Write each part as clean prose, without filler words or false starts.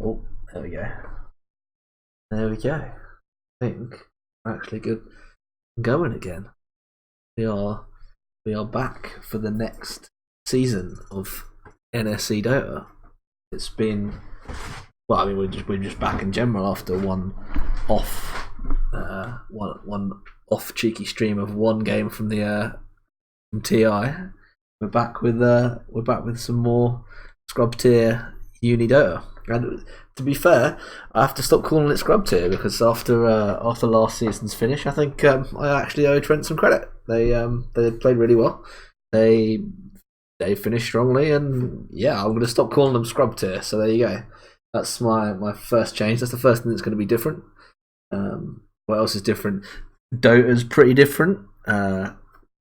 Oh, there we go. There we go. I think we're actually good going again. We are we are back for the next season of NSE Dota. It's been well, I mean we're just back in general after off one off cheeky stream of one game from the from TI. We're back with some more scrub tier uni Dota. And to be fair, I have to stop calling it scrub tier because after last season's finish, I think I actually owe Trent some credit. They played really well. They finished strongly, and yeah, I'm going to stop calling them scrub tier. So there you go. That's my first change. That's the first thing that's going to be different. What else is different? Dota's pretty different.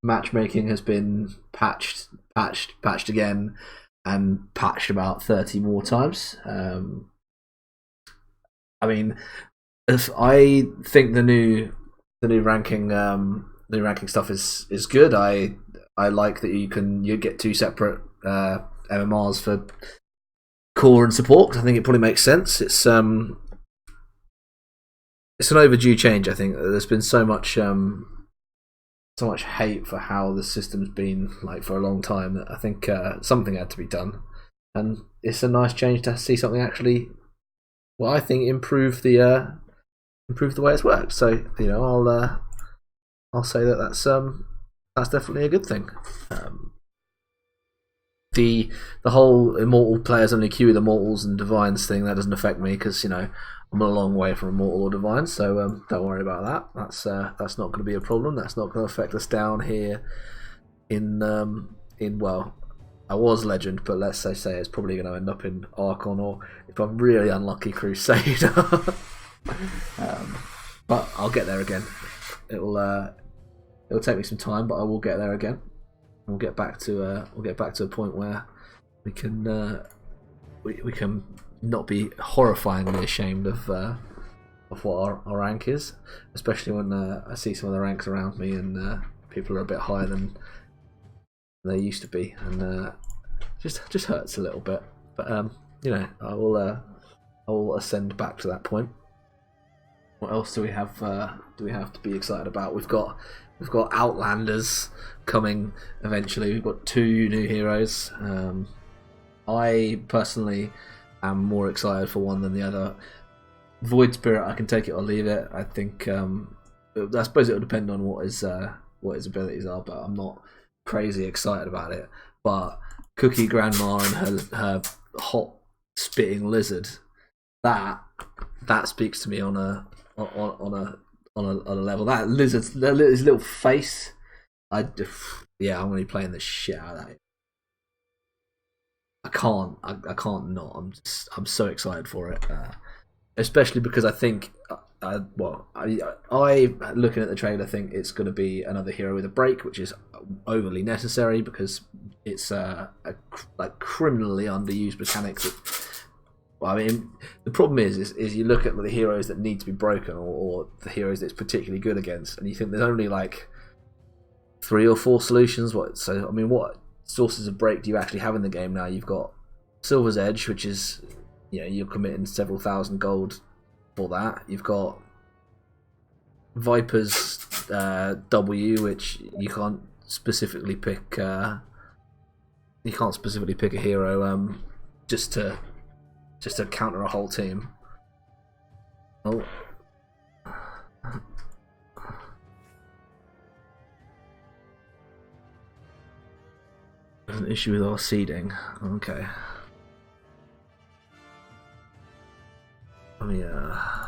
Matchmaking has been patched again, and patched about 30 more times. I mean, I think the new ranking stuff is good. I like that you get two separate MMRs for core and support. I think it probably makes sense. It's an overdue change. I think there's been so much hate for how the system's been like for a long time that I think something had to be done, and it's a nice change to see something actually. Well, I think improve the way it's worked. So I'll say that's definitely a good thing. The whole immortal players only queue with immortals and divines thing, that doesn't affect me because I'm a long way from immortal or divine, so don't worry about that. That's not going to be a problem. That's not going to affect us down here in well, I was legend, but let's say it's probably going to end up in Archon, or if I'm really unlucky, Crusader. But I'll get there again. It'll take me some time, but I will get there again. We'll get back to a point where we can we can not be horrifyingly ashamed of what our rank is, especially when I see some of the ranks around me and people are a bit higher than they used to be, and just hurts a little bit. But I will ascend back to that point. What else do we have to be excited about? We've got Outlanders coming eventually. We've got two new heroes. I personally am more excited for one than the other. Void Spirit, I can take it or leave it. I think I suppose it will depend on what his abilities are, but I'm not crazy excited about it. But Cookie Grandma and her hot spitting lizard, that speaks to me on a level. That lizard's his little face, I'm gonna be playing the shit out of that. I can't not. I'm so excited for it, especially because I think I looking at the trailer, think it's going to be another hero with a break, which is overly necessary because it's a criminally underused mechanic. Well, I mean, the problem is you look at the heroes that need to be broken, or the heroes that it's particularly good against, and you think there's only like 3 or 4 solutions. What sources of break do you actually have in the game now? You've got Silver's Edge, which is you're committing several thousand gold for that. You've got Viper's W, which you can't specifically pick. You can't specifically pick a hero just to counter a whole team. Oh. There's an issue with our seeding. Okay. Oh yeah.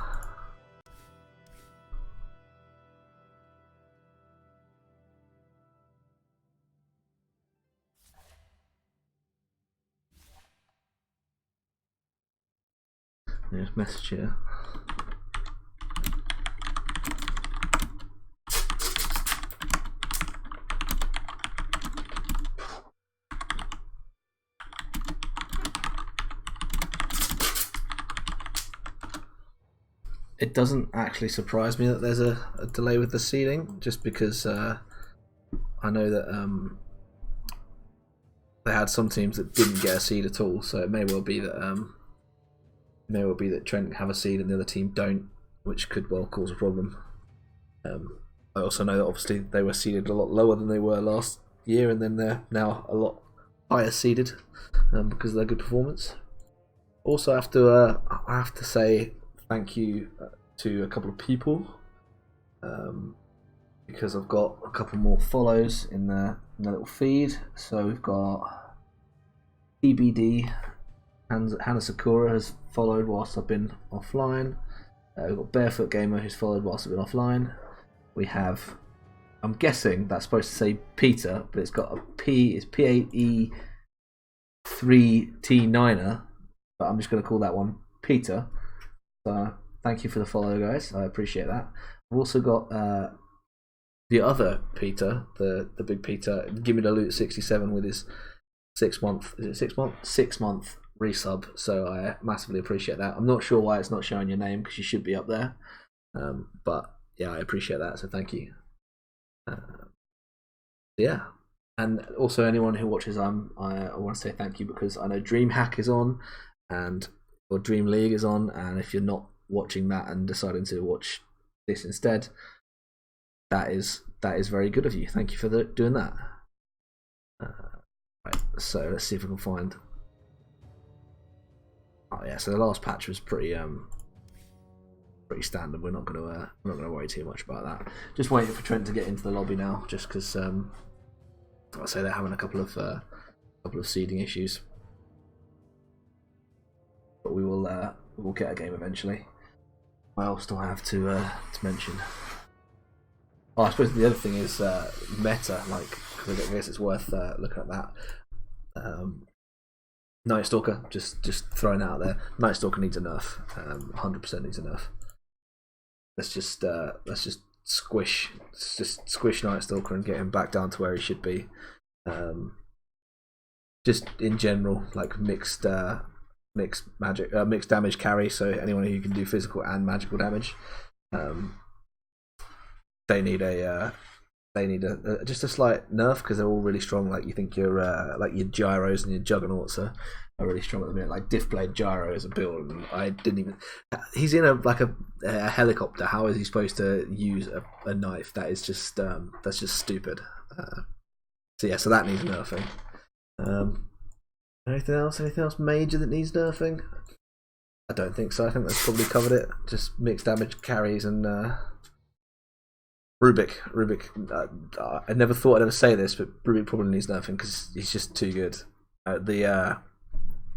There's a message here. It doesn't actually surprise me that there's a delay with the seeding, just because I know that they had some teams that didn't get a seed at all, so it may well be that may well be that Trent have a seed and the other team don't, which could well cause a problem. I also know that obviously they were seeded a lot lower than they were last year, and then they're now a lot higher seeded because of their good performance. Also, I have to say thank you to a couple of people because I've got a couple more follows in the little feed. So we've got TBD. Hannah Sakura has followed whilst I've been offline. We've got Barefoot Gamer who's followed whilst I've been offline. We have, I'm guessing that's supposed to say Peter, but it's got a P, it's P8E3T9er, but I'm just going to call that one Peter. So thank you for the follow, guys. I appreciate that. I've also got the other Peter, the big Peter, Gimme the Loot 67 with his 6 month, is it 6 month? 6 month resub, so I massively appreciate that. I'm not sure why it's not showing your name because you should be up there, but yeah, I appreciate that, so thank you. Yeah, and also anyone who watches, I want to say thank you because I know DreamHack is on, or Dream League is on, and if you're not watching that and deciding to watch this instead, that is very good of you. Thank you for doing that. Right, so let's see if we can find. Oh yeah, so the last patch was pretty standard. We're not gonna worry too much about that. Just waiting for Trent to get into the lobby now, just because I say they're having a couple of seeding issues. But we will get a game eventually. What else do I have to mention? Oh, I suppose the other thing is meta. Like, I guess it's worth looking at that. Night Stalker, just throwing it out there. Night Stalker needs a nerf. 100% needs a nerf. Let's just squish Night Stalker and get him back down to where he should be. Just in general, like mixed damage carry. So anyone who can do physical and magical damage, they need just a slight nerf because they're all really strong. Like you think like your gyros and your juggernauts are really strong at the minute. Like Diffblade Gyro as a build, and I didn't even. He's in a helicopter. How is he supposed to use a knife? That is just that's just stupid. So yeah, so that needs nerfing. Anything else major that needs nerfing? I don't think so. I think that's probably covered it. Just mixed damage carries and. Rubik. I never thought I'd ever say this, but Rubik probably needs nerfing because he's just too good. The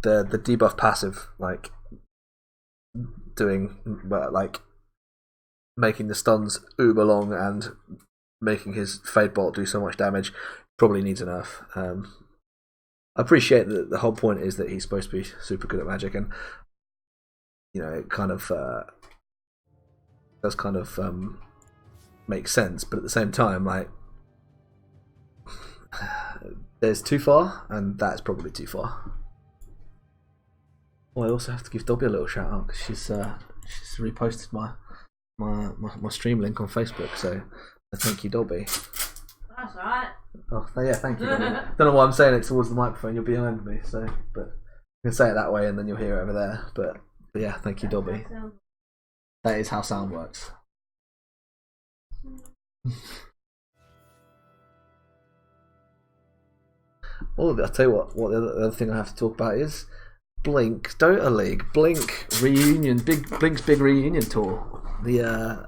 debuff passive, like making the stuns uber long and making his Fade Bolt do so much damage, probably needs a nerf. I appreciate that the whole point is that he's supposed to be super good at magic, and it kind of does kind of makes sense, but at the same time, like there's too far, and that's probably too far. I also have to give Dobby a little shout out because she's reposted my stream link on Facebook, so thank you, Dobby. That's alright. Oh yeah, thank you, Dobby. Don't know why I'm saying it towards the microphone. You're behind me, so but you can say it that way, and then you'll hear it over there. But yeah, thank you, Dobby. That is how sound works. Oh, I'll tell you what the other thing I have to talk about is Blink Dota League. Blink reunion, Blink's big reunion tour. The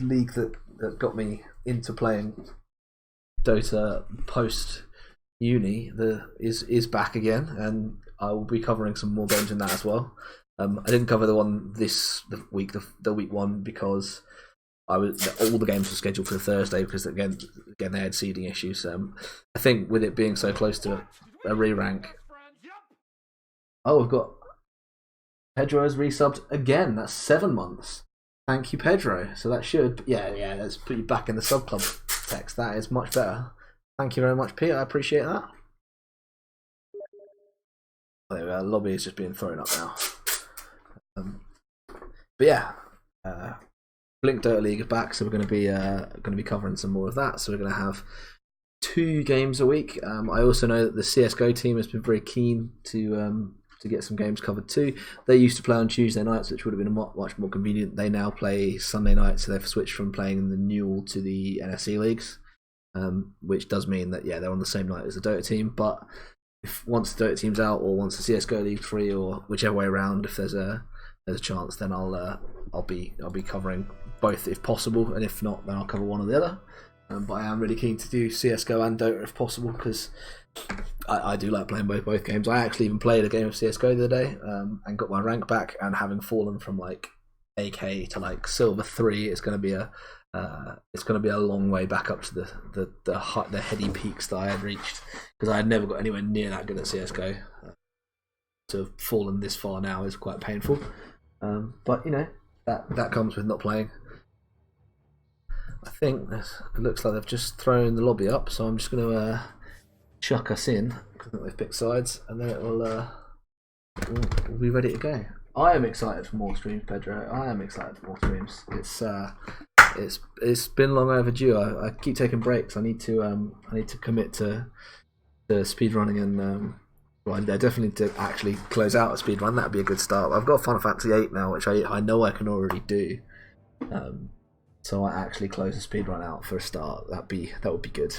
league that got me into playing Dota post uni is back again, and I will be covering some more games in that as well. I didn't cover the week one because all the games were scheduled for Thursday because again they had seeding issues. I think with it being so close to a re-rank. Oh, we've got Pedro has resubbed again. That's 7 months. Thank you, Pedro. So that should let's put you back in the sub club text. That is much better. Thank you very much, Peter. I appreciate that. Anyway, lobby is just being thrown up now. But yeah. Blink Dota League is back, so we're going to be covering some more of that. So we're going to have 2 games a week. I also know that the CS:GO team has been very keen to to get some games covered too. They used to play on Tuesday nights, which would have been much more convenient. They now play Sunday nights, so they've switched from playing in the Newell to the NSE leagues, which does mean that they're on the same night as the Dota team. But if once the Dota team's out, or once the CS:GO League 3, or whichever way around, if there's a chance, then I'll be covering both if possible, and if not, then I'll cover one or the other. But I am really keen to do CS:GO and Dota if possible, because I do like playing both games. I actually even played a game of CS:GO the other day and got my rank back, and having fallen from like AK to like silver 3, it's going to be a long way back up to the heady peaks that I had reached, because I had never got anywhere near that good at CS:GO. To have fallen this far now is quite painful, but that comes with not playing. I think it looks like they've just thrown the lobby up, so I'm just going to chuck us in, because I think they've picked sides, and then we'll be ready to go. I am excited for more streams, Pedro. I am excited for more streams. It's been long overdue. I keep taking breaks. I need to commit to speedrunning, and I definitely need to actually close out a speedrun. That'd be a good start. I've got Final Fantasy 8 now, which I know I can already do. So I actually close a speedrun out for a start. That would be good.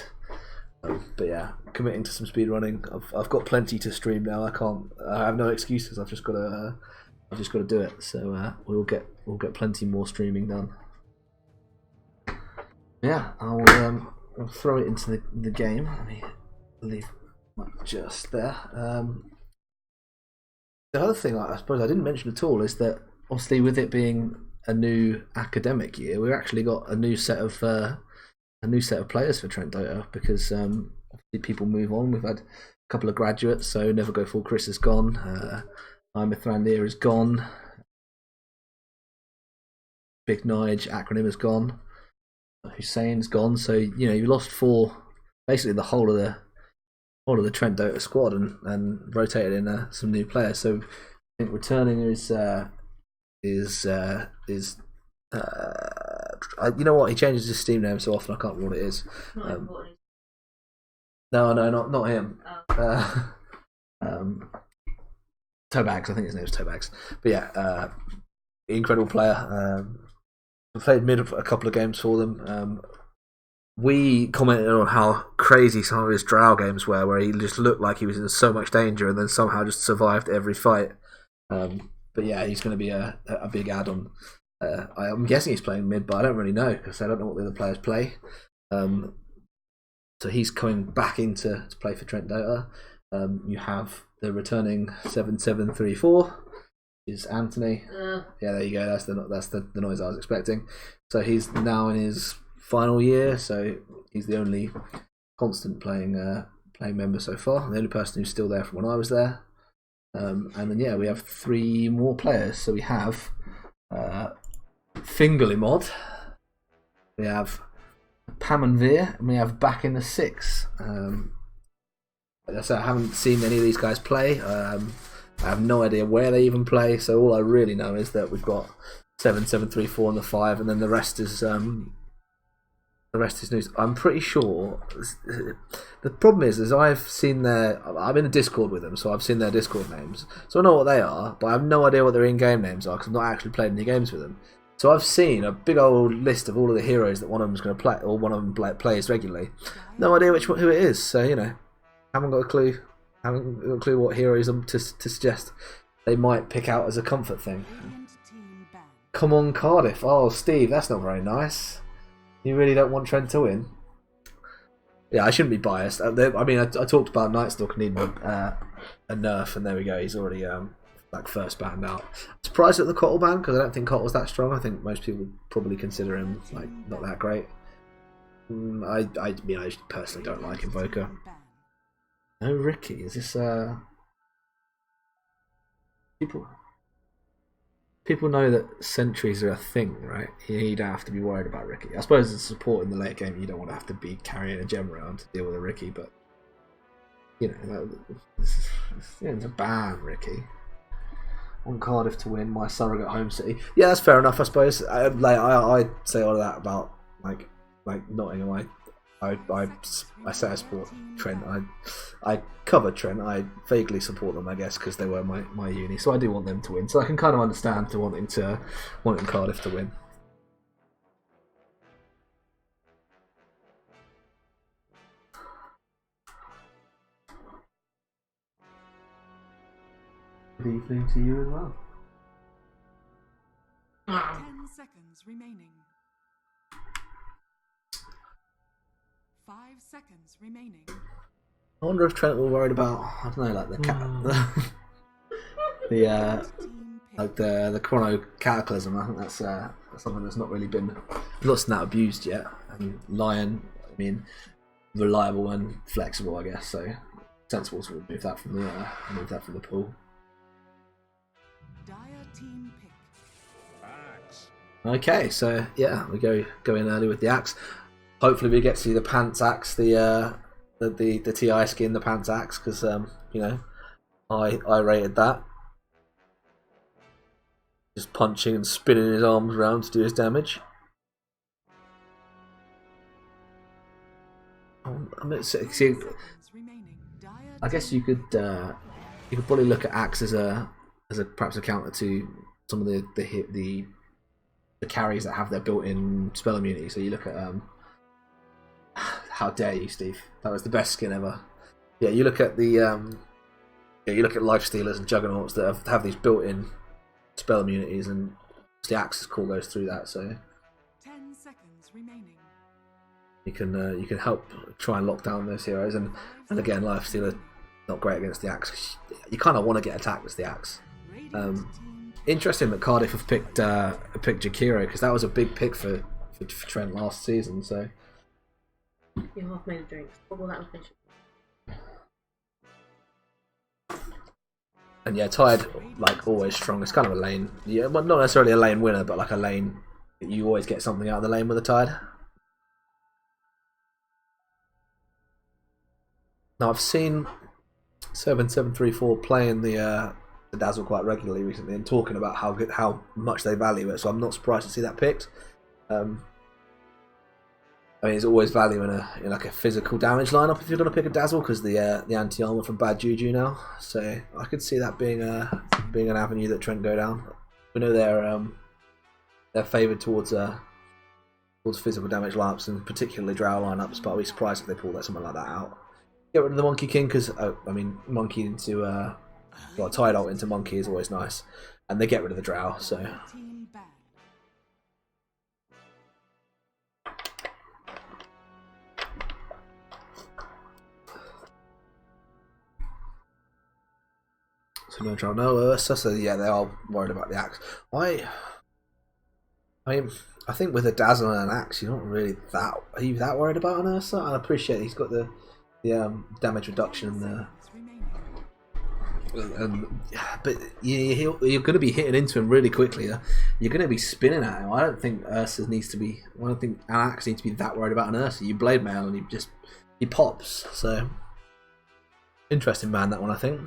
But yeah, committing to some speedrunning. I've got plenty to stream now. I have no excuses. I've just got to do it. So we'll get plenty more streaming done. Yeah, I'll throw it into the game. Let me leave just there. The other thing I suppose I didn't mention at all is that obviously with it being a new academic year, we've actually got a new set of players for Trent Dota, because obviously people move on. We've had a couple of graduates, so Never Go Full Chris is gone, I'm a Thrandir is gone, Big Nige acronym is gone, Hussein's gone. So you lost basically the whole of the Trent Dota squad, and rotated in some new players. So I think returning is you know what? He changes his Steam name so often I can't remember what it is. No, not him. Tobags, I think his name is Tobags. But yeah, incredible player. I played mid a couple of games for them. We commented on how crazy some of his Drow games were, where he just looked like he was in so much danger and then somehow just survived every fight. But yeah, he's going to be a big add-on. I'm guessing he's playing mid, but I don't really know, because I don't know what the other players play. So he's coming back to play for Trent Dota. You have the returning 7734, is Anthony. Yeah, there you go. That's the noise I was expecting. So he's now in his final year, so he's the only constant playing member so far. The only person who's still there from when I was there. And then we have 3 more players. So we have Fingerly we have Pamanveer, and we have Back in the 6. So I haven't seen any of these guys play. I have no idea where they even play. So all I really know is that we've got 7734 on the 5, and then the rest is news. I'm pretty sure. The problem is I've seen I'm in the Discord with them, so I've seen their Discord names. So I know what they are, but I have no idea what their in-game names are, because I've not actually played any games with them. So I've seen a big old list of all of the heroes that one of them's going to play, or one of them plays regularly. No idea who it is. So haven't got a clue. Haven't got a clue what heroes to suggest they might pick out as a comfort thing. Come on, Cardiff. Oh, Steve, that's not very nice. You really don't want Trent to win? Yeah, I shouldn't be biased. I talked about Nightstalker needing a nerf, and there we go. He's already first banned out. I'm surprised at the Cottle ban, because I don't think Cottle's that strong. I think most people would probably consider him not that great. I personally don't like Invoker. No Ricky. Is this People know that sentries are a thing, right? You don't have to be worried about Ricky. I suppose as support in the late game, you don't want to have to be carrying a gem around to deal with a Ricky, but it's a ban, Ricky. On Cardiff to win, my surrogate home city. Yeah, that's fair enough, I suppose. I say all of that about like Nottingham. I say I support Trent. I cover Trent. I vaguely support them, I guess, because they were my uni. So I do want them to win. So I can kind of understand to wanting Cardiff to win. Good evening to you as well. 10 seconds remaining. 5 seconds remaining. I wonder if Trent were worried about, I don't know, like the the Chrono Cataclysm. I think that's something that's not really been that abused yet. And Lion, I mean, reliable and flexible, I guess. So sensible to remove that from the pool. Dire team pick. Axe. Okay, so yeah, we go in early with the axe. Hopefully we get to see the pants axe, the TI skin, the pants axe, because you know, I rated that. Just punching and spinning his arms around to do his damage. See, I guess you could probably look at axe as perhaps a counter to some of the carries that have their built-in spell immunity. So you look at how dare you, Steve? That was the best skin ever. Yeah, you look at the you look at Life Stealers and Juggernauts that have these built-in spell immunities, and the Axe's core goes through that. So 10 seconds remaining. you can help try and lock down those heroes. And again, Life Stealer not great against the Axe. You kind of want to get attacked with the Axe. Interesting that Cardiff have picked Jakiro, because that was a big pick for Trent last season. So. You half made a drink. What will that finish? And yeah, Tide, like, always strong. It's kind of a lane. Yeah, well, not necessarily a lane winner, but like a lane. You always get something out of the lane with a Tide. Now I've seen 7734 playing the Dazzle quite regularly recently and talking about how much they value it. So I'm not surprised to see that picked. I mean, it's always value in like a physical damage lineup if you're going to pick a Dazzle, because the anti-armor from Bad Juju now. So I could see that being an avenue that Trent go down. We know they're favoured towards physical damage lineups, and particularly Drow lineups, but I'd be surprised if they pull something like that out. Get rid of the Monkey King, because I mean, Monkey into Tide ult into Monkey is always nice, and they get rid of the Drow. So. So no Drow, no Ursa. So yeah, they are worried about the axe. I mean, I think with a Dazzle and an axe, you're not really that. Are you that worried about an Ursa? I appreciate he's got the damage reduction but you're going to be hitting into him really quickly. You're going to be spinning at him. I don't think Ursa needs to be. I don't think an axe needs to be that worried about an Ursa. You blade mail and he pops. So interesting man, that one, I think.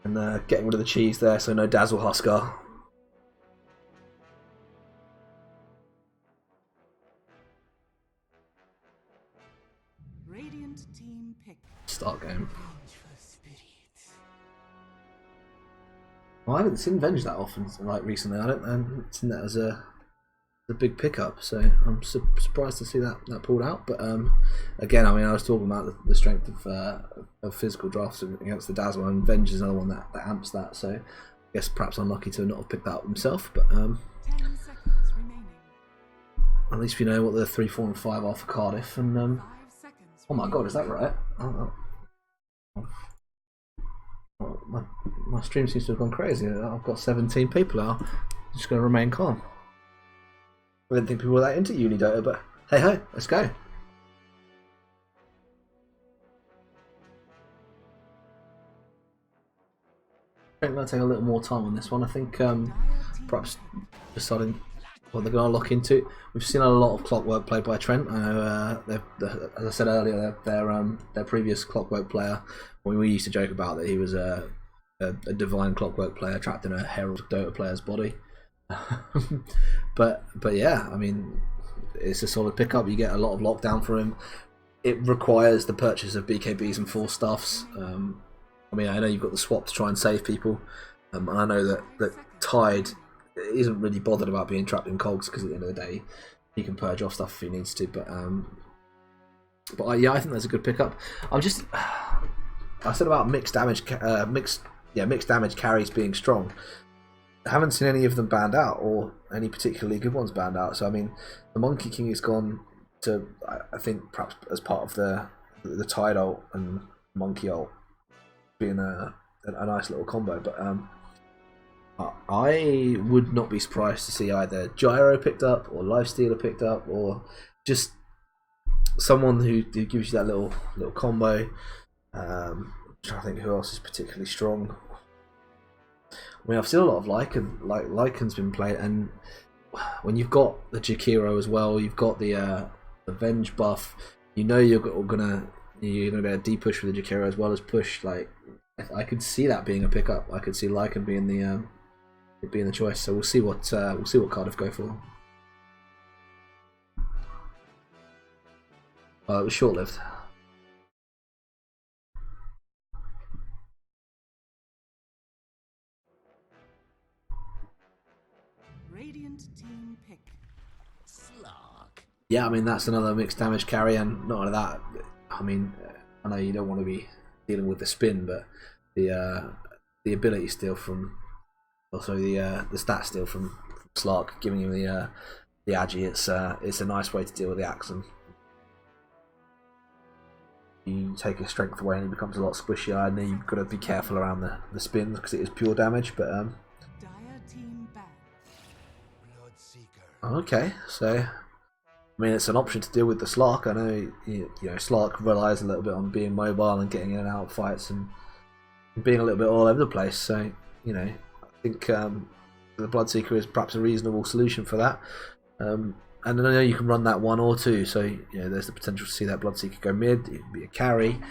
And getting rid of the cheese there, so no Dazzle Huskar. Radiant team pick. Start game. Well, I haven't seen Venge that often like recently. I haven't seen that as a big pickup, so I'm surprised to see that pulled out. But again, I mean, I was talking about the strength of physical drafts against the Dazzle, and Venge is another one that amps that. So I guess perhaps unlucky to not have picked that up himself, but 10 seconds remaining. at least we know what the 3, 4, and 5 are for Cardiff. And 5 seconds. oh my god, is that right? My stream seems to have gone crazy. I've got 17 people now. I'm just going to remain calm. I didn't think people were that into Unidota, but hey, let's go. I think they'll take a little more time on this one. I think perhaps deciding what they're going to lock into. We've seen a lot of clockwork played by Trent. I know, as I said earlier, their previous clockwork player. We used to joke about that he was a divine clockwork player trapped in a herald Dota player's body. but yeah, I mean, it's a solid pickup. You get a lot of lockdown for him. It requires the purchase of BKBs and 4 staffs. I mean, I know you've got the swap to try and save people, and I know that Tide isn't really bothered about being trapped in cogs because at the end of the day, he can purge off stuff if he needs to. But yeah, I think that's a good pickup. I said about mixed damage carries being strong. I haven't seen any of them banned out, or any particularly good ones banned out. So I mean, the Monkey King has gone to, I think, perhaps as part of the Tide ult and Monkey ult being a nice little combo. But I would not be surprised to see either Gyro picked up or Lifestealer picked up, or just someone who gives you that little combo. I'm trying to think who else is particularly strong. I mean, I've seen a lot of Lycan. Lycan's been played, and when you've got the Jakiro as well, you've got the Venge buff. You know you're gonna be able to de-push with the Jakiro as well as push. Like, I could see that being a pickup. I could see Lycan being the choice. So we'll see what Cardiff go for. It was short-lived. Radiant team pick. Yeah, I mean, that's another mixed damage carry, and not only that, I mean, I know you don't want to be dealing with the spin, but the ability steal from, also the stat steal from Slark, giving him the agi, it's a nice way to deal with the axe. And you take his strength away and he becomes a lot squishier. I know you've got to be careful around the spins because it is pure damage, but Dire team ban. okay, so I mean, it's an option to deal with the Slark. I know you know Slark relies a little bit on being mobile and getting in and out of fights and being a little bit all over the place. So you know, I think the Bloodseeker is perhaps a reasonable solution for that. And I know you can run that 1 or 2, so you know there's the potential to see that Bloodseeker go mid. It could be a carry. 10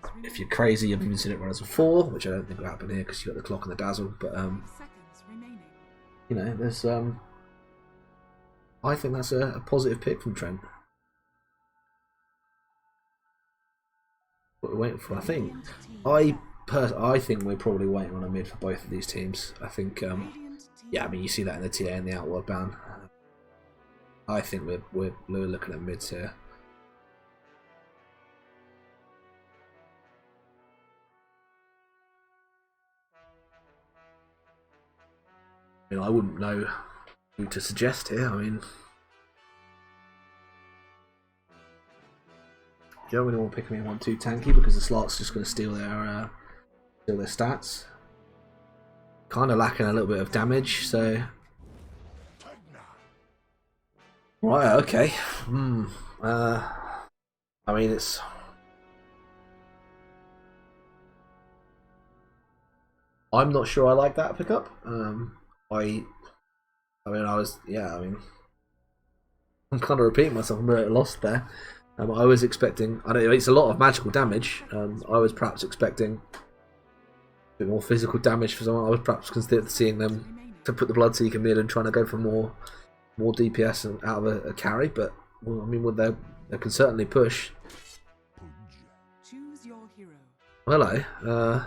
seconds If you're crazy, you've even seen it run as a 4, which I don't think will happen here because you've got the clock and the dazzle. But seconds remaining. you know, there's I think that's a positive pick from Trent. What we're waiting for, I think. I think we're probably waiting on a mid for both of these teams. I think, yeah, I mean, you see that in the TA and the Outward ban. I think we're looking at mids here. I mean, I wouldn't know who to suggest here. I mean, you don't really want to pick anyone too tanky because the Slark's just going to steal their stats. Kind of lacking a little bit of damage, so. Right, okay. I mean, it's. I'm not sure I like that pickup. I'm kind of repeating myself. I'm very lost there. I was expecting. I know it's a lot of magical damage. I was perhaps expecting a bit more physical damage for someone. I was perhaps considered seeing them to put the Bloodseeker mid and trying to go for more DPS and out of a carry. But well, I mean, they can certainly push. Choose your hero. Hello.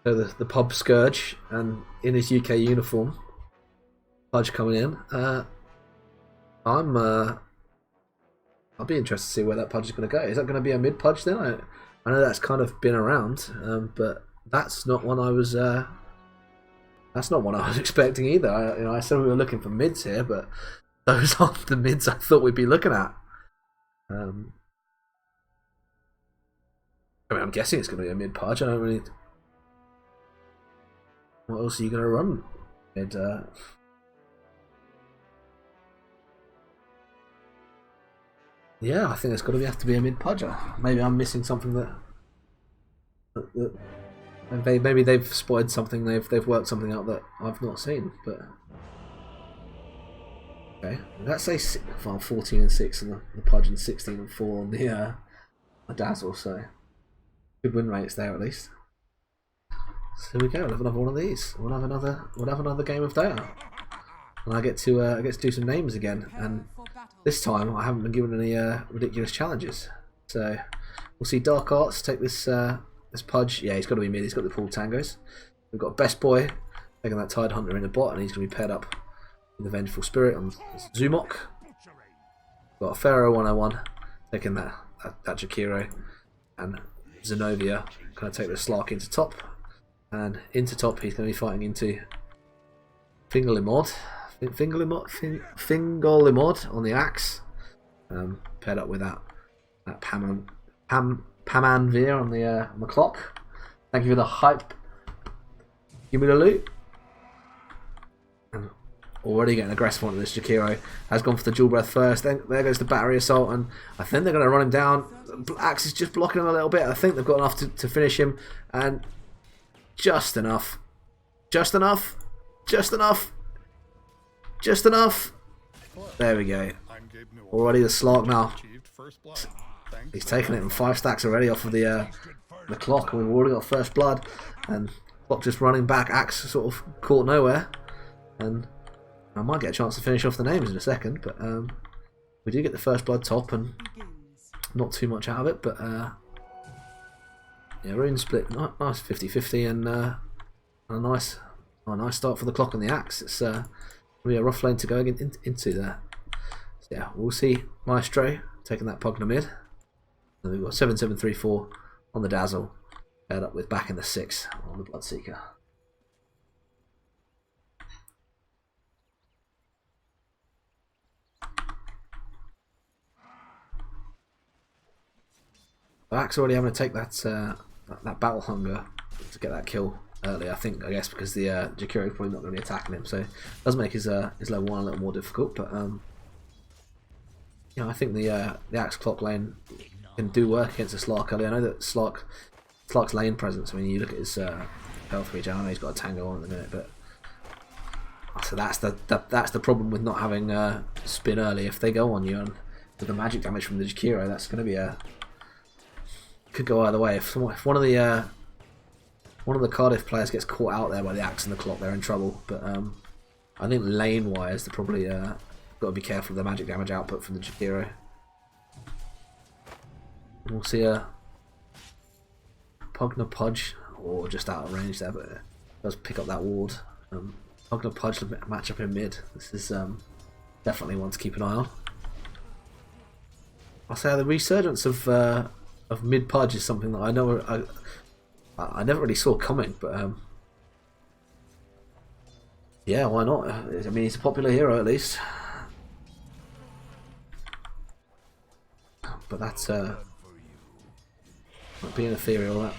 So the pub Scourge and in his UK uniform, Pudge coming in. I'll be interested to see where that Pudge is going to go. Is that going to be a mid Pudge then? I know that's kind of been around, but that's not one I was. That's not one I was expecting either. I said we were looking for mids here, but those aren't the mids I thought we'd be looking at. I mean, I'm guessing it's going to be a mid Pudge. I don't really. What else are you going to run? Yeah, I think it's got to have to be a mid Pudger. Maybe I'm missing something that maybe they've spotted something. They've worked something out that I've not seen. But okay, let's say 14 and 6 on the Pudge and 16 and 4 on the Dazzle. So good win rates there at least. So here we go. We'll have another one of these. We'll have another game of data. and I get to do some names again. And Prepare for battle. this time I haven't been given any ridiculous challenges. So we'll see Dark Arts take this this Pudge. Yeah, he's got to be mid. He's got the pool tangos. We've got Best Boy taking that Tide Hunter in the bot, and he's going to be paired up with the Vengeful Spirit on Zumok. Got Pharaoh 101 taking that Jakiro, and Zenobia going to take the Slark into top, and into top he's going to be fighting into Fingerlimod on the axe, paired up with that Pamanvir on the clock. Thank you for the hype. Give me the loot. And already getting aggressive onto this. Jakiro has gone for the dual breath first. Then there goes the battery assault, and I think they're going to run him down. Axe is just blocking him a little bit. I think they've got enough to finish him, and just enough. Just enough. Just enough. Just enough. There we go. Already the Slark now. He's taken it in 5 stacks already off of the clock, and we've already got first blood. And clock just running back. Axe sort of caught nowhere, and I might get a chance to finish off the names in a second. But we do get the first blood top, and Begins. not too much out of it. But yeah, rune split, nice 50-50, and a nice start for the clock on the axe. It's gonna be a rough lane to go into there. So yeah, we'll see Maestro taking that Pugna mid. And we've got 7734 on the Dazzle, paired up with back in the 6 on the Bloodseeker. Axe already having to take that battle hunger to get that kill early. I guess because the Jakiro is probably not going to be attacking him, so it does make his level 1 a little more difficult. But you know, I think the Axe clock lane can do work against the Slark early. I know that Slark's lane presence. I mean, you look at his health regen. I know he's got a tango on at the minute, but so that's the problem with not having spin early. If they go on you and with the magic damage from the Jakiro, that's going to be could go either way. If one of the Cardiff players gets caught out there by the Axe and the clock, they're in trouble. But I think lane wise, they're probably got to be careful of the magic damage output from the Jakiro. We'll see a Pugna Pudge, or just out of range there, but it does pick up that ward. Pugna Pudge match up in mid. This is definitely one to keep an eye on. I'll say the resurgence of mid Pudge is something that I never really saw coming, but yeah, why not? I mean, he's a popular hero at least. But that's being ethereal, that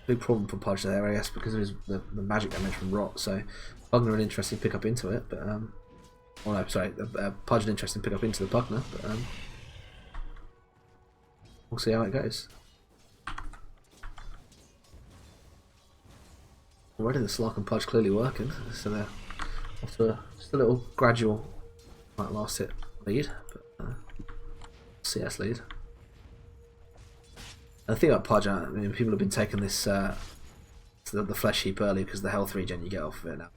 big problem for Pudge there, I guess, because of the magic damage from Rot. So Pugna an interesting pick up into it, but oh no, sorry, Pudge an interesting pick up into the Pugna, but we'll see how it goes. Already the Slark and Pudge clearly working, so they're off to just a little gradual, might last hit lead, but CS lead. And the thing about Pudge, I mean, people have been taking this to the flesh heap early because the health regen you get off of it now.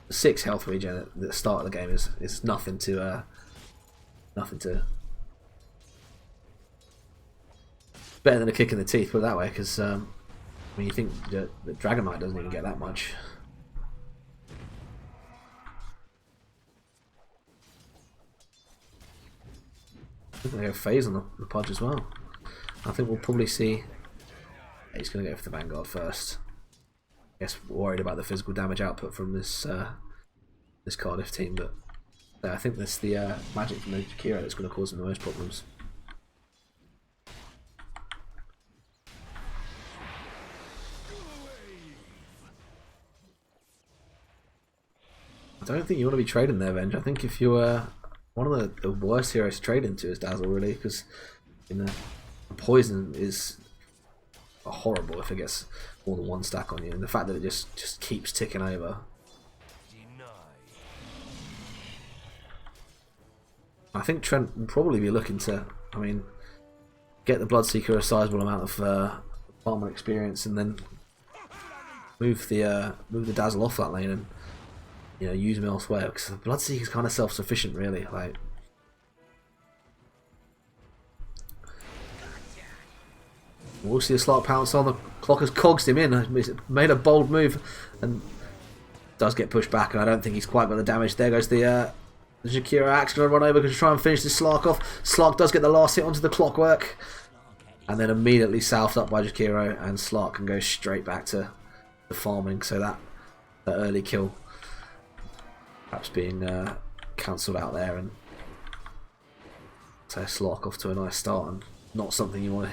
The 6 health regen at the start of the game is nothing to better than a kick in the teeth, put it that way, because I mean, you think the Dragon Knight doesn't even get that much. I think they go phase on the Pudge as well. I think we'll probably see. He's going to go for the Vanguard first. I guess worried about the physical damage output from this this Cardiff team, but I think that's the magic from the Jakiro that's going to cause them the most problems. I don't think you want to be trading there, Venge. I think if you're one of the worst heroes to trade into is Dazzle, really, because you know, poison is horrible if it gets more than 1 stack on you, and the fact that it just keeps ticking over. I think Trent will probably be looking to, I mean, get the Bloodseeker a sizable amount of farmer experience, and then move the Dazzle off that lane and you know, use him elsewhere, because the Bloodseeker's kind of self-sufficient, really. Like, we'll see a slight pounce on the clock as cogs him in. He's made a bold move and does get pushed back, and I don't think he's quite got the damage. There goes the Jakiro Axe going to run over to try and finish this Slark off. Slark does get the last hit onto the clockwork, and then immediately southed up by Jakiro, and Slark can go straight back to the farming. So that early kill perhaps being cancelled out there, and so Slark off to a nice start, and not something you want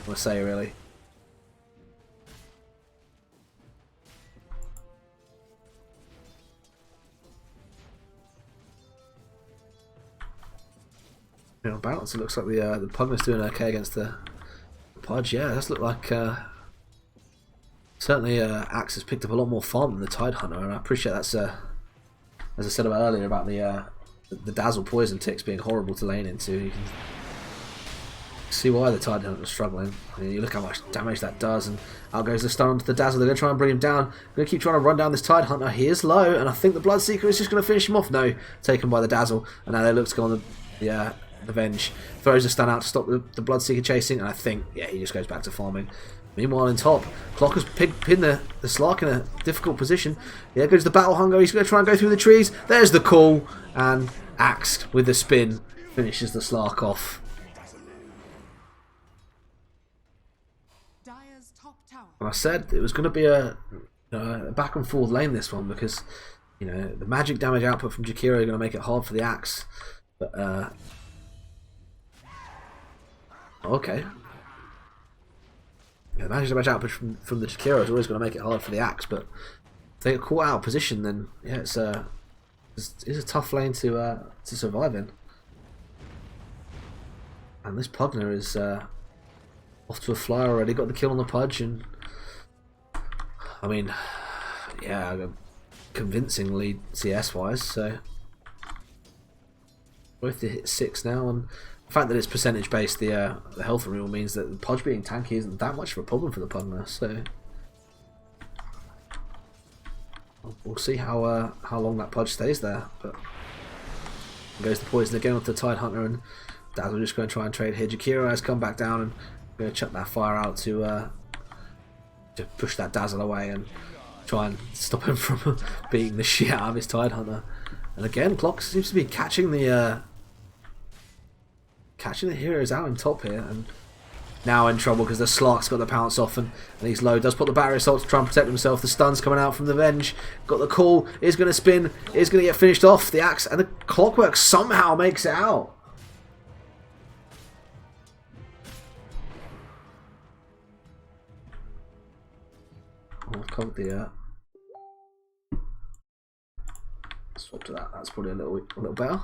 to say really. On balance, it looks like the Pugner's doing okay against the Pudge. Yeah, it does look like certainly Axe has picked up a lot more farm than the Tidehunter, and I appreciate that's as I said about earlier about the Dazzle poison ticks being horrible to lane into. You can see why the Tidehunter was struggling. I mean, you look how much damage that does, and out goes the stun onto the Dazzle. They're going to try and bring him down. They're going to keep trying to run down this Tidehunter. He is low, and I think the Bloodseeker is just going to finish him off. No, taken by the Dazzle, and now they look to go on the Venge. Throws a stun out to stop the Bloodseeker chasing, and I think, yeah, he just goes back to farming. Meanwhile, in top, Clock has pinned the Slark in a difficult position. There goes the Battle Hunger. He's going to try and go through the trees. There's the call, and Axe with the spin finishes the Slark off. Dire's top tower. And I said it was going to be a back and forth lane, this one, because you know the magic damage output from Jakiro is going to make it hard for the Axe. But okay. Yeah, the magic damage output from the Jakiro is always going to make it hard for the Axe, but if they get caught out of position, then yeah, it's a tough lane to survive in. And this Pugner is off to a fly already. Got the kill on the Pudge, and I mean, yeah, convincingly CS wise. So both to hit 6 now, and the fact that it's percentage based, the health removal means that the Pudge being tanky isn't that much of a problem for the Pugner. So we'll see how long that Pudge stays there. But goes the poison again with the Tidehunter, and Dazzle just going to try and trade here. Jakiro has come back down and going to chuck that fire out to push that Dazzle away and try and stop him from beating the shit out of his Tidehunter. And again, Clock seems to be catching the heroes out in top here, and now in trouble because the Slark's got the pounce off, and he's low. Does put the barrier assault to try and protect himself. The stun's coming out from the Venge. Got the call. Is going to spin. Is going to get finished off. The Axe and the Clockwork somehow makes it out. I've covered the swap to that. That's probably a little better.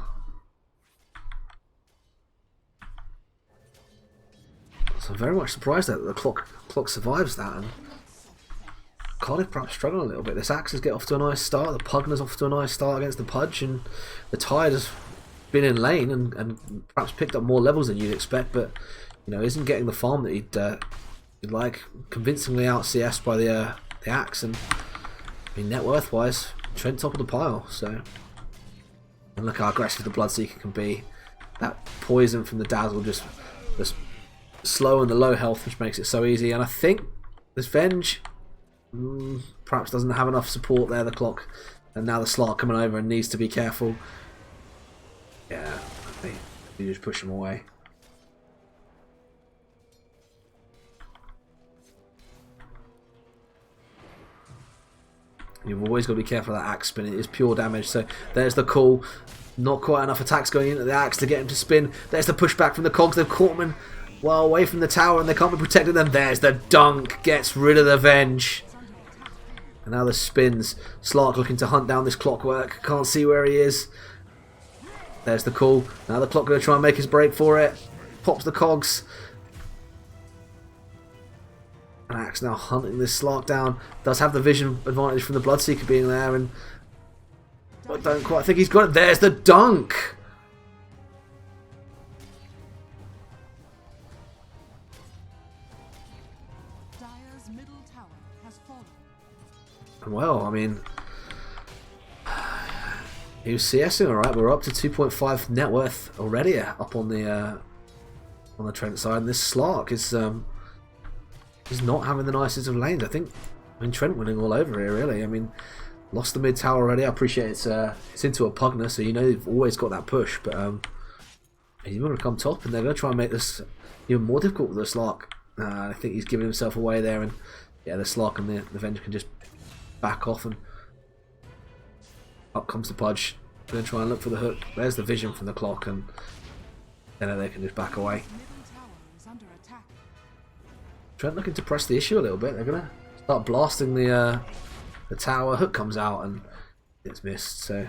So I'm very much surprised that the clock survives that, and Cardiff perhaps struggling a little bit. This Axe get off to a nice start. The Pugner's off to a nice start against the Pudge, and the Tide has been in lane and perhaps picked up more levels than you'd expect, but you know isn't getting the farm that he'd like. Convincingly out CS by the Axe, and I mean net worth wise, Trent top of the pile. So, and look how aggressive the Bloodseeker can be. That poison from the Dazzle just slow and the low health, which makes it so easy. And I think this Venge perhaps doesn't have enough support there, the Clock, and now the Slark coming over and needs to be careful. Yeah, I think you just push him away. You've always got to be careful of that Axe spin. It is pure damage. So there's the call. Not quite enough attacks going into the Axe to get him to spin. There's the pushback from the Cogs. They've caught him well away from the tower, and they can't be protecting them. There's the dunk. Gets rid of the Venge. And now the spins. Slark looking to hunt down this Clockwork. Can't see where he is. There's the call. Now the Clock going to try and make his break for it. Pops the Cogs. And Axe now hunting this Slark down. Does have the vision advantage from the Bloodseeker being there, and I don't quite think he's got it. There's the dunk. Dire's middle tower has fallen. Well, I mean, He was CSing alright. We're up to 2.5 net worth already up on the Trent side. And this Slark is not having the nicest of lanes. I mean Trent winning all over here really. I mean, lost the mid tower already. I appreciate it's into a Pugner, so you know you've always got that push. But he's going to come top, and they're going to try and make this even more difficult with the Slark. I think he's giving himself away there, and yeah, the Slark and the Venge can just back off, and up comes the Pudge. Going to try and look for the hook. There's the vision from the clock, and then they can just back away. Middle tower is under attack. Trent looking to press the issue a little bit. They're going to start blasting the tower. Hook comes out and it's missed. So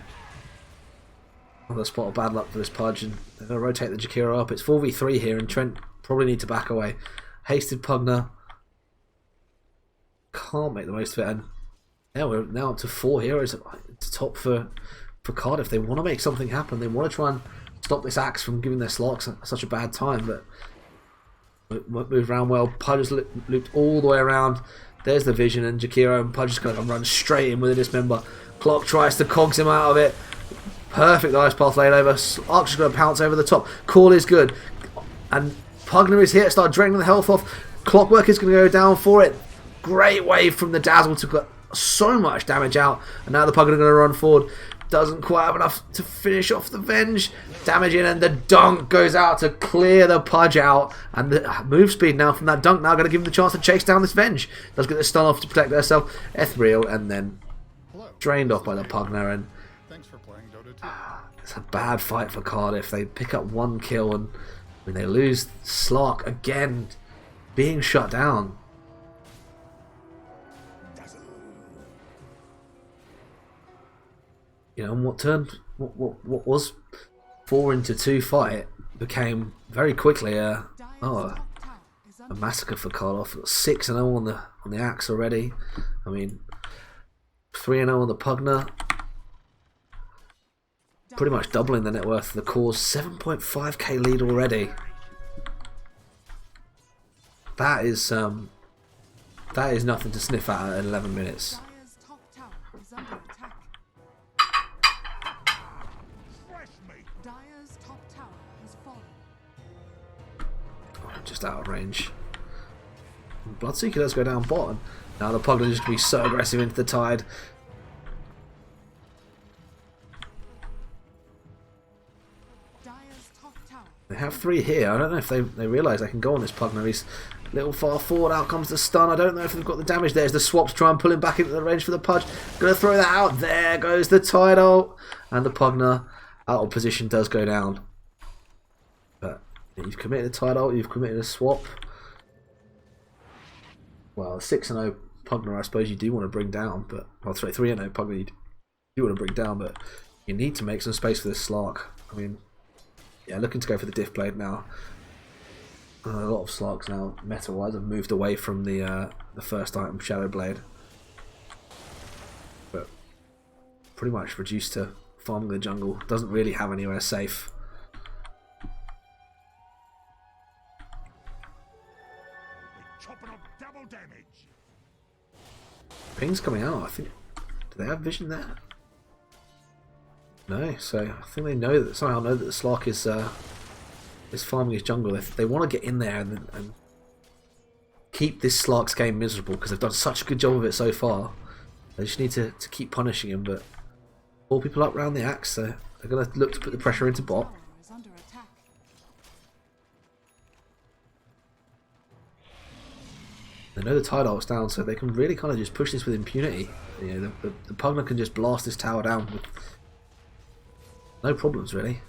another spot of bad luck for this Pudge, and they're going to rotate the Jakiro up. It's 4v3 here, and Trent probably need to back away. Hasted Pugner can't make the most of it, and yeah, we're now up to 4 heroes to top for Cardiff. They want to make something happen. They want to try and stop this Axe from giving their Slarks such a bad time, but it moved around well. Pudge has looped all the way around. There's the vision, and Jakiro and Pudge is going to run straight in with a dismember. Clock tries to cogs him out of it. Perfect ice path laid over. Archer's going to pounce over the top. Call is good, and Pugner is here. Start draining the health off. Clockwork is going to go down for it. Great wave from the Dazzle to get so much damage out, and now the Pugner are going to run forward. Doesn't quite have enough to finish off the Venge. Damage in, and the dunk goes out to clear the Pudge out. And the move speed now from that dunk now going to give him the chance to chase down this Venge. Does get the stun off to protect herself. Ethereal, and then drained off by the Pugner. And Thanks for playing Dota 2. it's a bad fight for Cardiff. They pick up 1 kill, and when they lose, Slark again being shut down. You know, and what was 4 into 2 fight became very quickly a massacre for Cardiff. 6-0 on the Axe already. I mean, 3-0 on the Pugner. Pretty much doubling the net worth of the cause. 7.5k lead already. That is nothing to sniff at 11 minutes. Dire's top tower is under attack. Dire's top tower has fallen. Oh, just out of range. Bloodseeker does go down bottom. Now the Pugner is just going to be so aggressive into the tide. Dire's top tower. They have 3 here. I don't know if they realise they can go on this Pugner. He's a little far forward. Out comes the stun. I don't know if they've got the damage. There's the swap to try and pull him back into the range for the Pudge. Going to throw that out. There goes the tide ult. And the Pugner out of position does go down. But you've committed a tide ult. You've committed a swap. Well, 6-0 Pugner, I suppose you do want to bring down. But well, 3-0 Pugner you do want to bring down. But you need to make some space for this Slark. I mean, yeah, looking to go for the Diff Blade now. A lot of Slarks now, meta-wise, have moved away from the first item, Shadow Blade. But pretty much reduced to farming the jungle. Doesn't really have anywhere safe. Chopping up double damage. Ping's coming out, I think. Do they have vision there? No, so I think they know that somehow know that the Slark is farming his jungle. They want to get in there and keep this Slark's game miserable because they've done such a good job of it so far. They just need to keep punishing him, but 4 people up around the Axe, so they're going to look to put the pressure into bot. Tower is under attack. They know the tide ult's down, so they can really kind of just push this with impunity. You know, the Pugner can just blast this tower down with no problems, really.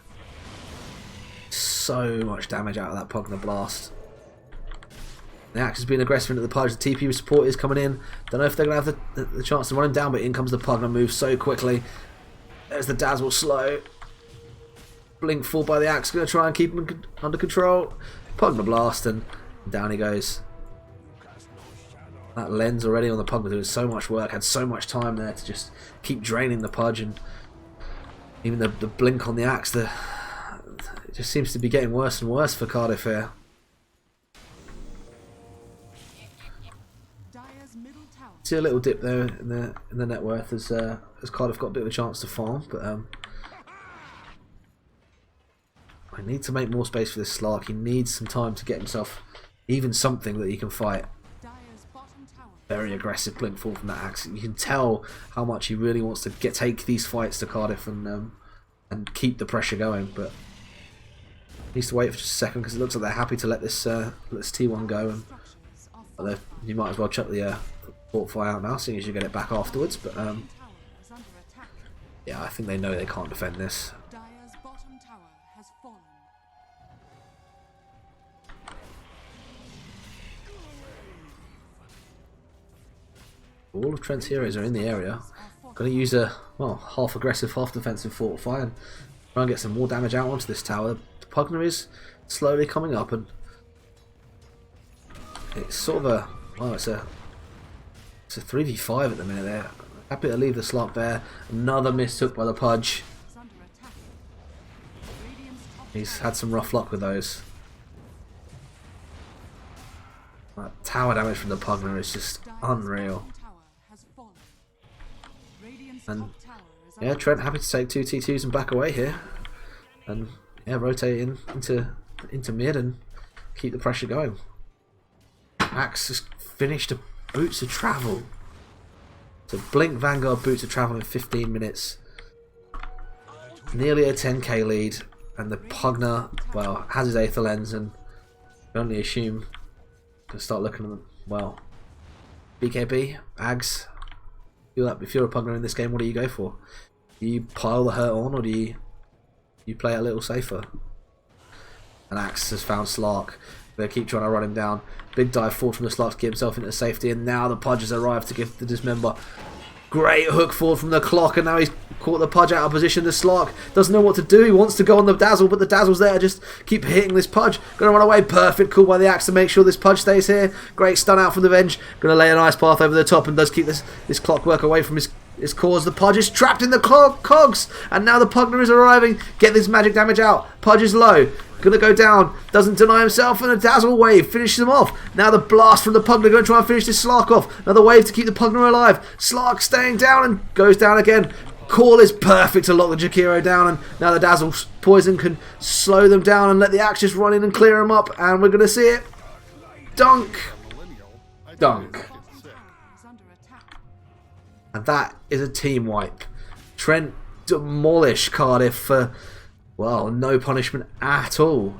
So much damage out of that Pugner blast. The Axe has been aggressive into the Pudge. The TP support is coming in. Don't know if they're going to have the chance to run him down, but in comes the Pugner. Moves so quickly. There's the Dazzle slow. Blink full by the Axe. Going to try and keep him under control. Pugner blast, and down he goes. That lens already on the Pugner doing so much work. Had so much time there to just keep draining the Pudge, and even the blink on the Axe. It just seems to be getting worse and worse for Cardiff here. Dire's middle tower. See a little dip there in the net worth as Cardiff got a bit of a chance to farm, but I need to make more space for this Slark. He needs some time to get himself even something that he can fight. Dire's bottom tower. Very aggressive blink fall from that axe. You can tell how much he really wants to take these fights to Cardiff and keep the pressure going, but he needs to wait for just a second because it looks like they're happy to let this T1 go. And Structures are although you might as well chuck the fortify out now, seeing as you get it back afterwards. But tower is under attack. yeah, I think they know they can't defend this. Dire's bottom tower has fallen. All of Trent's heroes are in the area. Going to use a half aggressive, half defensive fortify and try and get some more damage out onto this tower. The Pugner is slowly coming up, and it's sort of it's a 3v5 at the minute. There, happy to leave the Slark there. Another miss took by the Pudge. Is under attack. Radiant's top He's had some rough luck with those. That tower damage from the Pugner is just unreal. bottom tower has fallen. Radiant's And top tower is yeah, Trent happy to take 2 T2s and back away here, and yeah, rotate into mid and keep the pressure going. Axe has finished a Boots of Travel. So Blink Vanguard Boots of Travel in 15 minutes. Nearly a 10k lead, and the Pugner, well, has his Aether Lens, and we only assume to start looking at them. Well, BKB, Ags, if you're a Pugner in this game, what do you go for? Do you pile the hurt on, or do you play it a little safer? And Axe has found Slark. They keep trying to run him down. Big dive forward from the Slark to get himself into safety, and now the Pudge has arrived to give the Dismember. Great hook forward from the Clock, and now he's caught the Pudge out of position. The Slark doesn't know what to do. He wants to go on the Dazzle, but the Dazzle's there. Just keep hitting this Pudge. Gonna run away. Perfect call by the Axe to make sure this Pudge stays here. Great stun out from the Venge. Gonna lay an ice path over the top and does keep this Clockwork away from his cause. The Pudge is trapped in the cogs, and now the Pugner is arriving. Get this magic damage out. Pudge is low. Gonna go down, doesn't deny himself, and a Dazzle wave finishes him off. Now the blast from the Pugner, gonna try and finish this Slark off. Another wave to keep the Pugner alive. Slark staying down and goes down again. Call is perfect to lock the Jakiro down, and now the Dazzle poison can slow them down and let the Axe just run in and clear them up, and we're gonna see it. Dunk! Dunk. is under attack. And that is a team wipe. Trent demolished Cardiff for, well, no punishment at all.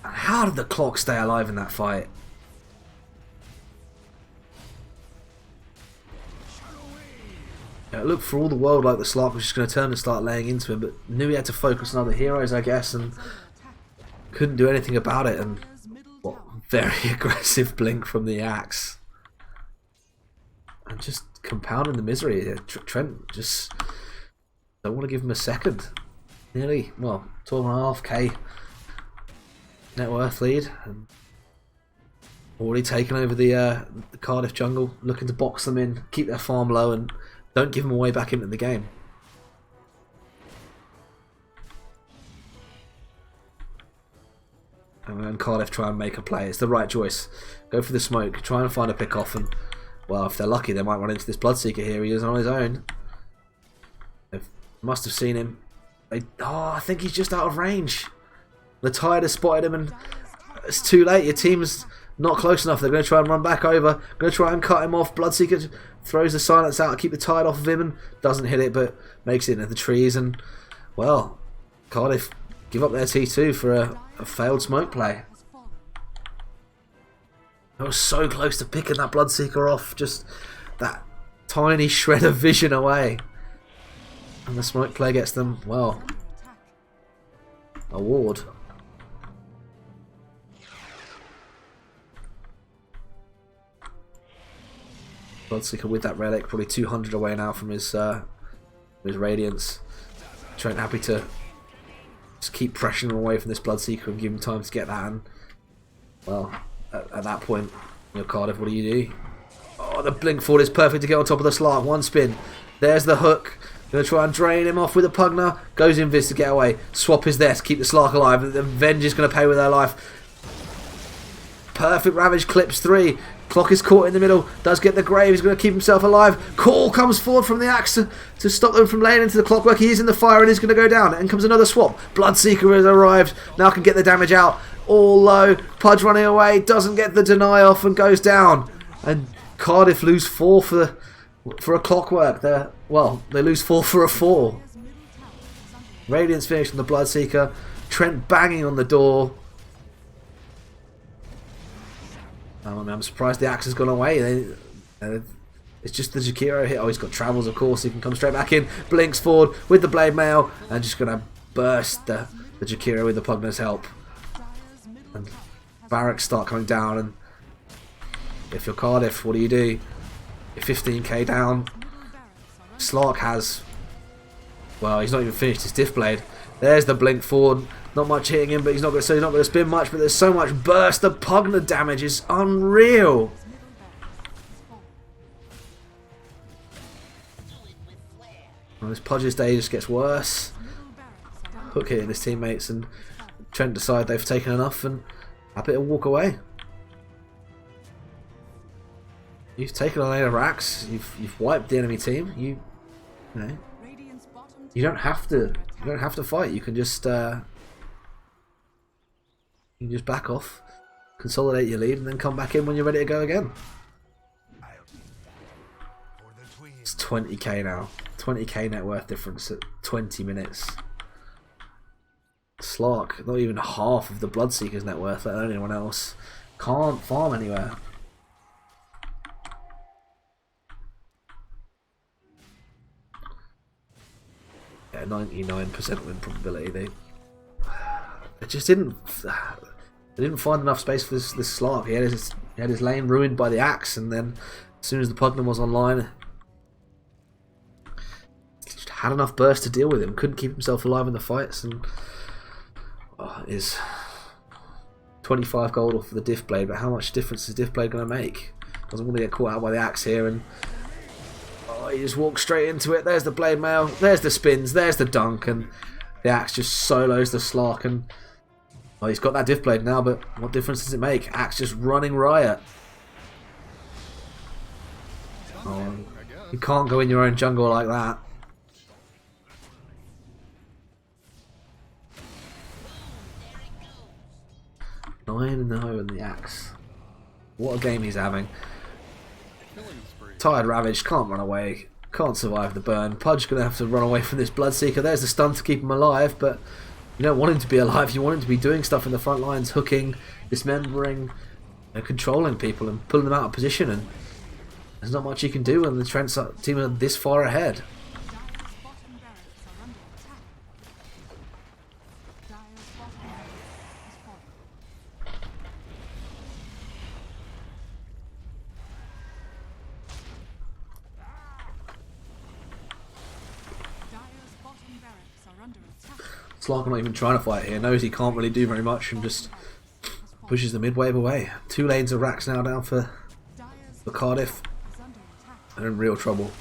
And how did the Clock stay alive in that fight? Yeah, it looked for all the world like the Slark was just going to turn and start laying into him, but knew he had to focus on other heroes, I guess, and couldn't do anything about it. And Dire's middle well, tower. very aggressive blink from the Axe. And just compounding the misery. Trent just don't want to give him a second. Nearly, well, 12.5k net worth lead, and already taken over the Cardiff jungle, looking to box them in, keep their farm low, and don't give them away back into the game. And then Cardiff try and make a play. It's the right choice. Go for the smoke, try and find a pick off, and well, if they're lucky, they might run into this Bloodseeker here. He is on his own. They must have seen him. I think he's just out of range. The Tide has spotted him, and it's too late. Your team's not close enough. They're going to try and run back over. Going to try and cut him off. Bloodseeker throws the silence out to keep the Tide off of him, and doesn't hit it, but makes it into the trees. And well, Cardiff give up their T2 for a failed smoke play. Has fallen. I was so close to picking that Bloodseeker off, just that tiny shred of vision away. And the smoke play gets them, well, Under attack. a ward. Bloodseeker with that relic, probably 200 away now from his radiance. Trent happy to just keep pressuring him away from this Bloodseeker and give him time to get that. And well, at that point, Cardiff, what do you do? Oh, the blink forward is perfect to get on top of the Slark. One spin. There's the hook. Going to try and drain him off with a Pugner. Goes invis to get away. Swap is there to keep the Slark alive. The Venge is going to pay with their life. Perfect Ravage clips 3. Clock is caught in the middle. Does get the grave. He's going to keep himself alive. Call comes forward from the axe to stop them from laying into the clockwork. He is in the fire and he's going to go down. And comes another swap. Bloodseeker has arrived. Now can get the damage out. All low. Pudge running away. Doesn't get the deny off and goes down. And Cardiff lose 4 for a clockwork. They lose 4 for a 4. Radiant's finished on the Bloodseeker. Trent banging on the door. I'm surprised the axe has gone away. It's just the Jakiro hit. Oh, he's got travels, of course. He can come straight back in. Blinks forward with the blade mail and just going to burst the Jakiro with the Pugner's help. And barracks start coming down. And if you're Cardiff, what do? You're 15k down. Slark has... Well, he's not even finished his diff blade. There's the blink forward. Not much hitting him, but he's not going to spin much. But there's so much burst. The Pugner damage is unreal. Well, this Pudge's day just gets worse. Hook hitting his teammates, and Trent decide they've taken enough and happy to walk away. You've taken on a racks. You've wiped the enemy team. You don't have to fight. You can just back off, consolidate your lead, and then come back in when you're ready to go again. It's 20k now. 20k net worth difference at 20 minutes. Slark, not even half of the Bloodseeker's net worth, let alone anyone else. Can't farm anywhere. Yeah, 99% win probability. They just didn't find enough space for this Slark. He had his lane ruined by the axe, and then as soon as the Pugner was online, he just had enough burst to deal with him. Couldn't keep himself alive in the fights, and is 25 gold off of the diff blade. But how much difference is diff blade going to make? Doesn't want to get caught out by the axe here, and he just walks straight into it. There's the blade mail. There's the spins. There's the dunk, and the axe just solos the Slark, and he's got that diff blade now, but what difference does it make? Axe just running riot. You can't go in your own jungle like that. Nine 0 in the axe. What a game he's having. Tired, ravaged, can't run away, can't survive the burn. Pudge's going to have to run away from this Bloodseeker. There's the stun to keep him alive, but you don't want him to be alive. You want him to be doing stuff in the front lines, hooking, dismembering, controlling people and pulling them out of position. And there's not much you can do when the Trent team are this far ahead. Slark not even trying to fight here, knows he can't really do very much and just pushes the mid-wave away. 2 lanes of racks now down for Cardiff. They're in real trouble.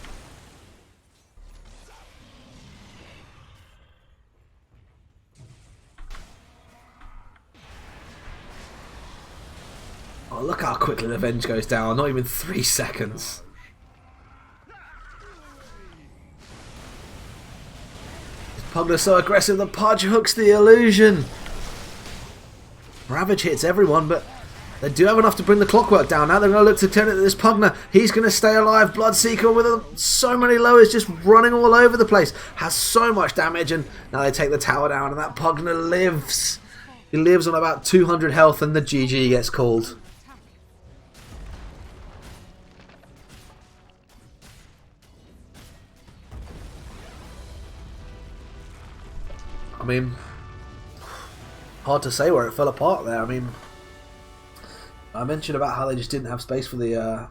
Oh, look how quickly the Venge goes down, not even 3 seconds. Pugner's so aggressive, the Pudge hooks the illusion. Ravage hits everyone, but they do have enough to bring the clockwork down. Now they're going to look to turn it to this Pugner. He's going to stay alive. Bloodseeker with so many lowers just running all over the place. Has so much damage, and now they take the tower down, and that Pugner lives. He lives on about 200 health, and the GG gets called. I mean, hard to say where it fell apart there. I mean, I mentioned about how they just didn't have space for the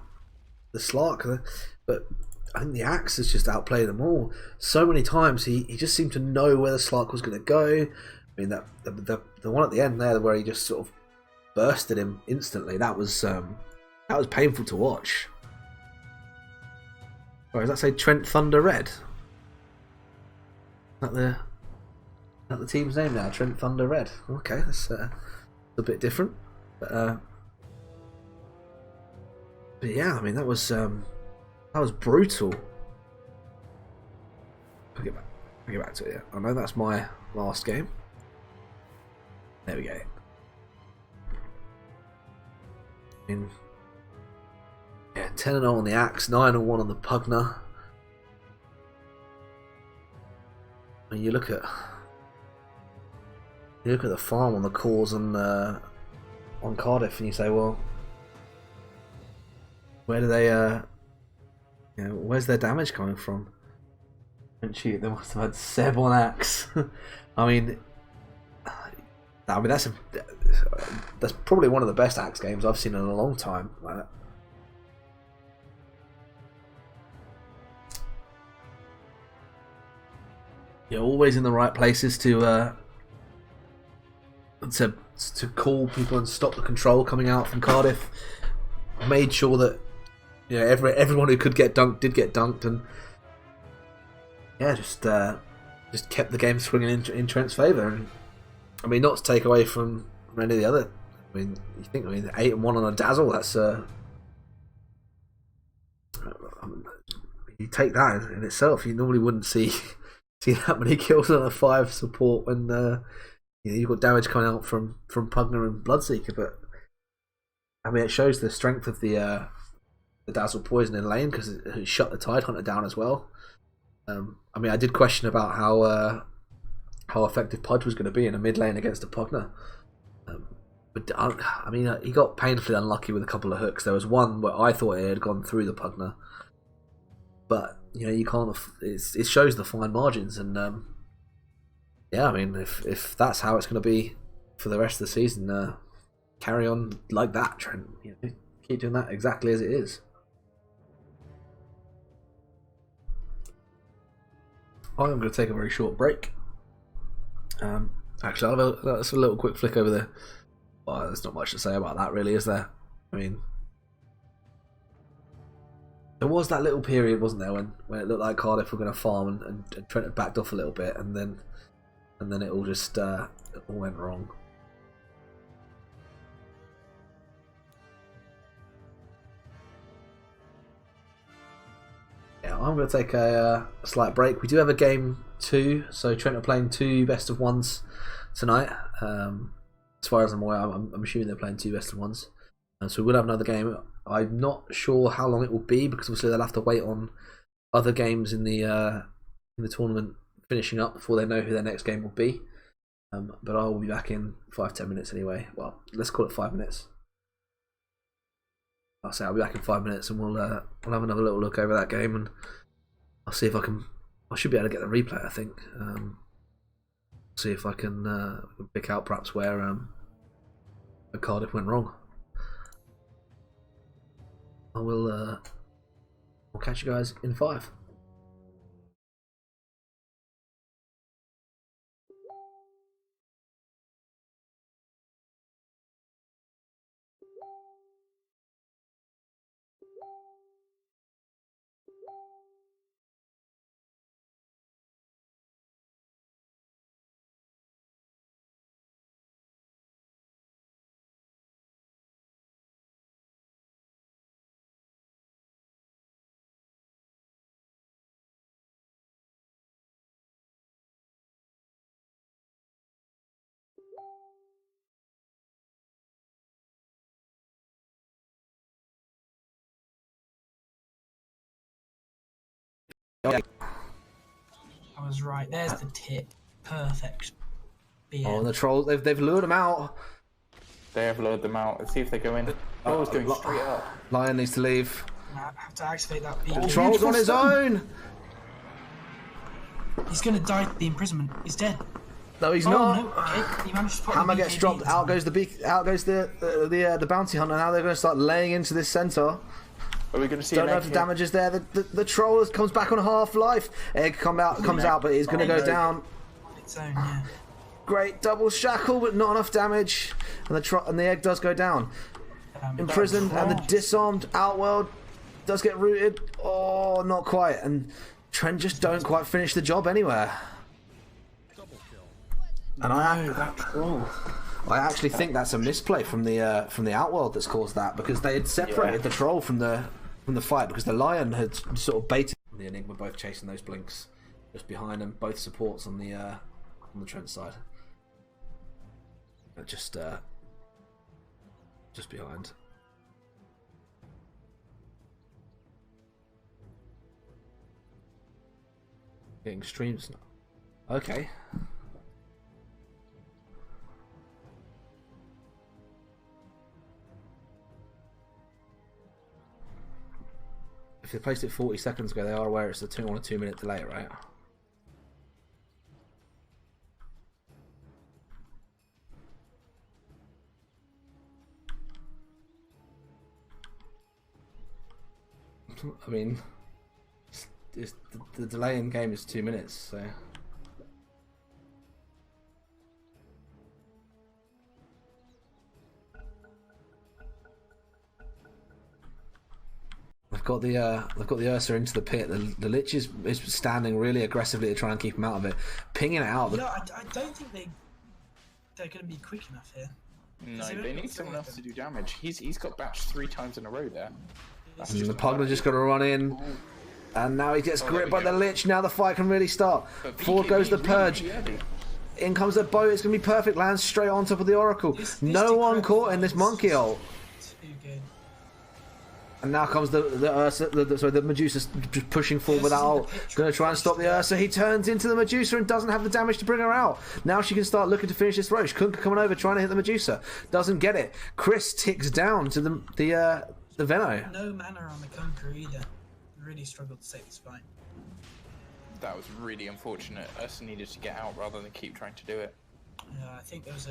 Slark, but I think the axe has just outplayed them all. So many times he just seemed to know where the Slark was going to go. I mean, the one at the end there where he just sort of bursted him instantly. That was painful to watch. Or does that say Trent Thunder Red? Is that the team's name now? Trent Thunder Red. Okay, that's a bit different. But But yeah, I mean that was brutal. I'll get back to it. Yeah. I know that's my last game. There we go. I mean, yeah, 10-0 on the Axe, 9-1 on the Pugner. I mean, you look at the farm on the cores on Cardiff, and you say, well, where do they, where's their damage coming from? They must have had Seb on Axe. I mean, that's probably one of the best Axe games I've seen in a long time. You're always in the right places to call people and stop the control coming out from Cardiff. Made sure that everyone who could get dunked did get dunked, and yeah, just kept the game swinging in Trent's favour. And I mean, not to take away from any of the other. I mean, 8-1 on a Dazzle. That's you take that in itself. You normally wouldn't see that many kills on a 5 support when you've got damage coming out from Pugner and Bloodseeker. But I mean, it shows the strength of the Dazzle Poison in lane, because it shut the Tidehunter down as well. I mean, I did question about how effective Pudge was going to be in a mid lane against a Pugner. But I mean, he got painfully unlucky with a couple of hooks. There was one where I thought it had gone through the Pugner, but you can't. It shows the fine margins, and yeah, I mean, if that's how it's going to be for the rest of the season, carry on like that, Trent. Keep doing that exactly as it is. I'm going to take a very short break. Actually, that's a little quick flick over there. Well, there's not much to say about that, really, is there? I mean, there was that little period, wasn't there, when it looked like Cardiff were going to farm and Trent had backed off a little bit, and then it all just it all went wrong. Yeah, I'm going to take a slight break. We do have a game 2, so Trent are playing 2 best of 1s tonight. As far as I'm aware, I'm assuming they're playing 2 best of 1s. So we will have another game. I'm not sure how long it will be, because obviously they'll have to wait on other games in the tournament finishing up before they know who their next game will be. But I will be back in 5-10 minutes anyway. Well, let's call it 5 minutes. I'll be back in 5 minutes, and we'll have another little look over that game, and I'll see if I can. I should be able to get the replay, I think. See if I can pick out perhaps where Cardiff went wrong. I'll catch you guys in 5. I was right. There's the tip. Perfect. BM. Oh, and the trolls, they've lured them out. They have lured them out. Let's see if they go in. Troll's going straight up. Lion needs to leave. I have to activate that The BM. troll's on his own. He's going to die to the imprisonment. He's dead. No, he's Oh, not. no. Okay. He managed to put Hammer the gets BKB dropped. in. Out goes the bounty hunter. Now they're going to start laying into this center. Are we going to see Don't an know egg if the here? damage is there. The troll comes back on half life. Egg comes out, but he's going to go down. On its own, yeah. Great double shackle, but not enough damage. And the egg does go down. Imprisoned, and the disarmed Outworld does get rooted. Oh, not quite. And Trent just don't quite finish the job anywhere. And I actually think that's a misplay from the Outworld that's caused that, because they had separated the troll from the fight, because the lion had sort of baited the Enigma, both chasing those blinks just behind them, both supports on the Trent side. Just behind. Getting streams now. Okay. If they placed it 40 seconds ago, they are aware it's a 2-minute delay, right? I mean, the delay in game is 2 minutes, so. They've got the Ursa into the pit. The Lich is standing really aggressively to try and keep him out of it, pinging it out. Yeah, I don't think they're going to be quick enough here. No, they need someone else to do damage. He's got bashed 3 times in a row there. And the Pugner just got to run in. And now he gets gripped by the Lich. Now the fight can really start. Forward goes the Purge. In comes the bow. It's going to be perfect. Lands straight on top of the Oracle. No one caught in this monkey ult. Too good. And now comes the Ursa, the Medusa just pushing forward with that ult. Going to try and stop the Ursa. He turns into the Medusa and doesn't have the damage to bring her out. Now she can start looking to finish this Roche. Kunkka coming over trying to hit the Medusa. Doesn't get it. Chris ticks down to the Venno. No mana on the Kunkka either. Really struggled to save this fight. That was really unfortunate. Ursa needed to get out rather than keep trying to do it. I think there was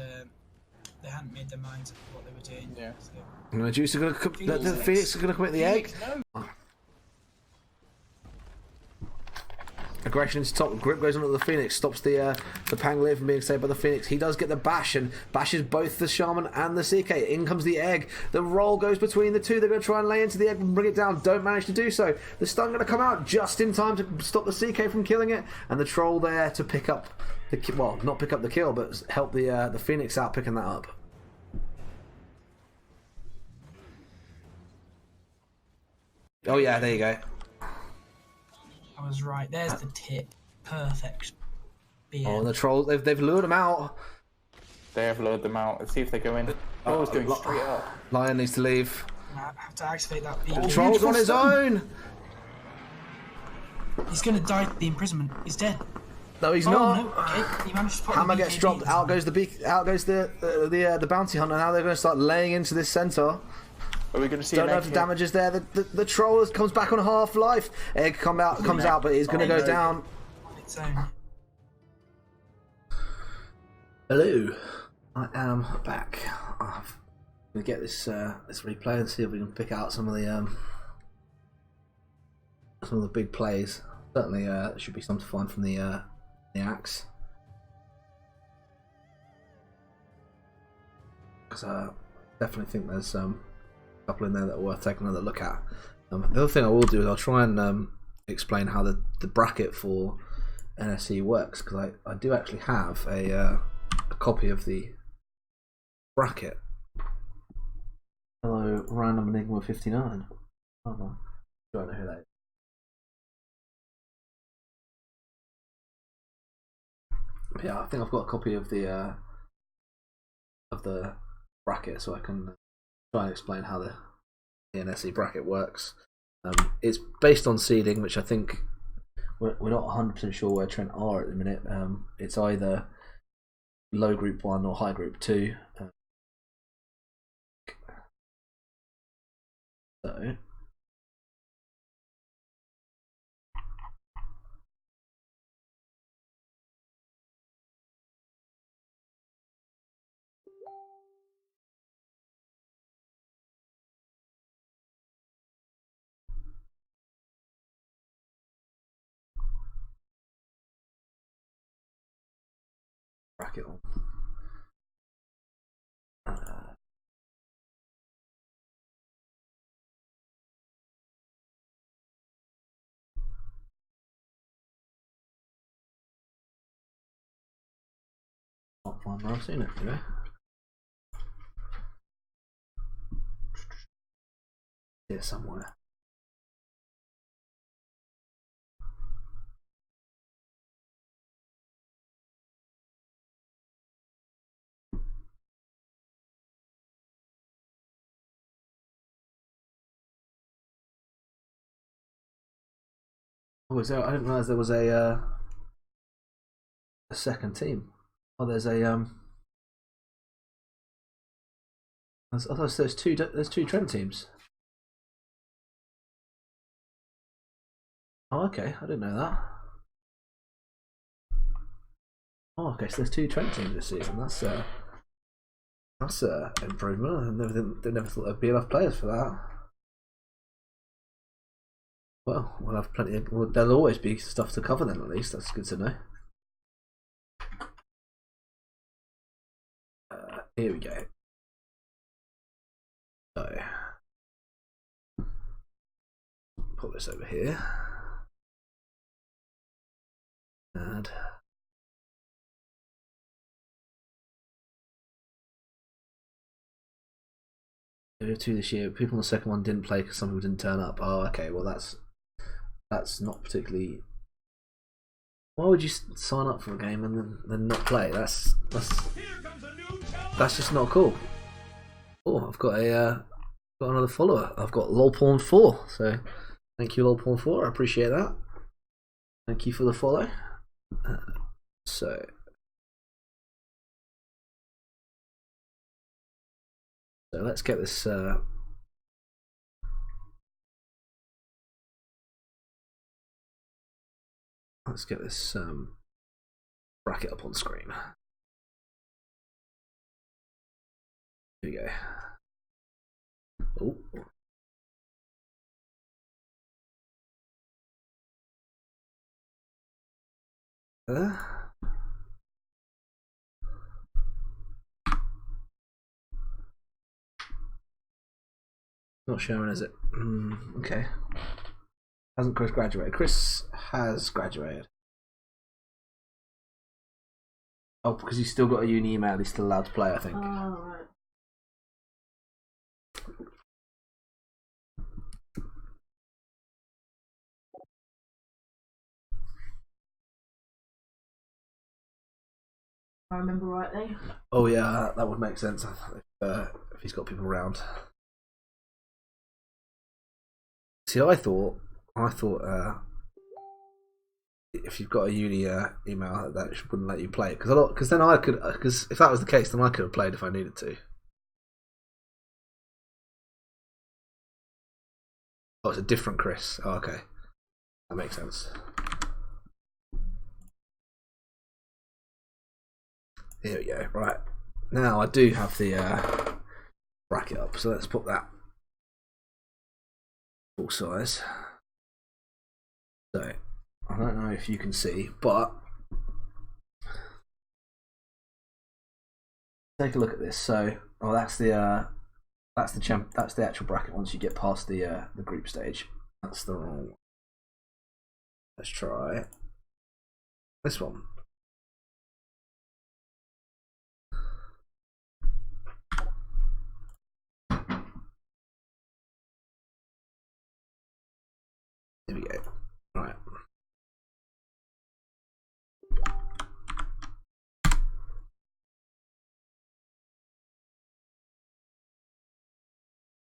they hadn't made their minds up what they were doing. Yeah. So. And Medusa going to the Phoenix is going to commit the egg. No. Aggression to top. Grip goes onto the Phoenix, stops the Pangolier from being saved by the Phoenix. He does get the bash and bashes both the Shaman and the CK. In comes the egg. The roll goes between the two. They're going to try and lay into the egg and bring it down. Don't manage to do so. The stun going to come out just in time to stop the CK from killing it, and the troll there to pick up the not pick up the kill, but help the Phoenix out picking that up. Oh yeah, there you go. I was right. There's the tip. Perfect. Oh, and the trolls, they've lured them out. They have lured them out. Let's see if they go in. Oh, it's going straight up. Lion needs to leave. I have to activate that beat. The troll's on his own. He's going to die to the imprisonment. He's dead. No, he's Oh not. no! Okay, he managed to put Hammer the gets BKB dropped. Out in. goes the bounty hunter. Now they're going to start laying into this center. Are we going to see Don't an know egg if the here? damage is there. The troll comes back on half life. Egg comes out, but he's going to go down. On its own. Hello, I am back. I'm going to get this replay and see if we can pick out some of the big plays. Certainly, there should be some to find from the axe. Because I definitely think there's a couple in there that are worth taking another look at. The other thing I will do is I'll try and explain how the bracket for NSE works, because I do actually have a copy of the bracket. Hello, Random Enigma 59. Oh no, don't know who that is. But yeah, I think I've got a copy of the bracket, so I can try and explain how the NSE bracket works. It's based on seeding, which I think we're not 100% sure where Trent are at the minute. It's either low group 1 or high group 2. So bracket on. Can't find where I've seen it today. Here somewhere. Oh, is there? I didn't realize there was a second team. Oh, there's a I thought there's two Trent teams. Oh, okay. I didn't know that. Oh, okay. So there's two Trent teams this season. That's a improvement. They never thought there'd be enough players for that. Well, we'll have plenty of. Well, there'll always be stuff to cover then. At least that's good to know. Here we go. So, put this over here. And two this year. People on the second one didn't play because some people didn't turn up. Oh, okay. Well, that's not particularly. Why would you sign up for a game and then not play? That's just not cool. Oh, I've got another follower. I've got lolporn4. So thank you, lolporn4. I appreciate that. Thank you for the follow. So let's get this. Let's get this bracket up on screen. Here we go. Oh. Not showing, is it? Okay. Hasn't Chris graduated? Chris has graduated. Oh, because he's still got a uni email. He's still allowed to play, I think. Oh, right. If I remember rightly. Oh yeah, that would make sense if he's got people around. See, I thought if you've got a uni email, that wouldn't let you play. Because then I could. Because if that was the case, then I could have played if I needed to. Oh, it's a different Chris. Oh, okay, that makes sense. Here we go. Right, now I do have the bracket up, so let's put that full size. So I don't know if you can see, but take a look at this. So, oh, that's the actual bracket. Once you get past the group stage, that's the wrong one. Let's try this one. Here we go. Right.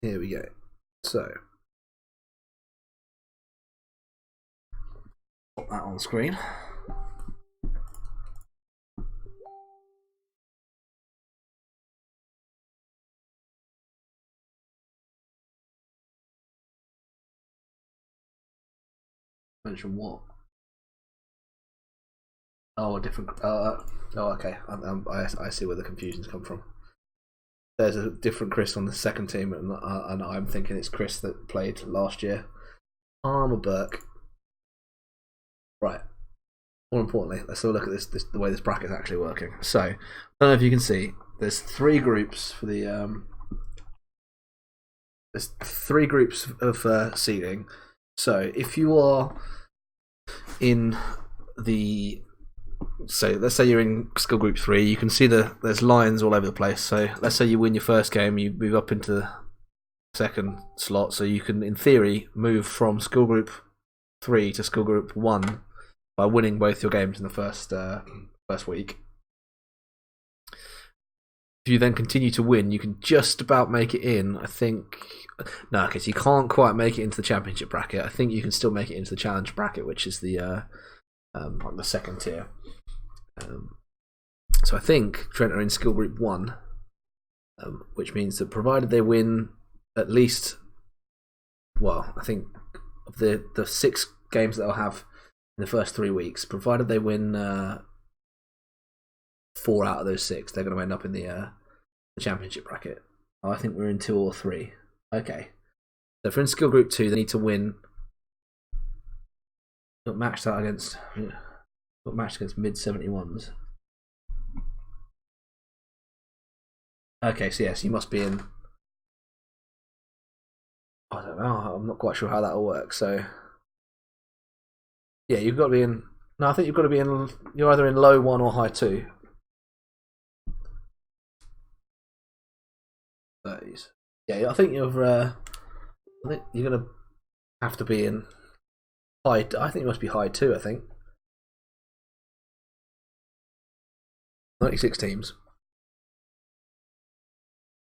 Here we go. So, put that on screen. Mention what? Oh, a different. Oh, okay. I see where the confusion's come from. There's a different Chris on the second team, and I'm thinking it's Chris that played last year. Armour Burke. Right. More importantly, let's have a look at this the way this bracket is actually working. So, I don't know if you can see. There's three groups for the. There's three groups of seeding. So if you are in the, so let's say you're in skill group 3, you can see there's lines all over the place. So let's say you win your first game, you move up into second slot, so you can, in theory, move from Skill Group 3 to Skill Group 1 by winning both your games in the first week. If you then continue to win, you can just about make it in. I think no, because you can't quite make it into the championship bracket. I think you can still make it into the challenge bracket, which is the second tier. So I think Trent are in Skill Group 1, which means that provided they win at least, well, I think of the 6 games that they'll have in the first 3 weeks, provided they win 4 out of those 6, they're going to end up in the championship bracket. Oh, I think we're in 2 or 3. Okay. So for in Skill Group 2, they need to win. Got matched against mid 71s. Okay, so yes, you must be in. I don't know. I'm not quite sure how that'll work. So yeah, you've got to be in. No, I think you've got to be in. You're either in low 1 or high 2. 30s. Yeah, I think you're. I think you're gonna have to be in high. I think you must be high 2. I think 96 teams.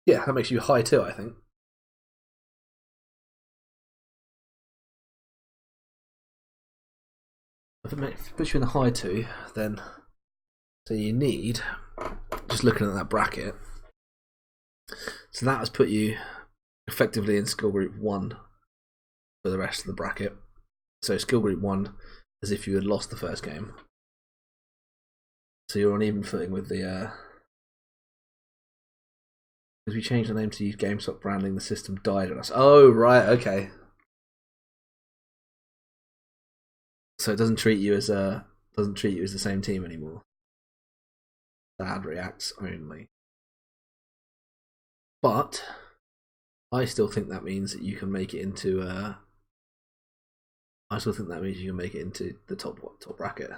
Yeah, that makes you high 2. I think. If it puts you in the high 2, then so you need, just looking at that bracket, so that has put you effectively in Skill Group 1 for the rest of the bracket. So Skill Group 1 as if you had lost the first game. So you're on even footing with the because we changed the name to use GameStop branding, the system died on us. Oh right, okay. So it doesn't treat you as the same team anymore. Bad reacts only. But I still think that means that you can make it into. I still think that means you can make it into the top bracket.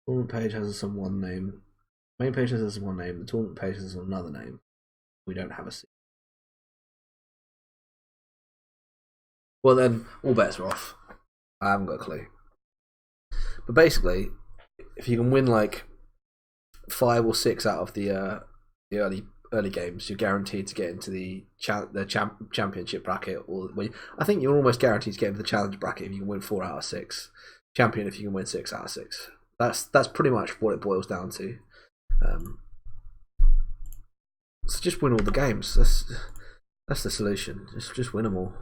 Tournament page has some one name. Main page has one name. The tournament page has another name. We don't have a seat. Well then, all bets are off. I haven't got a clue. But basically, if you can win like 5 or 6 out of the early games, you're guaranteed to get into the championship bracket. Or I think you're almost guaranteed to get into the challenge bracket if you can win 4 out of 6. Champion if you can win 6 out of 6. That's pretty much what it boils down to. So just win all the games. That's the solution. Just win them all.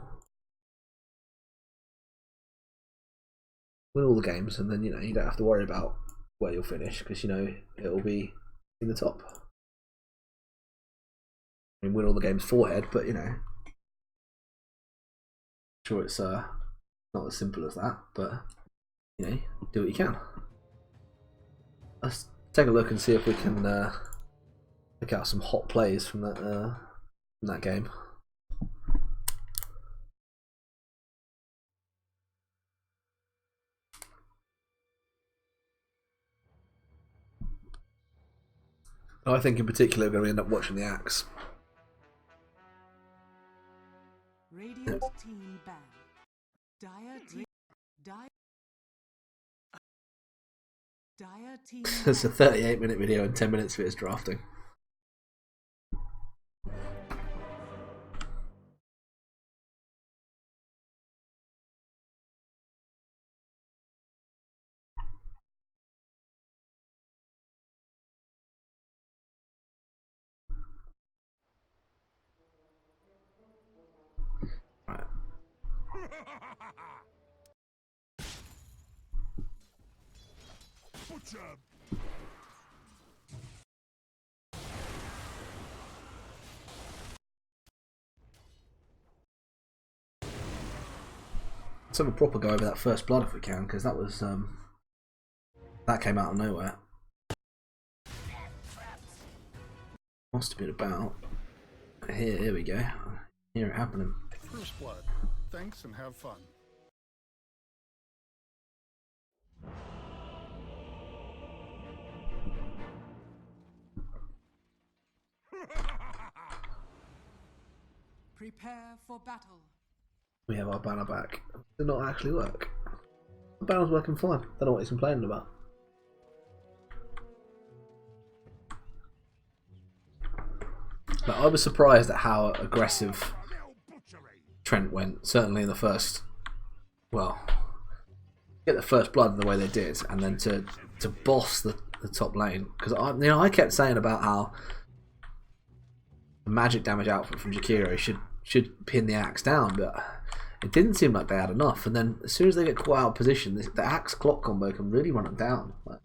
Win all the games, and then you don't have to worry about where you'll finish because it'll be in the top. I mean, win all the games forehead, but sure it's not as simple as that. But do what you can. Let's take a look and see if we can pick out some hot plays from that game. I think in particular we're going to end up watching the Axe. Radiant team ban. Dire team. Dire team. It's a 38-minute video and 10 minutes of it is drafting. Butcher. Let's have a proper go over that first blood if we can, because that was that came out of nowhere. Must have been about here we go. Hear it happening. First blood. Thanks and have fun. Prepare for battle. We have our banner back. It did not actually work. The banner's working fine. Don't know what he's complaining about. But I was surprised at how aggressive Trent went. Certainly in the first, well, get the first blood the way they did, and then to boss the top lane. Because I kept saying about how the magic damage output from Jakiro should pin the axe down, but it didn't seem like they had enough. And then as soon as they get caught out of position, the axe clock combo can really run them down. Like,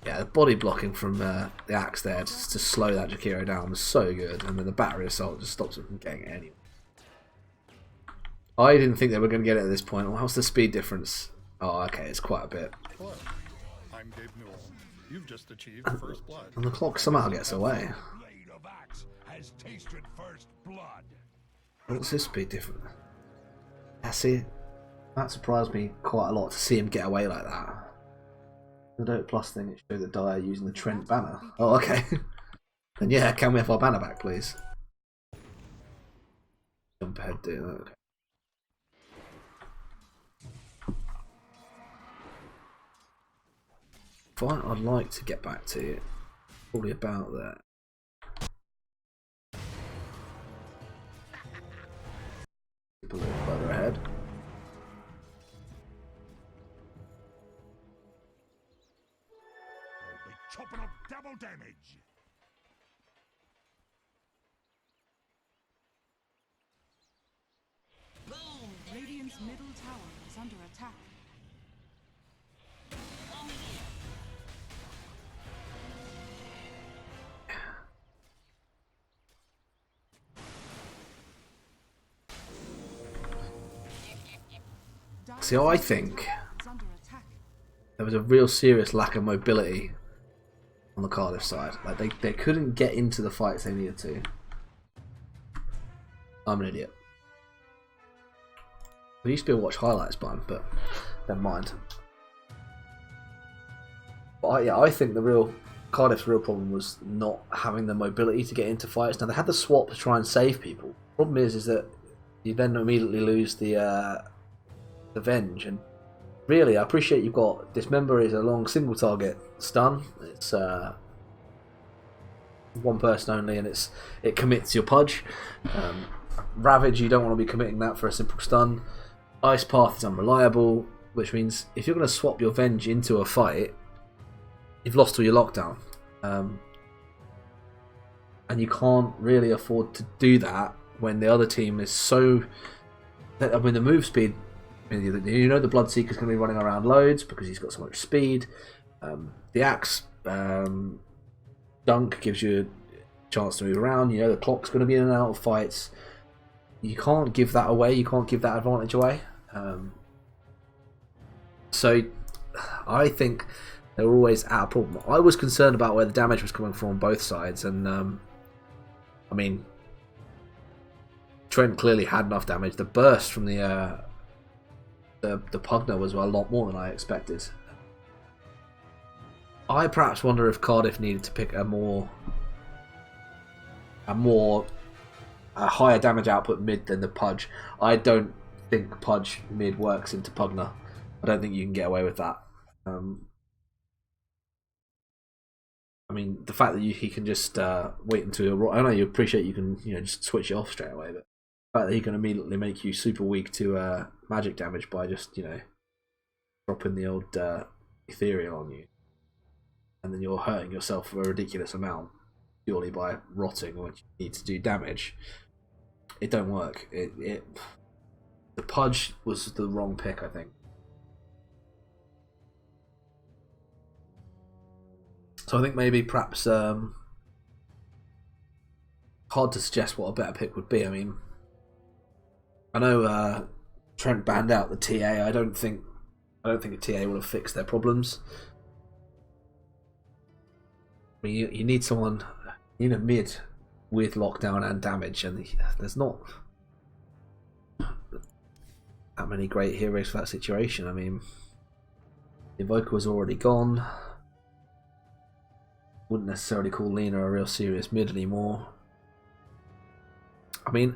yeah, the body blocking from the axe there just to slow that Jakiro down was so good, and then the battery assault just stops him from getting it anyway. I didn't think they were going to get it at this point. What's the speed difference? Oh, okay, it's quite a bit. Hello, I'm Dave Newell. You've just achieved first blood. And the clock somehow gets away. Blade of axe has tasted first blood. What's his speed difference? Yeah, see, that surprised me quite a lot to see him get away like that. The Dope Plus thing, it showed the Dire using the Trent banner. Oh, okay. Then yeah, can we have our banner back, please? Jump ahead, do that. Okay. Fine, I'd like to get back to probably about there. A little further ahead. Chopping up double damage. Radiant's middle tower is under attack. See, I think there was a real serious lack of mobility on the Cardiff side. Like they couldn't get into the fights they needed to. I'm an idiot. I used to be able to watch highlights button, but never mind. But I think Cardiff's real problem was not having the mobility to get into fights. Now they had the swap to try and save people. Problem is that you then immediately lose the Venge, and really I appreciate you've got Dismember is a long single target stun. It's one person only, and it commits your pudge. Ravage, you don't want to be committing that for a simple stun. Ice Path is unreliable, which means if you're going to swap your Venge into a fight, you've lost all your lockdown, and you can't really afford to do that when the other team is so. I mean, the move speed. You know the Bloodseeker's going to be running around loads because he's got so much speed. The Axe Dunk gives you a chance to move around. You know the clock's going to be in and out of fights. You can't give that away. You can't give that advantage away. So I think they were always at a problem. I was concerned about where the damage was coming from on both sides, and I mean, Trent clearly had enough damage. The burst from the Pugner was a lot more than I expected. I perhaps wonder if Cardiff needed to pick a higher damage output mid than the Pudge. I don't think Pudge mid works into Pugner. I don't think you can get away with that. I mean, the fact that he can just wait until I know you appreciate you can just switch it off straight away, but the fact that he can immediately make you super weak to magic damage by just dropping the old ethereal on you, and then you're hurting yourself for a ridiculous amount purely by rotting when you need to do damage. It don't work. The Pudge was the wrong pick, I think. So I think maybe perhaps hard to suggest what a better pick would be. I mean, I know Trent banned out the TA. I don't think a TA will have fixed their problems. I mean, you need someone in a mid with lockdown and damage, and there's not that many great heroes for that situation. I mean, Evoker was already gone. Wouldn't necessarily call Lena a real serious mid anymore. I mean,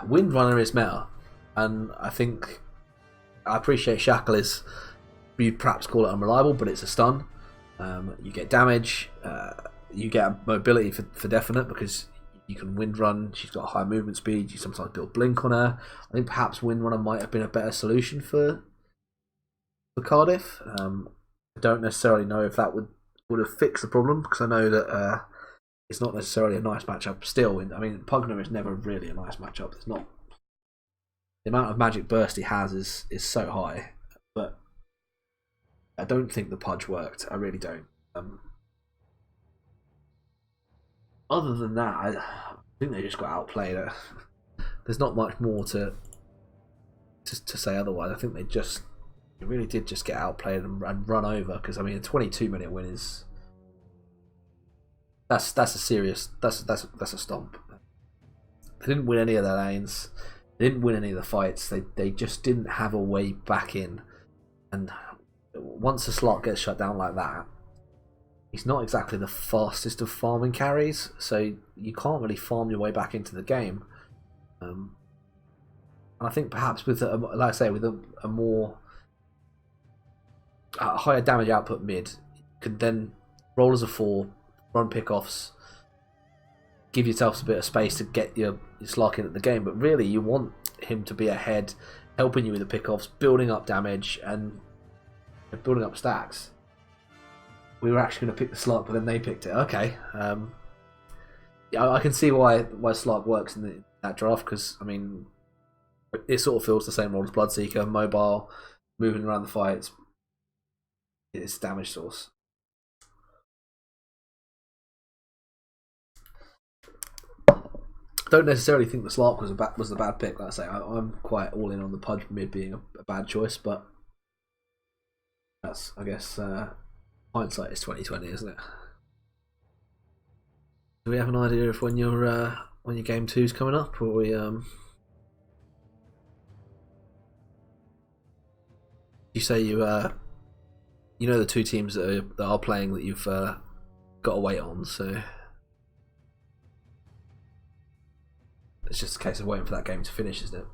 Windrunner is meta, and I think I appreciate Shackle is, you'd perhaps call it unreliable, but it's a stun. You get damage, you get mobility for definite because you can wind run. She's got high movement speed. You sometimes build blink on her. I think perhaps Windrunner might have been a better solution for Cardiff. I don't necessarily know if that would have fixed the problem because I know that it's not necessarily a nice matchup. Still, I mean, Pugner is never really a nice matchup. It's not. The amount of magic burst he has is so high, but I don't think the Pudge worked. I really don't. Other than that, I think they just got outplayed. There's not much more to say otherwise. I think they really did just get outplayed and run over. Because I mean, a 22-minute win is that's a serious that's a stomp. They didn't win any of their lanes. They didn't win any of the fights. They just didn't have a way back in. And once a slot gets shut down like that, he's not exactly the fastest of farming carries, so you can't really farm your way back into the game. And I think perhaps with, like I say, with a more higher damage output mid, you could then roll as a 4, run pickoffs, give yourself a bit of space to get your Slark in at the game. But really, you want him to be ahead, helping you with the pickoffs, building up damage and building up stacks. We were actually going to pick the Slark, but then they picked it. Okay, yeah, I can see why Slark works in that draft because I mean, it sort of fills the same role as Bloodseeker, mobile, moving around the fights. It's damage source. Don't necessarily think the Slark was the bad pick. Like I say, I'm quite all in on the Pudge mid being a bad choice, but that's, I guess, hindsight is 2020, isn't it? Do we have an idea of when your game 2's coming up, or we you say you know the two teams that are playing that you've got to wait on, so it's just a case of waiting for that game to finish, isn't it?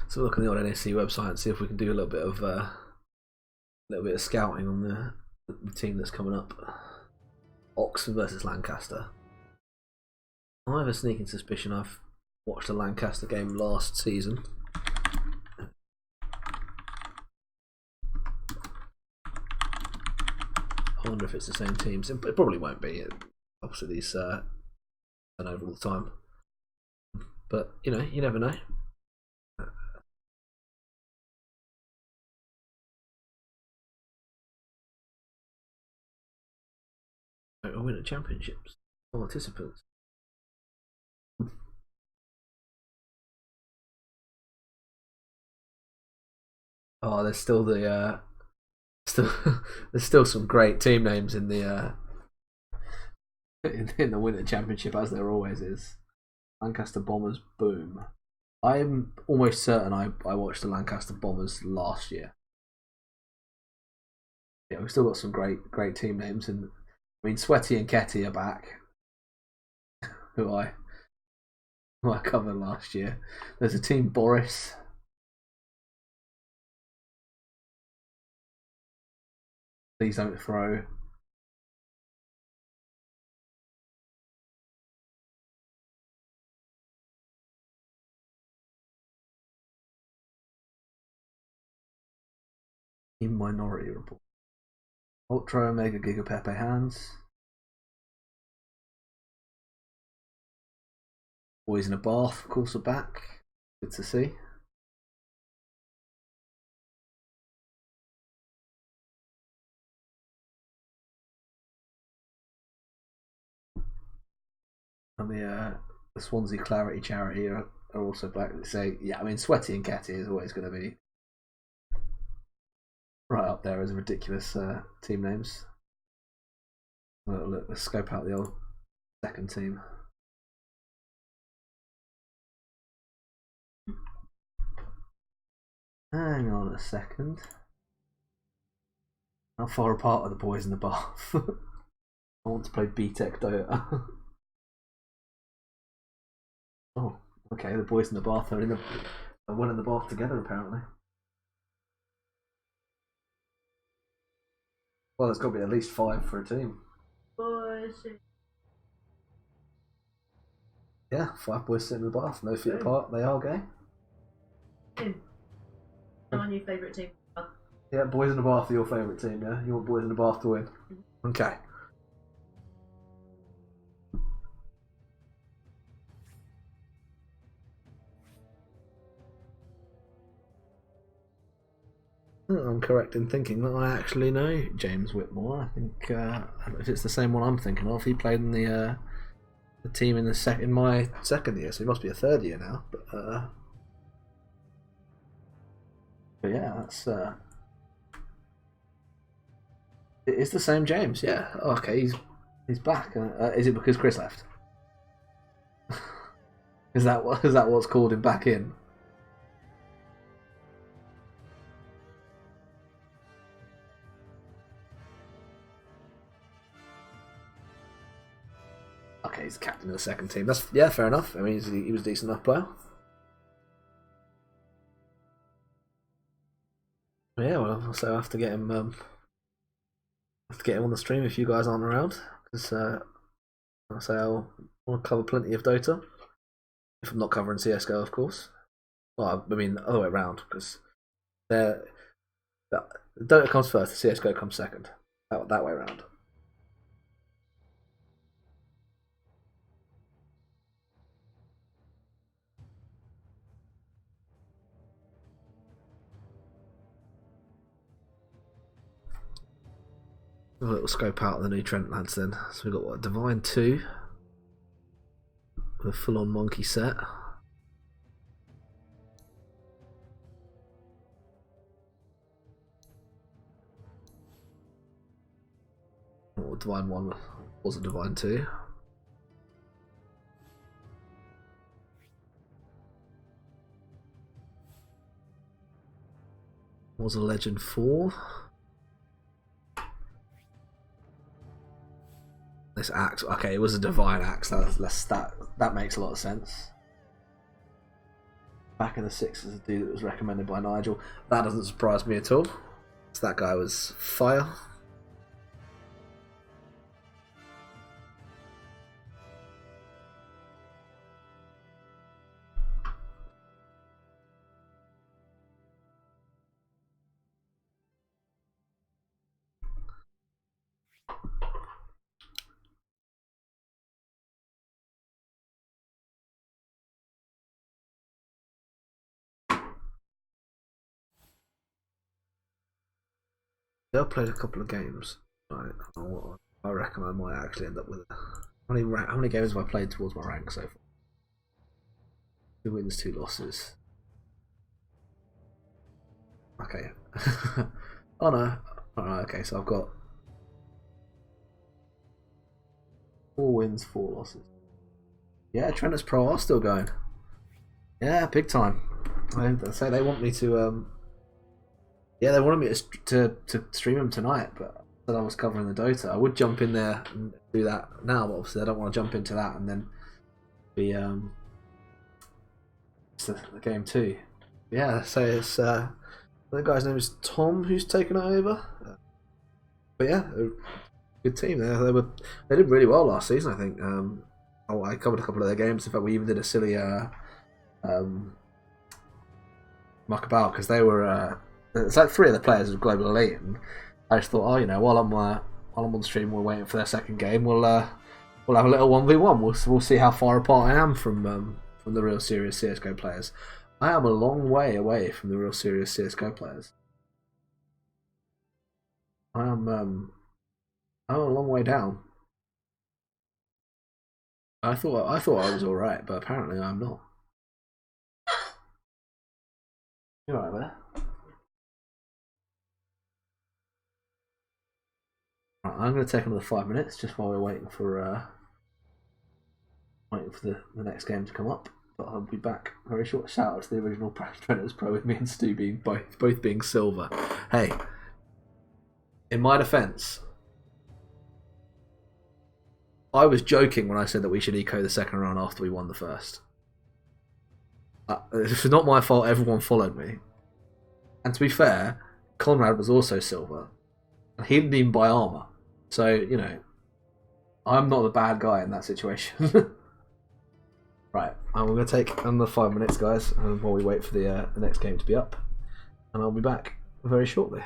So look on the old NSE website and see if we can do a little bit of scouting on the team that's coming up. Oxford versus Lancaster. I have a sneaking suspicion I've watched a Lancaster game last season. I wonder if it's the same teams. It probably won't be. Obviously, these turn over all the time. But, you know, you never know. A winner championships. Participants. Oh, there's still there's still some great team names in the in the winter championship, as there always is. Lancaster Bombers, boom. I'm almost certain I watched the Lancaster Bombers last year. Yeah, we've still got some great team names, and I mean Sweaty and Ketty are back, who I covered last year. There's a team Boris. Please don't throw. Team Minority Report. Ultra Omega Giga Pepe Hands. Boys in a Bath, of course, are back. Good to see. And the Swansea Clarity Charity are also back. So yeah, I mean Sweaty and Ketty is always going to be right up there as ridiculous team names. Look, let's scope out the old second team. Hang on a second. How far apart are the boys in the bath? I want to play BTEC Dota. Oh, okay. The boys in the bath are one in the bath together apparently. Well, there's got to be at least 5 for a team. Bullshit. Yeah, 5 boys sitting in the bath, no feet apart. They are gay. My new favourite team. Yeah, boys in the bath are your favourite team. Yeah, you want boys in the bath to win. Okay. I'm correct in thinking that I actually know James Whitmore. I think if it's the same one I'm thinking of, he played in the team in my second year, so he must be a third year now. But yeah, that's it is the same James. Yeah. Oh, okay, he's back. Is it because Chris left? Is that what's called him back in? Okay, he's the captain of the second team. That's fair enough. I mean, he was a decent enough player. Yeah, well, so I have to get him. On the stream if you guys aren't around, because I'll say I'll cover plenty of Dota. If I'm not covering CS:GO, of course. Well, I mean the other way around, because Dota comes first, the CS:GO comes second. That way around. A little scope out of the new Trent lads then. So we've got what, Divine 2 with a full on monkey set. Or Divine 1 was a Divine 2. Was a Legend 4. This axe, okay, it was a divine axe. That makes a lot of sense. Back in the 6 is a dude that was recommended by Nigel. That doesn't surprise me at all. So that guy was fire. They'll played a couple of games. Right, I reckon I might actually end up with it. How many games have I played towards my rank so far? 2 wins, 2 losses. Okay. Oh no. Alright, okay, so I've got 4 wins, 4 losses. Yeah, Trenters Pro are still going. Yeah, big time. They say they want me to yeah, they wanted me to stream them tonight, but I said I was covering the Dota. I would jump in there and do that now, but obviously I don't want to jump into that and then be it's the game 2. Yeah, so it's the guy's name is Tom who's taken it over. But yeah, good team. They did really well last season, I think. I covered a couple of their games. In fact, we even did a silly muck about because they were. It's like 3 of the players of Global Elite, and I just thought, while I'm on the stream, we're waiting for their second game. We'll have a little 1v1. We'll see how far apart I am from the real serious CS:GO players. I am a long way away from the real serious CS:GO players. I'm a long way down. I thought I was all right, but apparently I'm not. You're right there. Right, I'm going to take another 5 minutes just while we're waiting for the next game to come up. But I'll be back very short. Shout out to the original Trenters Pro with me and Stu being both being silver. Hey, in my defence, I was joking when I said that we should eco the second round after we won the first. It's not my fault everyone followed me. And to be fair, Conrad was also silver. And he didn't even buy armour. So, you know, I'm not the bad guy in that situation. Right, I'm going to take another 5 minutes, guys, while we wait for the next game to be up. And I'll be back very shortly.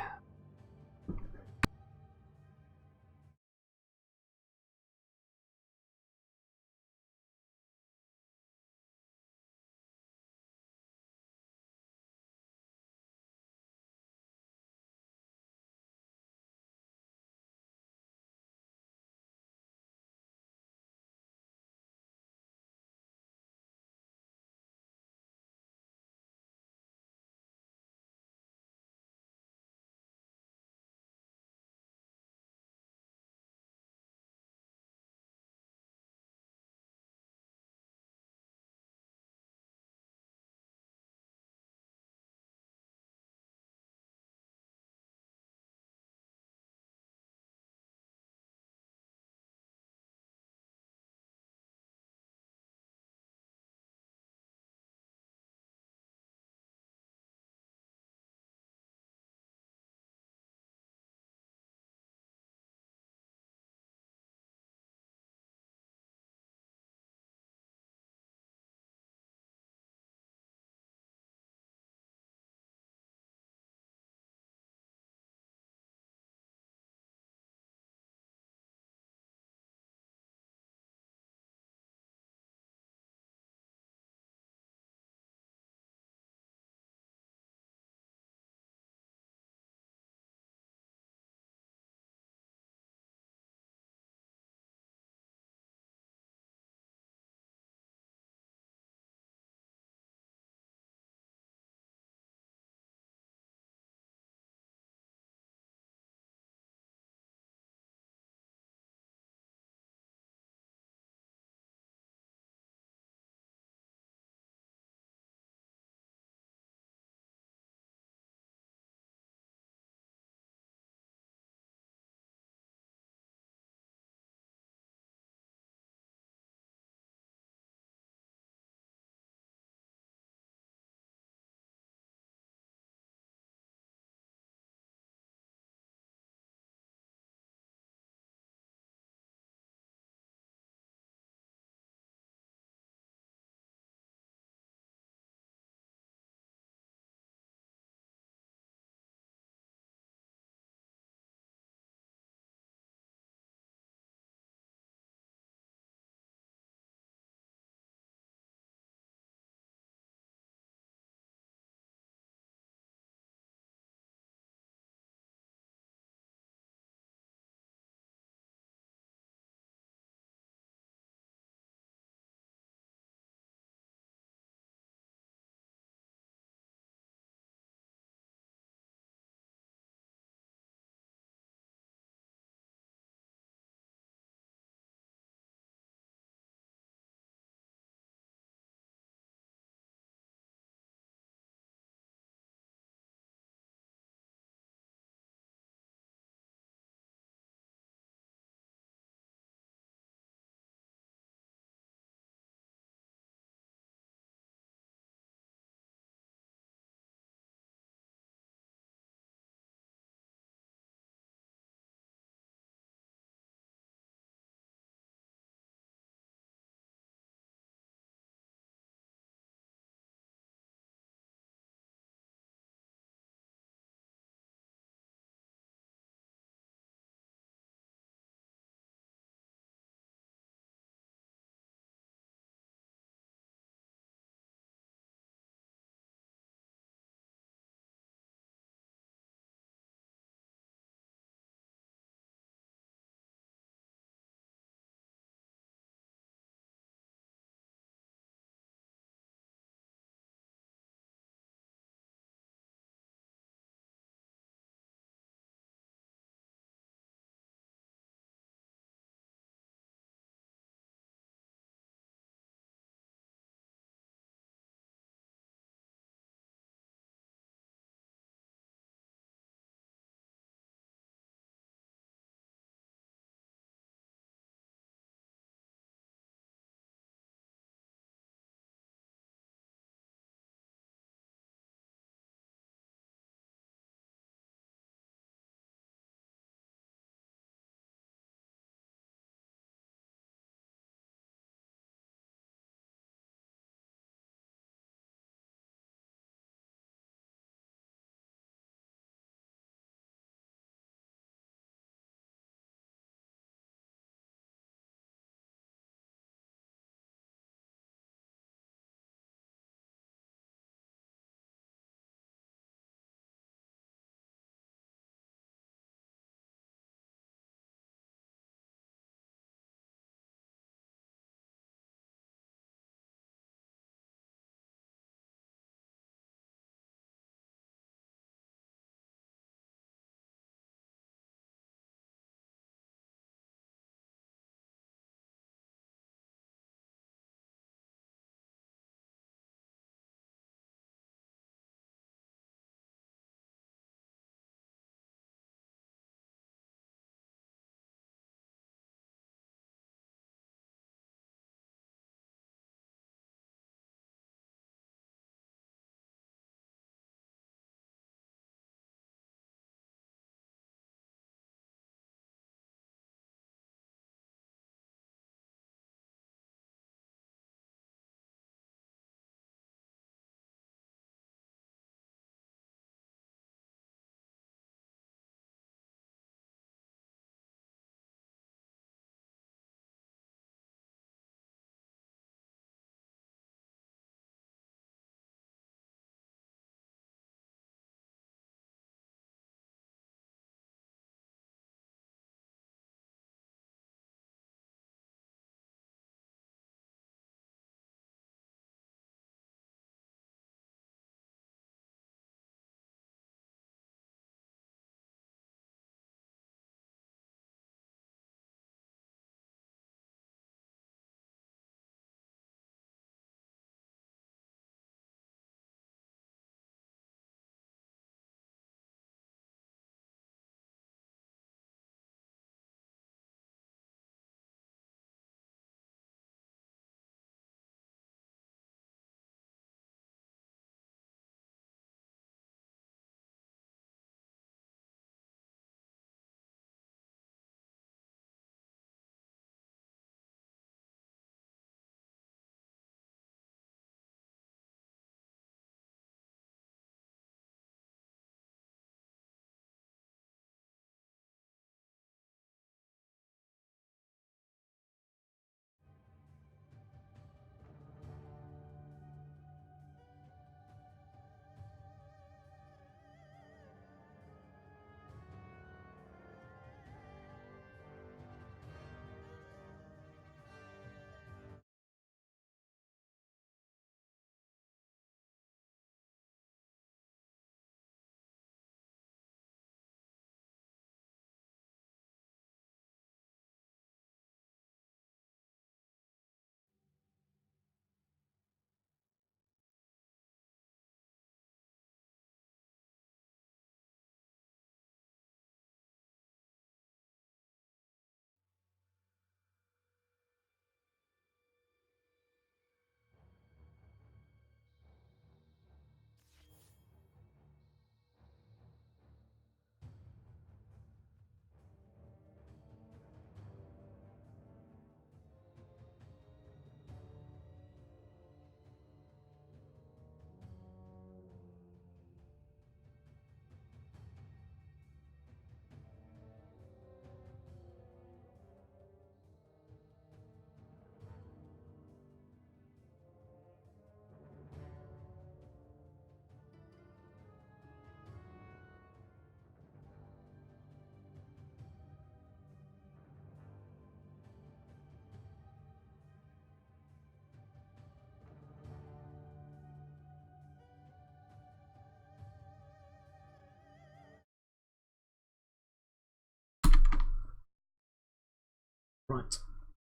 Right.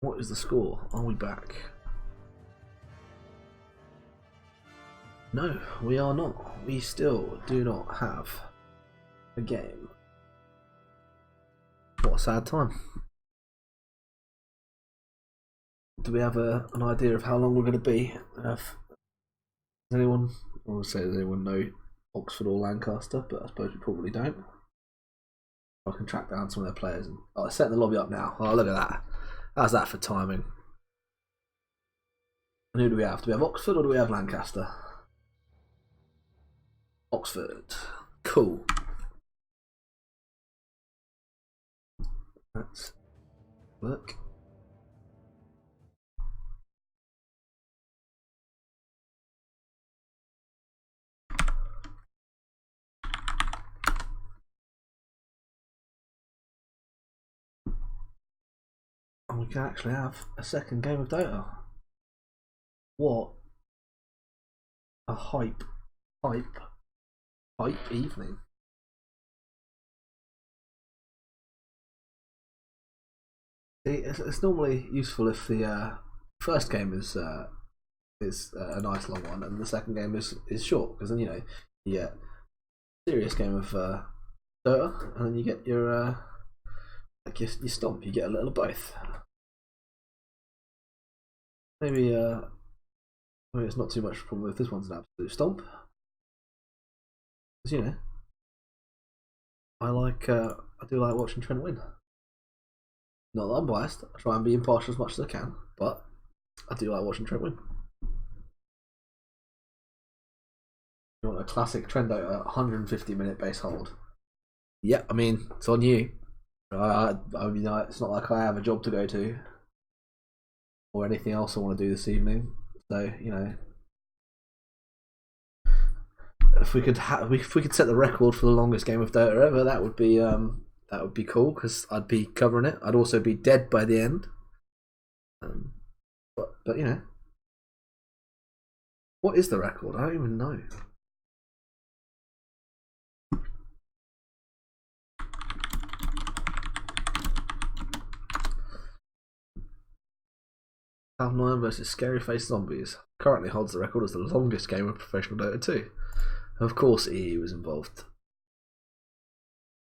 What is the score? Are we back? No, we are not. We still do not have a game. What a sad time. Do we have an idea of how long we're going to be? Does anyone, I would say, does anyone know Oxford or Lancaster? But I suppose we probably don't. I can track down some of their players. And, oh, setting the lobby up now. Oh, look at that. How's that for timing? And who do we have? Do we have Oxford or do we have Lancaster? Oxford. Cool. Let's look. And we can actually have a second game of Dota. What a hype evening. It's normally useful if the first game is a nice long one and the second game is short, because then you get a serious game of Dota and then you get your like your stomp. You get a little of both. Maybe it's not too much of a problem if this one's an absolute stomp. Because I do like watching Trent win. Not that I'm biased. I try and be impartial as much as I can, but I do like watching Trent win. You want a classic Trent Dota 150-minute base hold? Yeah, I mean it's on you. I mean, it's not like I have a job to go to or anything else I want to do this evening. So if we could set the record for the longest game of Dota ever, that would be cool, because I'd be covering it. I'd also be dead by the end. But what is the record? I don't even know. Half 9 versus Scary Face Zombies currently holds the record as the longest game of professional Dota 2. Of course EE was involved.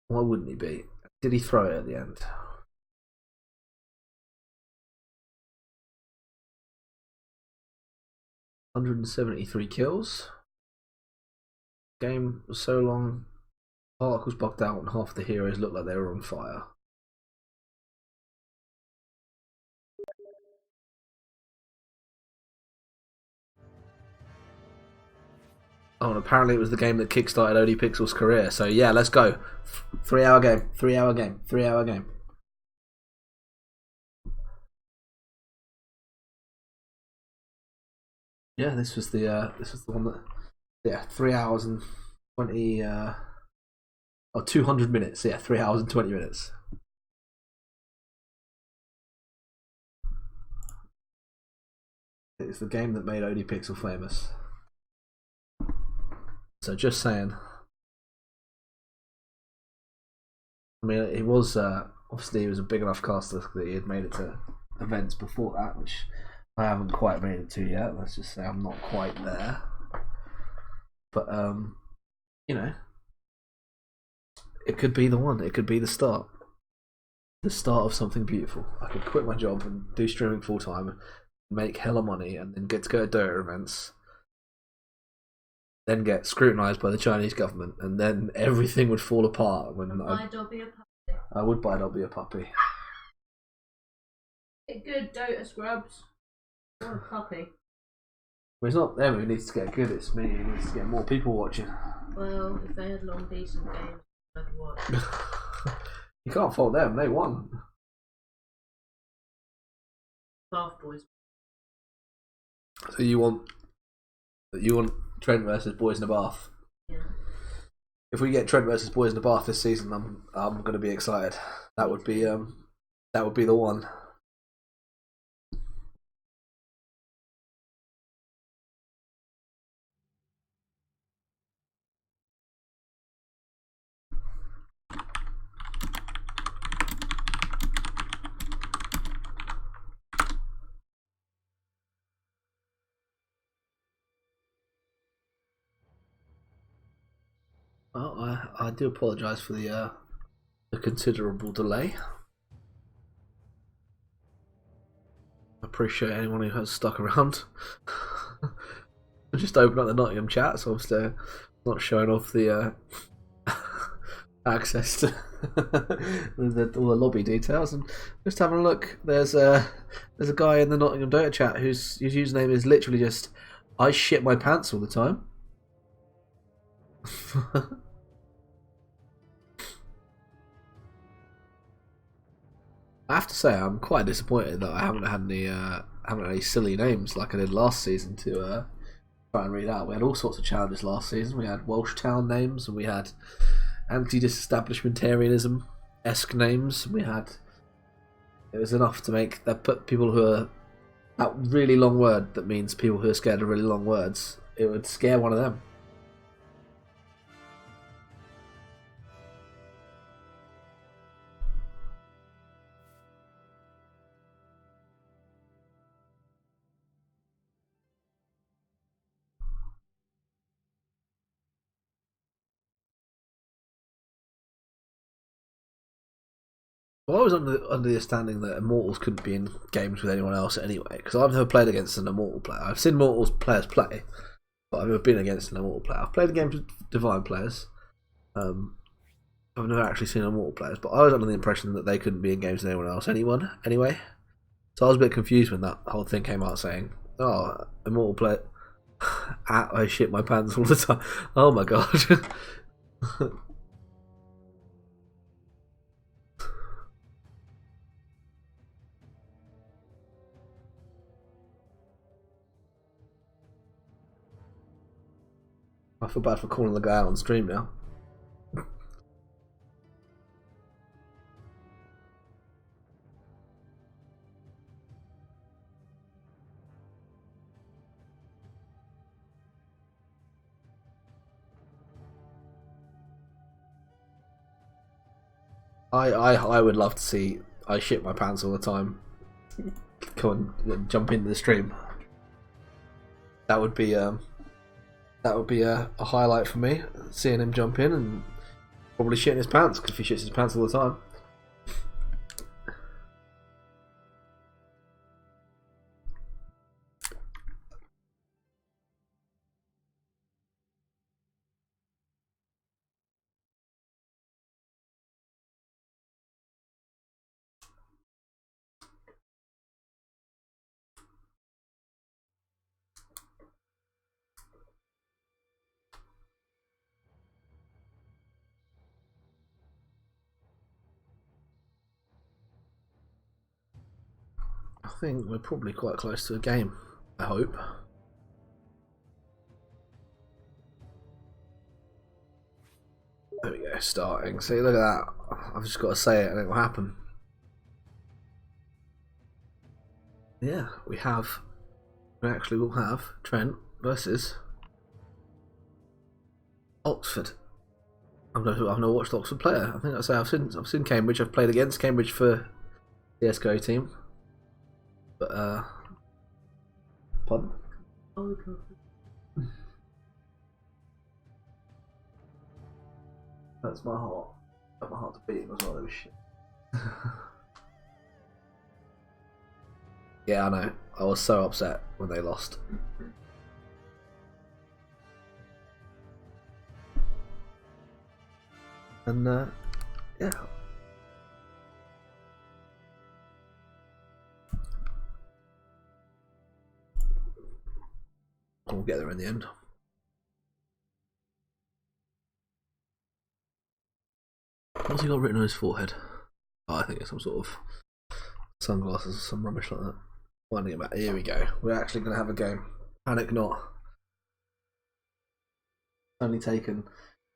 Why wouldn't he be? Did he throw it at the end? $173 kills. Game was so long, Arc was bugged out and half the heroes looked like they were on fire. Oh, and apparently it was the game that kickstarted ODPixel's career. So yeah, let's go. 3 hour game. 3 hour game. 3 hour game. Yeah, this was the one that 3 hours and 20 200 minutes. Yeah, 3 hours and 20 minutes. It's the game that made ODPixel famous. So just saying. I mean, it was obviously he was a big enough caster that he had made it to events before that, which I haven't quite made it to yet. Let's just say I'm not quite there. But it could be the one. It could be the start. The start of something beautiful. I could quit my job and do streaming full time, make hella money, and then get to go to Dota events. Then get scrutinised by the Chinese government, and then everything would fall apart. Buy Dobby a puppy. I would buy Dobby a puppy. Get good Dota scrubs. What a puppy. Well, it's not them who needs to get good, it's me who needs to get more people watching. Well, if they had long, decent games, I'd watch. You can't fault them, they won. Bath Boys. So you want Trent versus Boys in the Bath? Yeah. If we get Trent versus Boys in the Bath this season, I'm going to be excited. That would be the one. Well, I do apologise for the considerable delay. I appreciate anyone who has stuck around. I just opened up the Nottingham chat, so I'm not showing off the access to all the lobby details, and just having a look. There's a guy in the Nottingham Dota chat whose username is literally just "I shit my pants all the time." I have to say, I'm quite disappointed that I haven't had any silly names like I did last season to try and read out. We had all sorts of challenges last season. We had Welsh town names, and we had anti-disestablishmentarianism esque names. It was enough to make that put people who are that really long word that means people who are scared of really long words. It would scare one of them. Well, I was under the understanding that Immortals couldn't be in games with anyone else anyway, because I've never played against an Immortal player. I've seen Immortals players play, but I've never been against an Immortal player. I've played games with Divine players. I've never actually seen Immortal players, but I was under the impression that they couldn't be in games with anyone else anyway. So I was a bit confused when that whole thing came out saying, "Oh, Immortal player, I shit my pants all the time." Oh my god. I feel bad for calling the guy out on stream now. I would love to see I shit my pants all the time. Come on, jump into the stream. That would be a highlight for me. Seeing him jump in and probably shitting his pants, because if he shits his pants all the time. I think we're probably quite close to a game. I hope. There we go, starting. See, look at that. I've just got to say it and it will happen. Yeah, we actually will have Trent versus Oxford. I've never watched Oxford player. I think I say I've seen Cambridge. I've played against Cambridge for the CS:GO team. But pardon? Oh, God. That's my heart. Got my heart to beating as well. That was shit. Yeah, I know. I was so upset when they lost. And yeah. We'll get there in the end. What's he got written on his forehead? Oh, I think it's some sort of sunglasses or some rubbish like that. Finding it back. Here we go. We're actually going to have a game. Panic not. It's only taken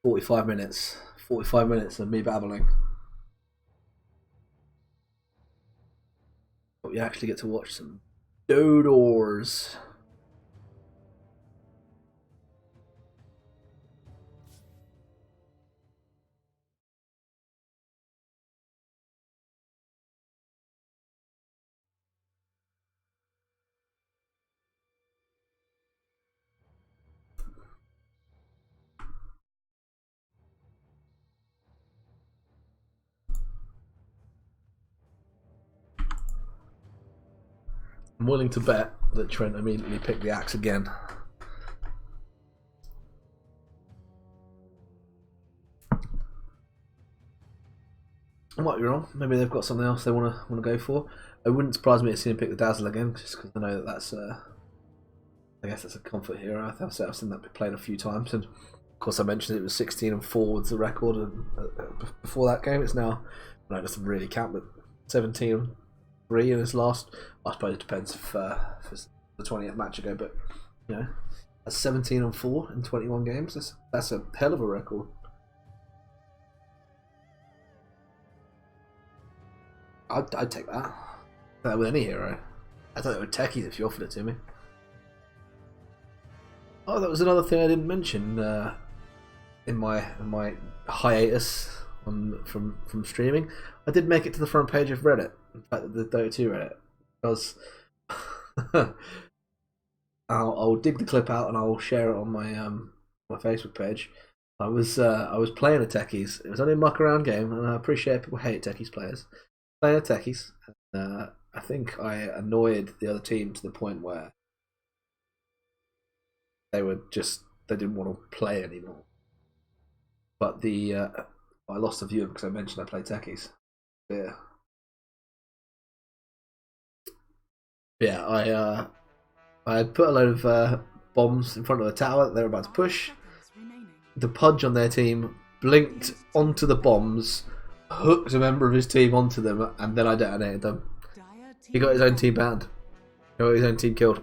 45 minutes. 45 minutes of me babbling. But we actually get to watch some Dodors. I'm willing to bet that Trent immediately picked the axe again. I might be wrong. Maybe they've got something else they want to go for. It wouldn't surprise me to see him pick the Dazzle again, just because I know that that's. I guess that's a comfort hero. I've seen that played a few times, and of course I mentioned it was 16-4 was the record, and before that game it's now. No, it doesn't really count, but 17-3 in his last. I suppose it depends if it's the 20th match ago, but you know, that's 17-4 in 21 games. That's a hell of a record. I'd take that. With any hero. I thought it were techies if you offered it to me. Oh, that was another thing I didn't mention in my hiatus from streaming. I did make it to the front page of Reddit, in fact, the Dota 2 Reddit, because I'll dig the clip out and I'll share it on my Facebook page. I was playing a techies. It was only a muck around game, and I appreciate people hate techies players. Playing a techies. I think I annoyed the other team to the point where they didn't want to play anymore. But I lost a viewer because I mentioned I play techies. Yeah, I put a load of bombs in front of the tower that they're about to push. The Pudge on their team blinked onto the bombs, hooked a member of his team onto them, and then I detonated them. He got his own team banned. He got his own team killed.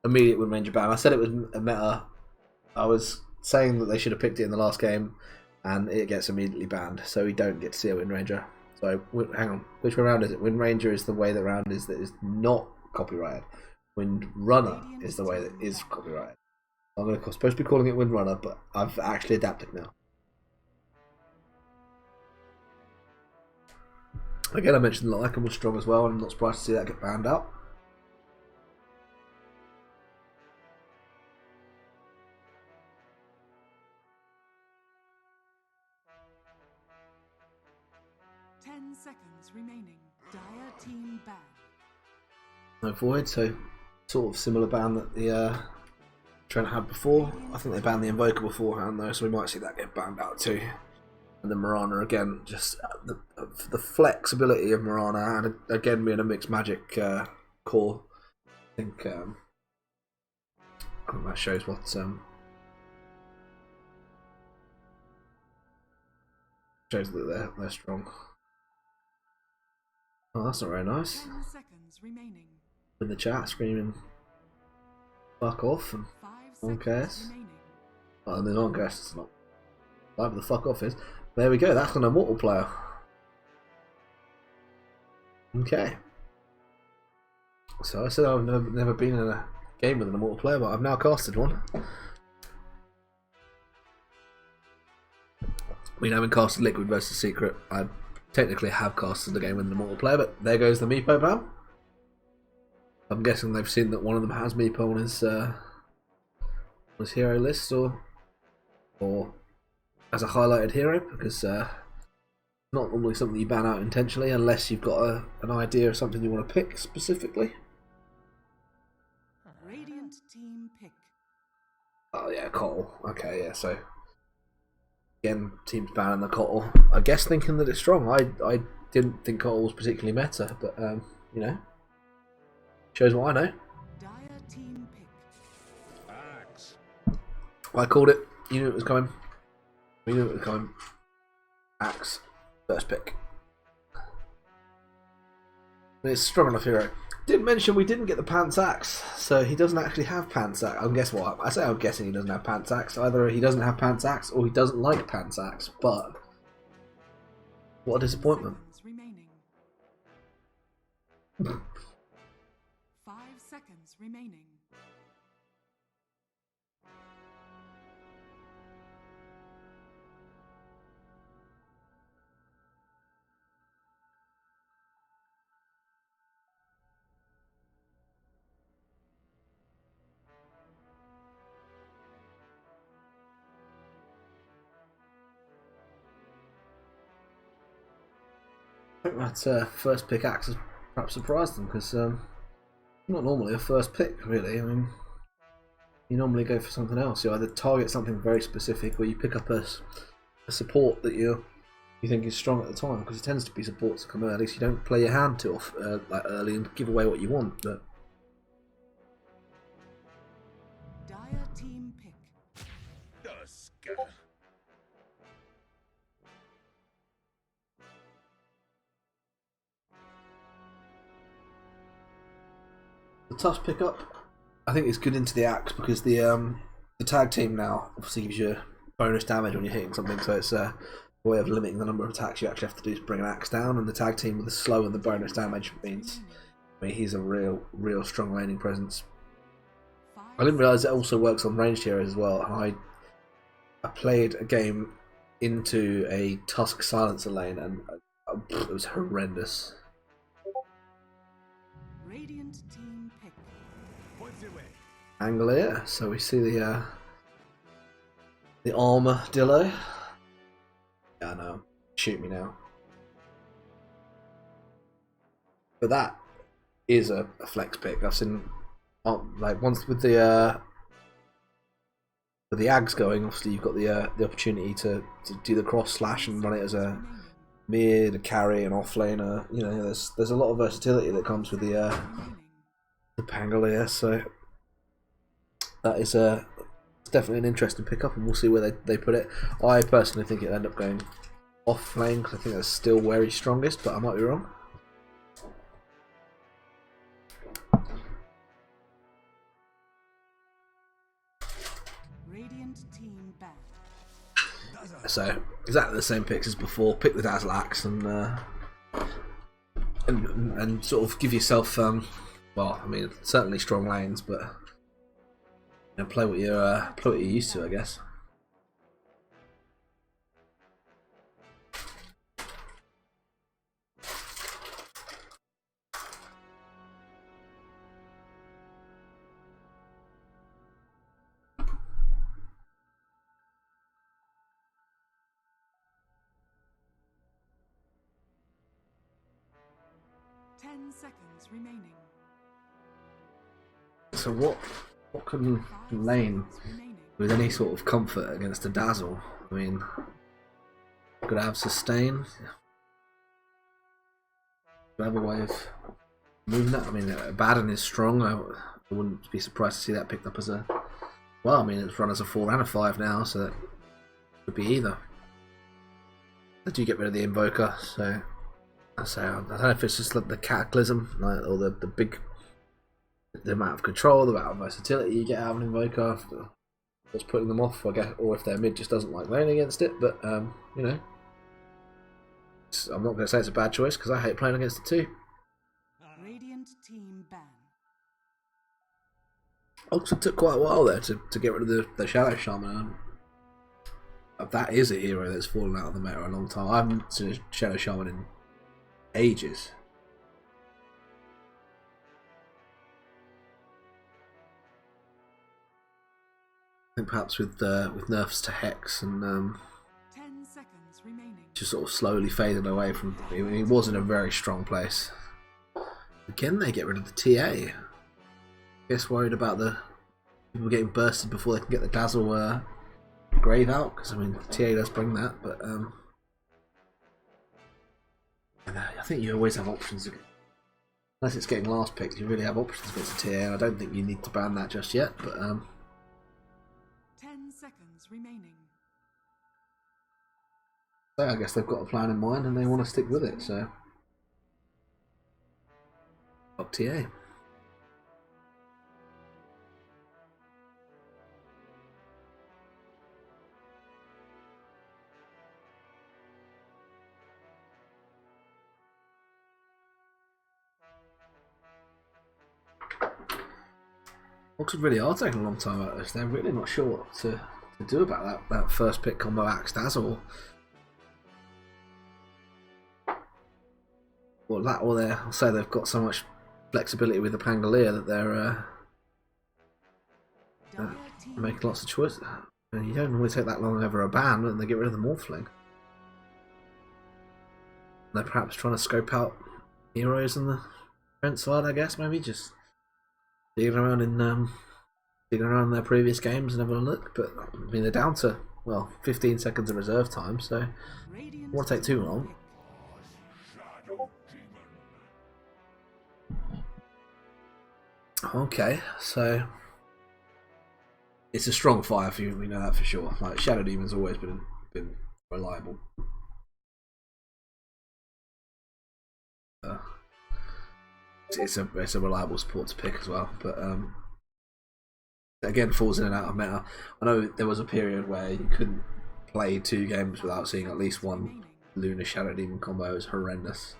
Immediate Wind Ranger ban. I said it was a meta. I was saying that they should have picked it in the last game, and it gets immediately banned, so we don't get to see a Wind Ranger. So hang on, which way around is it? Wind Ranger is the way that round is that is not copyrighted. Wind Runner is the way that is copyrighted. I'm supposed to be calling it Wind Runner, but I've actually adapted now. Again, I mentioned that Lycan was strong as well, and I'm not surprised to see that get banned out. Seconds remaining. Dire team ban. No void, so sort of similar ban that the Trent had before. I think they banned the Invoker beforehand though, so we might see that get banned out too. And then Mirana again, just the flexibility of Mirana, and again being a mixed magic core. I think that shows what shows that they're strong. Oh, that's not very nice. 10 seconds remaining. In the chat screaming fuck off, and no one cares. Well, and no one cares, it's not whatever the fuck off is. There we go, that's an immortal player. Okay. So I said I've never been in a game with an immortal player, but I've now casted one. I mean, I haven't casted Liquid versus Secret. I technically have casted the game with an immortal player, but there goes the Meepo ban. I'm guessing they've seen that one of them has Meepo on his hero list, or as a highlighted hero, because not normally something you ban out intentionally unless you've got an idea of something you want to pick specifically. Radiant team pick. Oh yeah, Cottle. Okay, yeah, so again, teams banning the Cottle. I guess thinking that it's strong. I didn't think Cottle was particularly meta, but you know, shows what I know. Dire team pick. Axe. I called it. You knew it was coming. We knew it was coming. Axe, first pick. It's a strong enough hero. Didn't mention we didn't get the Pants Axe, so he doesn't actually have Pants Axe. Guess what? I'm guessing he doesn't have Pants Axe. Either he doesn't have Pants Axe or he doesn't like Pants Axe. But what a disappointment. Remaining. 5 seconds remaining. I think that first pick Axe has perhaps surprised them, because Not normally a first pick, really. I mean, you normally go for something else. You either target something very specific, or you pick up a support that you think is strong at the time, because it tends to be supports that come early, so you don't play your hand too off like early and give away what you want. But Dire team pick. the tough pickup, I think it's good into the axe, because the tag team now obviously gives you bonus damage when you're hitting something, so it's a way of limiting the number of attacks you actually have to do to bring an axe down. And the tag team with the slow and the bonus damage means, I mean, he's a real strong laning presence. I didn't realise it also works on ranged heroes as well. And I played a game into a Tusk Silencer lane, and it was horrendous. Radiant team pick. Anglia, so we see the armadillo. Yeah, I know. Shoot me now. But that is a flex pick. I've seen, like, once with the Ags going, obviously you've got the opportunity to do the cross slash and run it as a mid, a carry, an offlaner. You know, there's a lot of versatility that comes with the Pangolier, so that is definitely an interesting pickup, and we'll see where they put it. I personally think it'll end up going off lane, because I think that's still where he's strongest, but I might be wrong. Radiant team ban. So exactly the same picks as before. Pick the Dazzle Axe and sort of give yourself well, I mean, certainly strong lanes, but you know, play what you're used to, I guess. Seconds remaining. So what can lane with any sort of comfort against a Dazzle? I mean, could I have sustain? Do I have a way of moving that? I mean, Baden is strong. I wouldn't be surprised to see that picked up as a... Well, I mean, it's run as a 4 and a 5 now, so that could be either. I do get rid of the Invoker, so I don't know if it's just like the Cataclysm, like, or the amount of control, the amount of versatility you get out of an Invoker, what's putting them off, I guess, or if their mid just doesn't like laying against it. But you know, I'm not going to say it's a bad choice, because I hate playing against it too. Radiant team ban. Also took quite a while there to get rid of the Shadow Shaman. That is a hero that's fallen out of the meta a long time. I haven't seen a Shadow Shaman in ages. I think perhaps with nerfs to Hex and 10 seconds remaining. just sort of slowly faded away from. He was in a very strong place. Again, they get rid of the TA. Guess worried about the people getting bursted before they can get the Dazzle Grave out, because I mean TA does bring that, but I think you always have options. Unless it's getting last picked, you really have options against the TA, and I don't think you need to ban that just yet. But 10 seconds remaining. so I guess they've got a plan in mind and they want to stick with it. So up TA. Oxford really are taking a long time out of this. They're really not sure what to do about that first pick combo Axe Dazzle. Or that, or I'll say they've got so much flexibility with the Pangolier that they're making lots of choices. And you don't always take that long over a ban, and they get rid of the Morphling. They're perhaps trying to scope out heroes on the front side, I guess, maybe just digging around in their previous games and having a look. But I mean, they're down to 15 seconds of reserve time, so it won't take too long. Okay, so it's a strong fire for you. We know that for sure. Like Shadow Demon's always been reliable. It's a reliable support to pick as well, but again falls in and out of meta. I know there was a period where you couldn't play 2 games without seeing at least one Luna Shadow Demon combo. It was horrendous.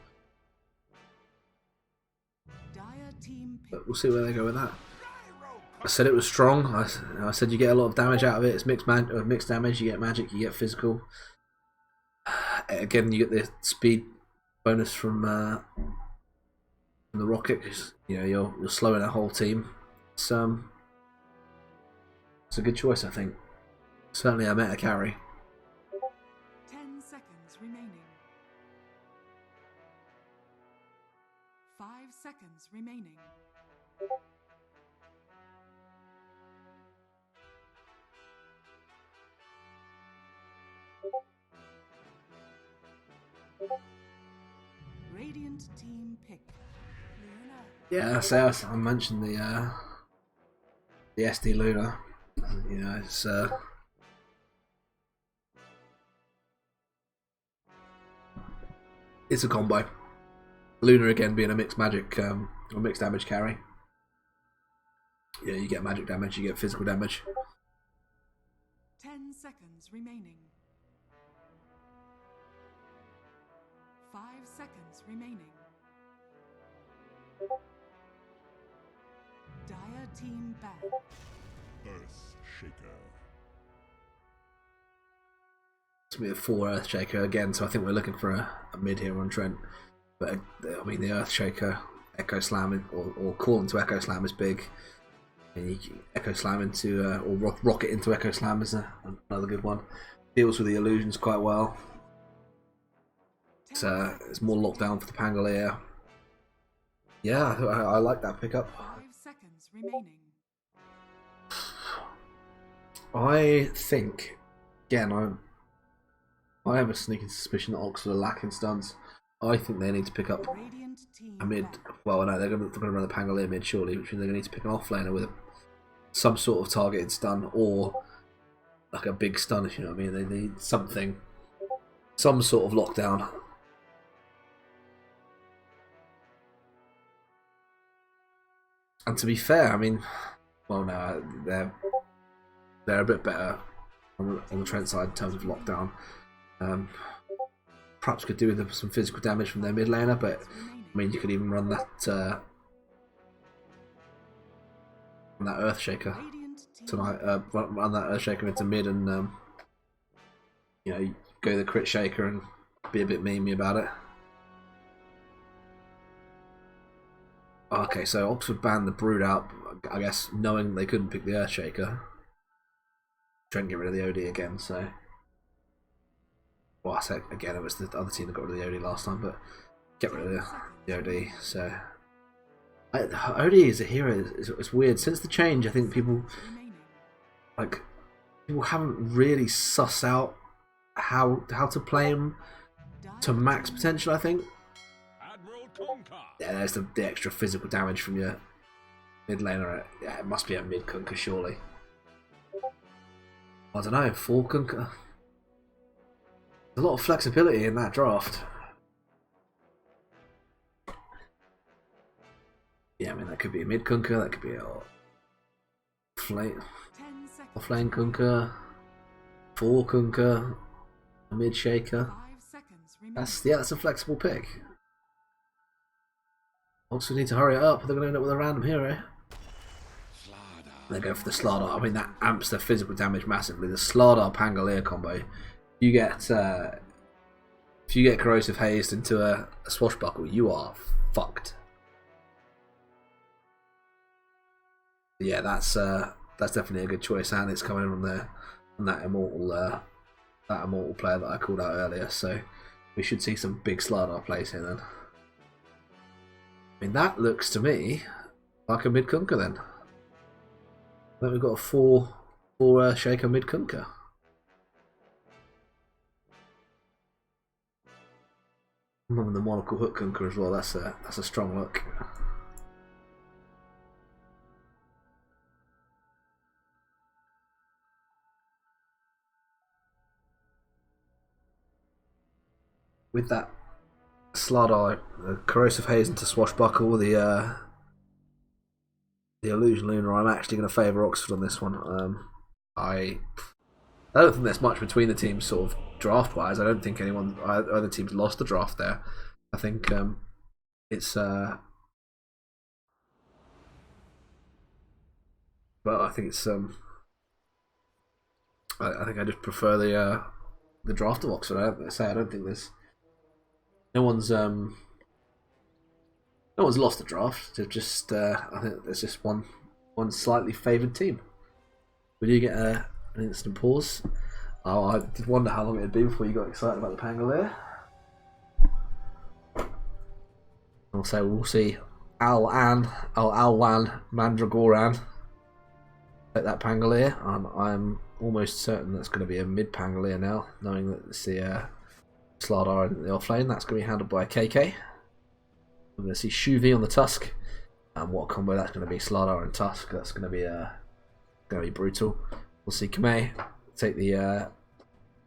But we'll see where they go with that. I said it was strong. I said you get a lot of damage out of it. It's mixed damage. You get magic. You get physical. Again, you get the speed bonus from the rocket. Cause, you're slowing a whole team. It's a good choice, I think. Certainly a meta carry. 10 seconds remaining. 5 seconds remaining. Radiant team pick. Yeah, so I mentioned the SD Luna. It's a combo. Luna again being a mixed magic or mixed damage carry. Yeah, you get magic damage, you get physical damage. 10 seconds remaining. 5 seconds remaining. Dire team back. Earth Shaker. It's going to be a 4 Earth Shaker again, so I think we're looking for a mid here on Trent. But I mean, the Earth Shaker, Echo Slam, or call into Echo Slam is big. And you can Echo Slam into, or rocket into Echo Slam is another good one. Deals with the illusions quite well. It's more lockdown for the Pangolier. Yeah, I like that pickup. 5 seconds remaining. I think, again, I have a sneaking suspicion that Oxford are lacking stuns. I think they need to pick up Radiant team a mid. back. Well, no, they're going to run the Pangolier mid surely, which means they're going to need to pick an offlaner with some sort of targeted stun or like a big stun. If you know what I mean, they need something, some sort of lockdown. And to be fair, I mean, well, no, they're a bit better on the Trent side in terms of lockdown. Perhaps could do with some physical damage from their mid laner, but I mean, you could even run that Earth Shaker tonight. Run that Earth Shaker into mid, and go the crit shaker and be a bit memey about it. Okay, so Oxford banned the Brood out, I guess, knowing they couldn't pick the Earth Shaker. Trying to get rid of the OD again, so. Well, I said again, it was the other team that got rid of the OD last time, but get rid of the OD, so. OD is a hero, it's weird. Since the change, I think people haven't really sussed out how to play him to max potential, I think. Yeah, there's the extra physical damage from your mid laner. Yeah, it must be a mid Kunkka, surely. I don't know, 4 Kunkka. There's a lot of flexibility in that draft. Yeah, I mean, that could be a mid Kunkka, that could be a offlane Kunkka, 4 Kunkka, a mid Shaker. That's a flexible pick. Also need to hurry it up, they're going to end up with a random hero. They go for the Slardar. I mean, that amps their physical damage massively. The Slardar Pangolier combo. You get if you get corrosive hazed into a swashbuckle, you are fucked. Yeah, that's definitely a good choice, and it's coming from that immortal player that I called out earlier. So we should see some big Slardar plays here then. I mean, that looks to me Like a mid kunker then. Then we've got a four shaker mid kunker. I'm loving the monocle hook kunker as well. That's a strong look. With that Slardar, corrosive haze into swashbuckle, the illusion lunar, I'm actually going to favour Oxford on this one. I don't think there's much between the teams, sort of draft wise. I don't think either team's lost the draft there. I think it's but I think it's I think I just prefer the draft of Oxford. I don't think there's no one's lost the draft. They've just I think there's just one slightly favoured team. We do get an instant pause. Oh, I did wonder how long it would be before you got excited about the Pangolier. I'll say we'll see Alwan Mandragoran take that Pangolier. I'm almost certain that's going to be a mid Pangolier now, knowing that it's the Slardar in the offlane. That's going to be handled by KK. We're going to see Shuvi on the Tusk, and what combo that's going to be, Slardar and Tusk. That's going to be brutal. We'll see Kamei take the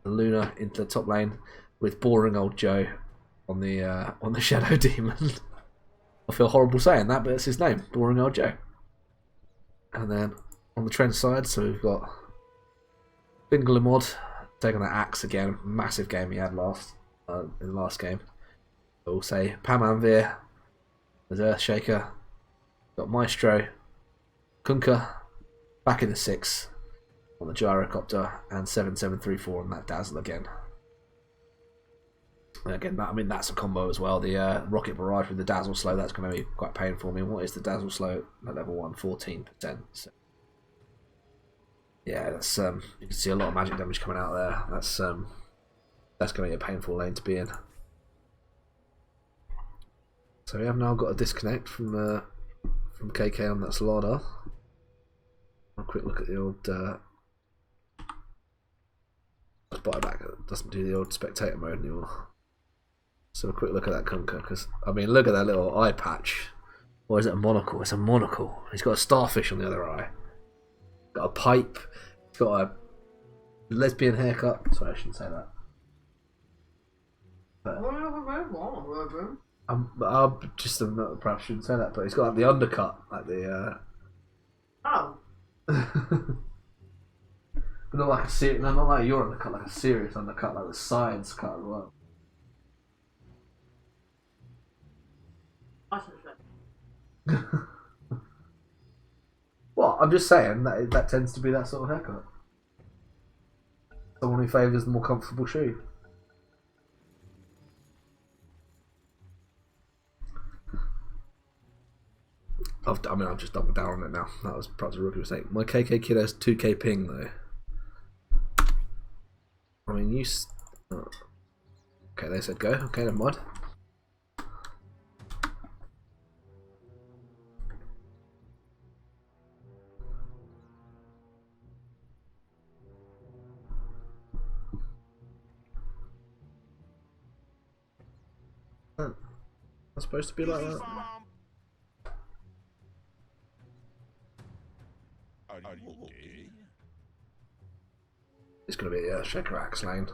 Luna into the top lane with boring old Joe on the Shadow Demon. I feel horrible saying that, but it's his name, boring old Joe. And then on the trend side, so we've got Fingalimod taking that axe again. Massive game he had in the last game. We'll say Pamanvir as Earthshaker. Got Maestro, Kunkka, back in the 6 on the Gyrocopter, and 7734 on that Dazzle again. And again, that's a combo as well. The Rocket Barrage with the Dazzle Slow, that's going to be quite painful. I mean, what is the Dazzle Slow at level 1? 14%. So, yeah, that's you can see a lot of magic damage coming out there. That's going to be a painful lane to be in. So we have now got a disconnect from KK on that Slardar. A quick look at the old buyback. It doesn't do the old spectator mode anymore. So a quick look at that Kunkka, because I mean, look at that little eye patch. Or is it a monocle? It's a monocle. He's got a starfish on the other eye. Got a pipe. He's got a lesbian haircut. Sorry, I shouldn't say that. But perhaps shouldn't say that. But he's got like the undercut, like the. Oh. Not like a serious, no, not like your undercut, like a serious undercut, like the sides cut as well. Well, I'm just saying that tends to be that sort of haircut. Someone who favours the more comfortable shoe. I've just doubled down on it now. That was perhaps a rookie mistake. My KK kid has 2k ping though. I mean, okay, they said go. Okay, never mind. It's supposed to be like that. Are you okay? It's going to be a Shaker Axe lane.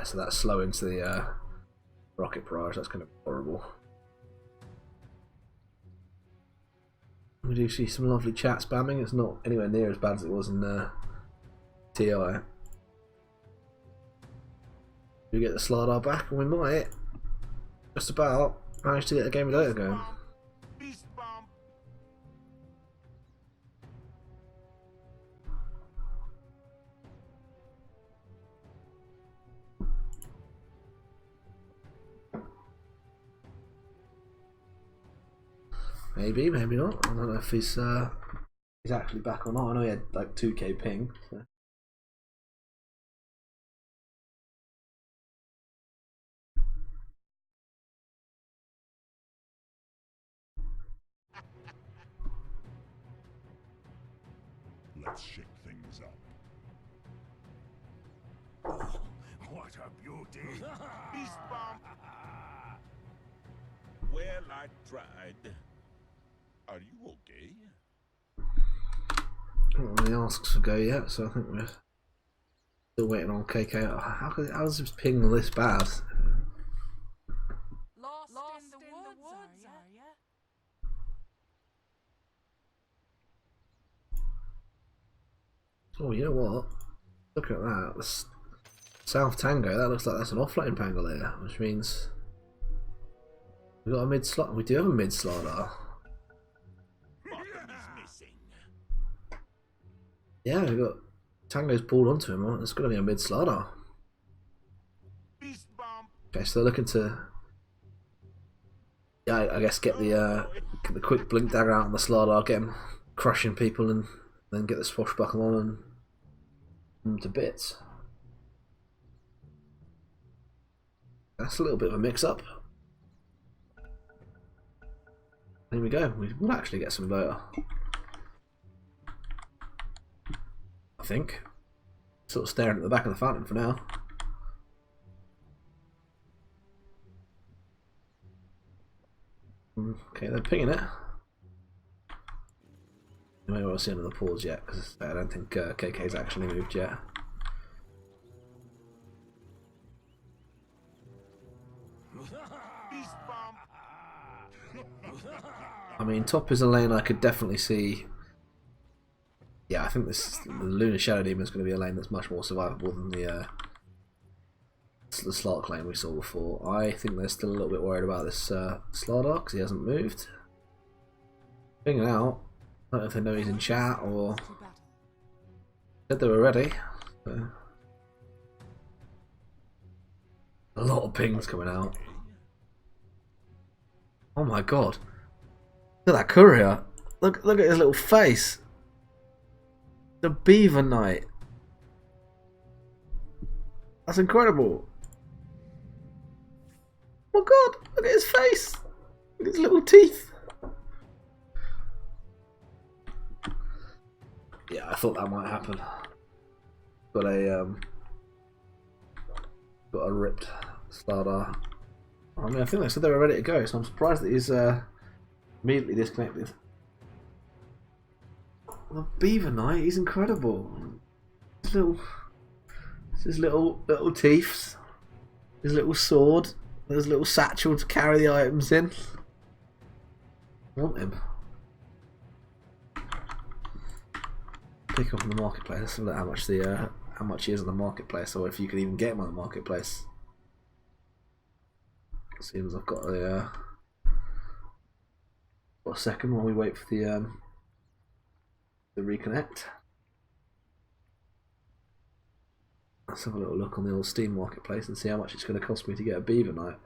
So that's slow into the Rocket Barrage. That's going to be horrible. We do see some lovely chat spamming. It's not anywhere near as bad as it was in TI. We get the Slardar back, and we might just about manage to get the game of Dota going. Maybe, maybe not. I don't know if he's actually back or not. I know he had like 2k ping. So. Let's shake things up. What a beauty! Beast bomb! Well, I tried. Are you okay? Not really asks for go yet, so I think we're still waiting on KK. How does this ping this bad? Lost in the woods, are ya? Oh, you know what? Look at that. That's South Tango. That looks like that's an offlane Pangolier, which means we've got a mid slot. We do have a mid slotter. Yeah, we've got Tango's pulled onto him. Right? It's going to be a mid slotter. Okay, so they're looking to, yeah, I guess get the quick blink dagger out on the Slardar, get him crushing people, and then get the swashbuckle on and them to bits. That's a little bit of a mix-up. Here we go. We will actually get some voter. I think. Sort of staring at the back of the fountain for now. Okay, they're pinging it. You may well see another pause yet, because I don't think KK's actually moved yet. I mean, top is a lane I could definitely see. Yeah, I think the Lunar Shadow Demon is going to be a lane that's much more survivable than the Slark lane we saw before. I think they're still a little bit worried about this Slardar because he hasn't moved. Pinging out. I don't know if they know he's in chat or said they were ready. So. A lot of pings coming out. Oh my god. Look at that courier. Look at his little face. The Beaver Knight. That's incredible. Oh my god, look at his face. Look at his little teeth. Yeah, I thought that might happen. Got a ripped Slardar. I mean, I think they said they were ready to go, so I'm surprised that he's immediately disconnected. The Beaver Knight, he's incredible. His little teeth, his little sword, his little satchel to carry the items in. I want him. Pick up on the marketplace. Let's look at how much he is on the marketplace, or if you can even get him on the marketplace. As soon as I've got a second while we wait for the reconnect. Let's have a little look on the old Steam marketplace and see how much it's going to cost me to get a Beaver Knight.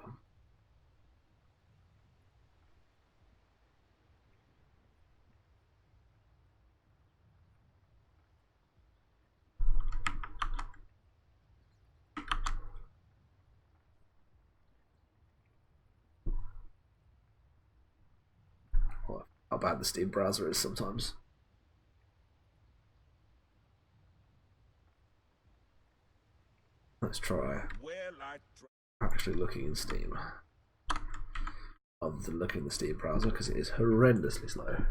How bad the Steam browser is sometimes. Let's try actually looking in Steam rather than looking in the Steam browser because it is horrendously slow.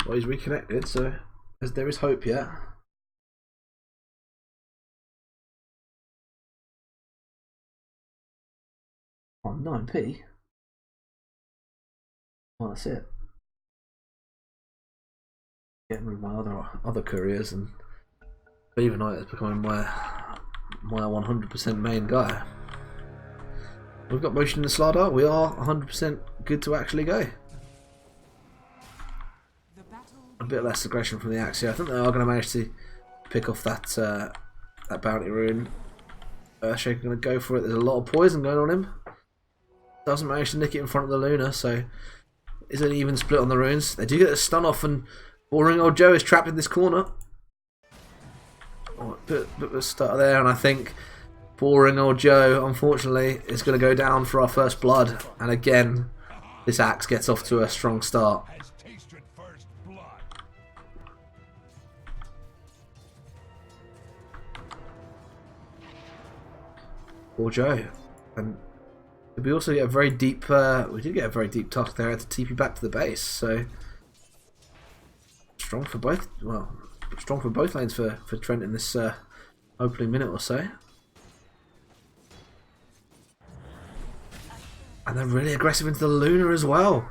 Well, he's reconnected, so there is hope yet. Oh, 9p. Well, that's it. Getting rid of my other couriers, and Beaver Knight is becoming my 100% main guy. We've got motion in the Slardar. We are 100% good to actually go. A bit less aggression from the Axe here. I think they are going to manage to pick off that that bounty rune. Earthshaker going to go for it. There's a lot of poison going on him. Doesn't manage to nick it in front of the Luna, so is an even split on the runes. They do get a stun off, and boring old Joe is trapped in this corner. Oh, bit of a stutter there, and I think boring old Joe, unfortunately, is going to go down for our first blood. And again, this axe gets off to a strong start. Has tasted first blood. Poor Joe. And we also get a very deep, we did get a very deep tusk there to TP back to the base, so strong for both, well, strong for both lanes for Trent in this opening minute or so. And they're really aggressive into the Luna as well.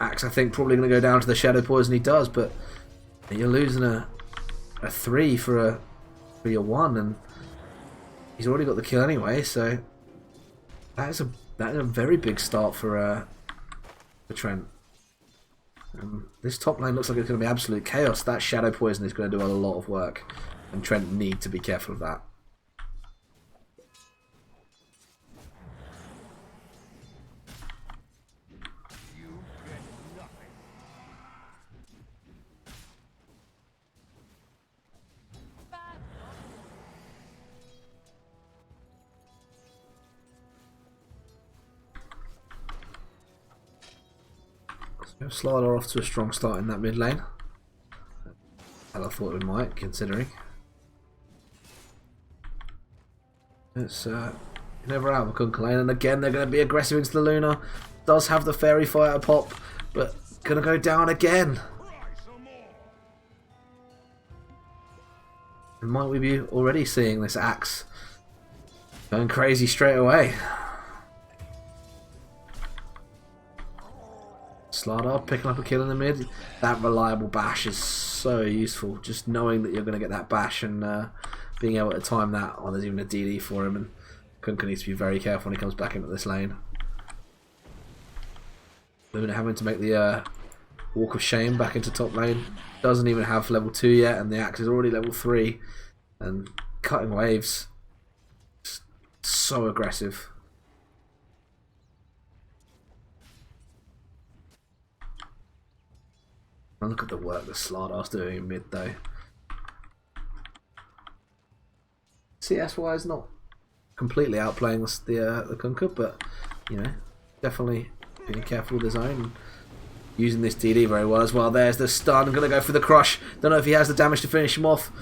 Axe, I think, probably going to go down to the Shadow Poison he does, but you're losing a 3 for your 1, and he's already got the kill anyway, so that is a very big start for Trent. This top lane looks like it's going to be absolute chaos. That Shadow Poison is going to do a lot of work, and Trent need to be careful of that. Slider off to a strong start in that mid lane, as I thought we might, considering it's never out of a Kunkka lane. And again, they're going to be aggressive into the Luna. Does have the Fairy Fire pop, but going to go down again. And might we be already seeing this axe going crazy straight away? Slardar picking up a kill in the mid. That reliable bash is so useful. Just knowing that you're going to get that bash and being able to time that. Oh, there's even a DD for him, and Kunkka needs to be very careful when he comes back into this lane. Luna having to make the walk of shame back into top lane. Doesn't even have level 2 yet, and the axe is already level 3. And cutting waves. Just so aggressive. And look at the work that Slardar's doing in mid though. CS wise, not completely outplaying the Kunkka, but you know, definitely being careful with his own and using this DD very well as well. There's the stun, gonna go for the crush. Don't know if he has the damage to finish him off.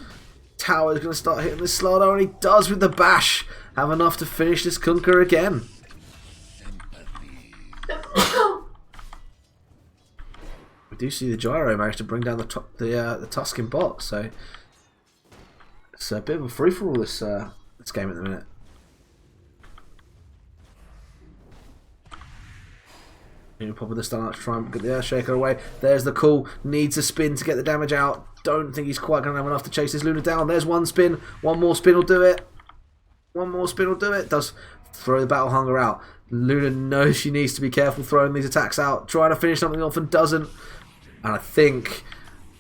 Tower's gonna start hitting this Slardar, and he does with the bash have enough to finish this Kunkka again. We do see the gyro manage to bring down the Tusken bot, so it's a bit of a free for all this game at the minute. Popping the stun out to try and get the Earthshaker away. There's the call. Needs a spin to get the damage out. Don't think he's quite going to have enough to chase this Luna down. There's one spin. One more spin will do it. One more spin will do it. Does throw the Battle Hunger out. Luna knows she needs to be careful throwing these attacks out. Trying to finish something off and doesn't. And I think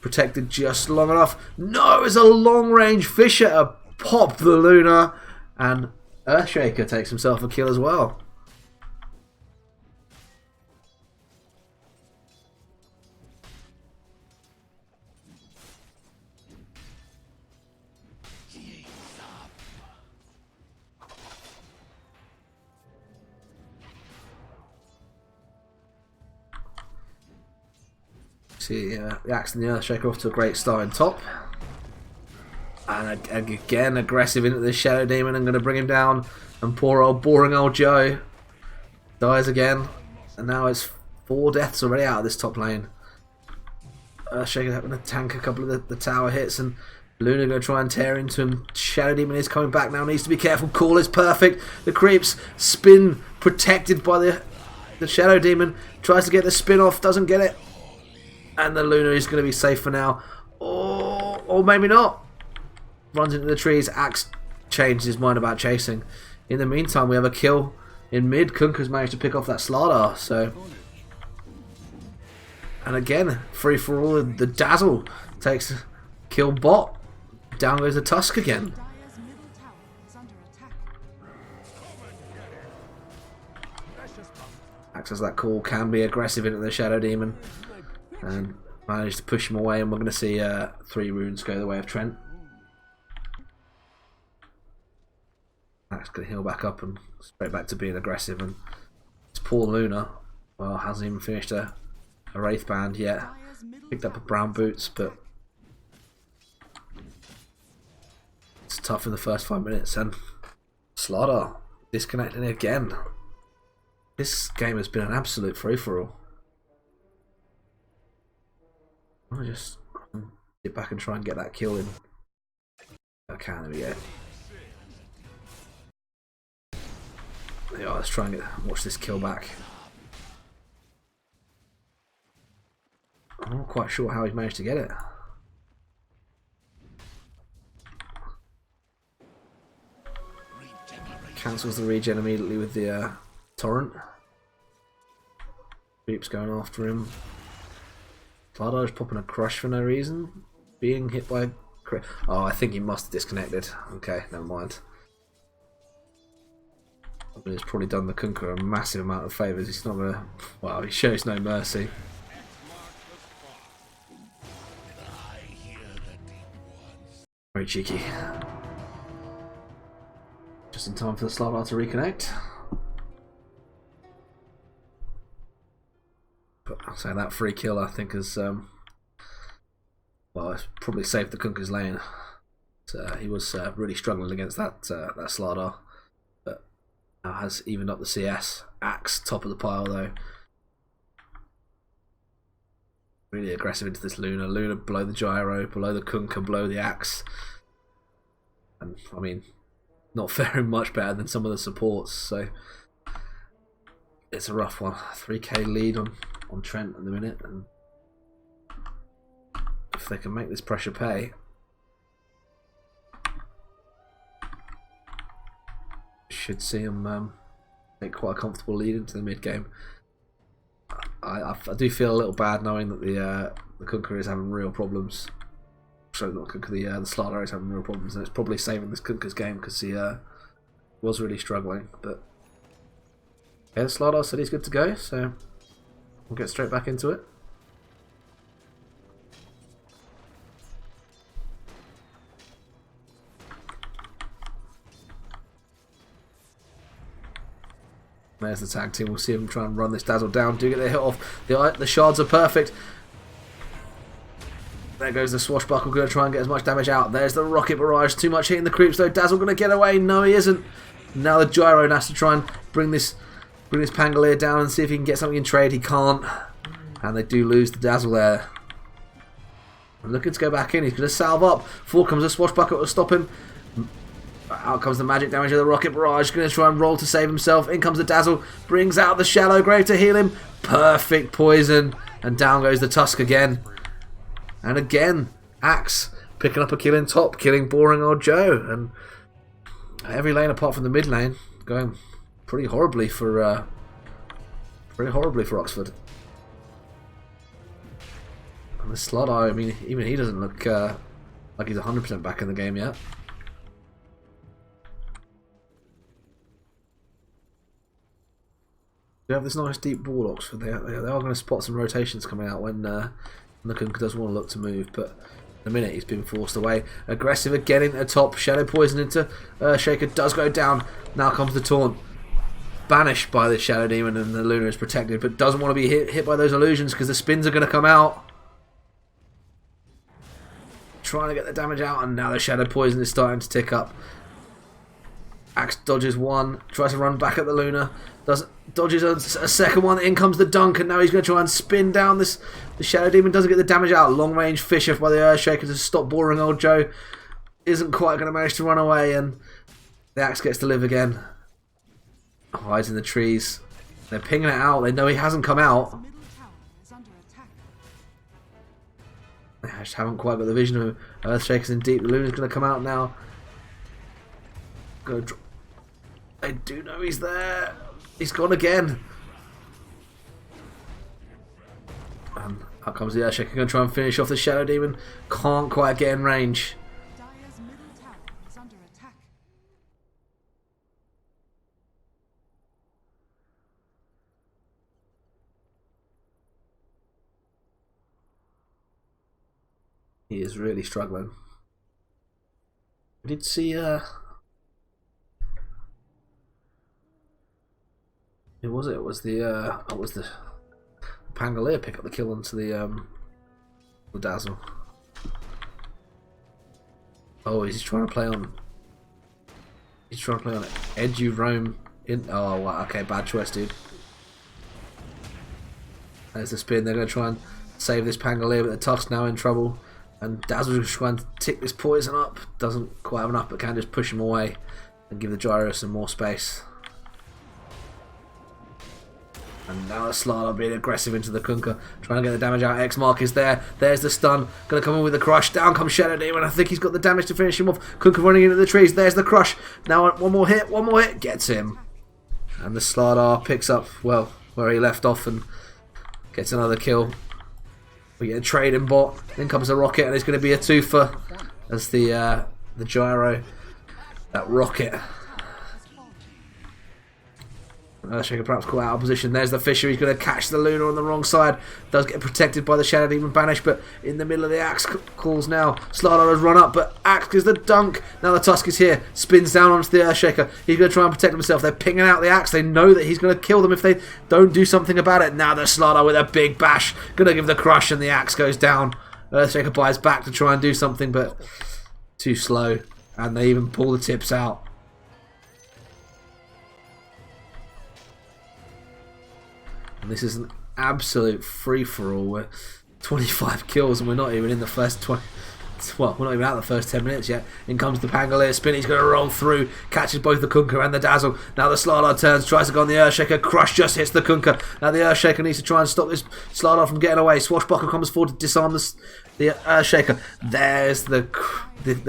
protected just long enough. No, it's a long range Fisher to pop the Luna. And Earthshaker takes himself a kill as well. See the Axe and the Earthshaker off to a great start in top. And again, aggressive into the Shadow Demon and going to bring him down. And poor old boring old Joe dies again. And now it's 4 deaths already out of this top lane. Earthshaker having to tank a couple of the tower hits, and Luna going to try and tear into him. Shadow Demon is coming back now, needs to be careful. Call is perfect. The creeps spin protected by the Shadow Demon. Tries to get the spin off, doesn't get it. And the Luna is going to be safe for now. Or maybe not. Runs into the trees. Axe changes his mind about chasing. In the meantime, we have a kill in mid. Kunkka's managed to pick off that Slardar. So, and again, free for all. The Dazzle takes kill bot. Down goes the Tusk again. Dire's middle tower is under attack. Axe as that call can be aggressive into the Shadow Demon. And managed to push him away, and we're going to see 3 runes go the way of Trent. Axe can heal back up and straight back to being aggressive. And it's poor Luna. Well, hasn't even finished a Wraith Band yet. Picked up a brown boots, but it's tough in the first 5 minutes. And Slaughter disconnecting again. This game has been an absolute free-for-all. I'll just get back and try and get that kill in. I can, there we go. Yeah, let's try and watch this kill back. I'm not quite sure how he's managed to get it. Cancels the regen immediately with the torrent. Creep's going after him. Vladar's popping a crush for no reason. Being hit by... Oh, I think he must have disconnected. Okay, never mind. He's probably done the Kunkka a massive amount of favours. He's not gonna... Well, he shows no mercy. Very cheeky. Just in time for the Slardar to reconnect. But I'll say that free kill I think has well, it's probably saved the Kunkka's lane. He was really struggling against that that Slardar, but now has evened up the CS. Axe top of the pile though. Really aggressive into this Luna. Luna below the gyro, below the Kunkka, below the Axe. And I mean, not very much better than some of the supports, so it's a rough one. 3k lead on Trent at the minute, and if they can make this pressure pay, should see them take quite a comfortable lead into the mid game. I do feel a little bad knowing that the Kunkka is having real problems. Sorry, not Kunkka, the Slardar is having real problems, and it's probably saving this Kunkka's game because he was really struggling. But yeah, the Slardar said he's good to go, so we'll get straight back into it. There's the tag team. We'll see them try and run this Dazzle down. Do get their hit off. The shards are perfect. There goes the Swashbuckle. Going to try and get as much damage out. There's the Rocket Barrage. Too much hitting the creeps though. Dazzle going to get away. No, he isn't. Now the Gyro has to try and bring this Pangolier down and see if he can get something in trade. He can't. And they do lose the Dazzle there. Looking to go back in. He's going to salve up. Forward comes a Swashbuckle to stop him. Out comes the magic damage of the Rocket Barrage. Going to try and roll to save himself. In comes the Dazzle. Brings out the Shallow Grave to heal him. Perfect poison. And down goes the Tusk again. And again, Axe picking up a kill in top. Killing boring old Joe. And every lane apart from the mid lane going pretty horribly for Oxford. And the Slardar, I mean, even he doesn't look like he's 100% back in the game yet. They have this nice deep board, Oxford. They are going to spot some rotations coming out when the Kunkka does want to look to move, but in a minute he's been forced away. Aggressive again into the top. Shadow Poison into Shaker does go down. Now comes the taunt. Banished by the Shadow Demon, and the Luna is protected, but doesn't want to be hit by those illusions because the spins are going to come out. Trying to get the damage out, and now the Shadow Poison is starting to tick up. Axe dodges one, tries to run back at the Luna, dodges a second one. In comes the dunk, and now he's going to try and spin down this. The Shadow Demon doesn't get the damage out. Long range Fisher by the Earthshaker to stop boring old Joe. Isn't quite going to manage to run away, and the Axe gets to live again. Hides in the trees. They're pinging it out. They know he hasn't come out. Middle tower is under attack. They just haven't quite got the vision of Earthshaker's in deep. The Luna's going to come out now. They do know he's there. He's gone again. And out comes the Earthshaker. Going to try and finish off the Shadow Demon. Can't quite get in range. Dire's middle tower is under attack. He is really struggling. We did see Who was it? It was the Pangolier pick up the kill onto the Dazzle. Oh, he's trying to play on. He's trying to play on Edu Roam in. Oh, wow, okay, bad choice, dude. There's the spin. They're going to try and save this Pangolier, but the Tusk's now in trouble. And Dazzle's just trying to tick this poison up. Doesn't quite have enough, but can just push him away and give the Gyro some more space. And now the Slarlar being aggressive into the Kunkka, trying to get the damage out. X Mark is there. There's the stun. Going to come in with the crush. Down comes Shadow Demon. I think he's got the damage to finish him off. Kunkka running into the trees. There's the crush. Now one more hit. One more hit. Gets him. And the Slarlar picks up, well, where he left off and gets another kill. We get a trading bot. Then comes the rocket, and it's going to be a twofer as the Gyro, that rocket. Earthshaker perhaps caught out of position. There's the Fisher. He's going to catch the Luna on the wrong side. Does get protected by the Shadow Demon Banish, but in the middle of the Axe calls now. Slardar has run up, but Axe is the dunk. Now the Tusk is here. Spins down onto the Earthshaker. He's going to try and protect himself. They're pinging out the Axe. They know that he's going to kill them if they don't do something about it. Now the Slardar with a big bash. Going to give the crush, and the Axe goes down. Earthshaker buys back to try and do something, but too slow. And they even pull the tips out. And this is an absolute free-for-all. We're 25 kills and we're not even in the first 20... Well, we're not even out the first 10 minutes yet. In comes the Pangolier spin. He's going to roll through. Catches both the Kunkka and the Dazzle. Now the Slardar turns. Tries to go on the Earthshaker. Crush just hits the Kunkka. Now the Earthshaker needs to try and stop this Slardar from getting away. Swashbuckle comes forward to disarm the Earthshaker. There's the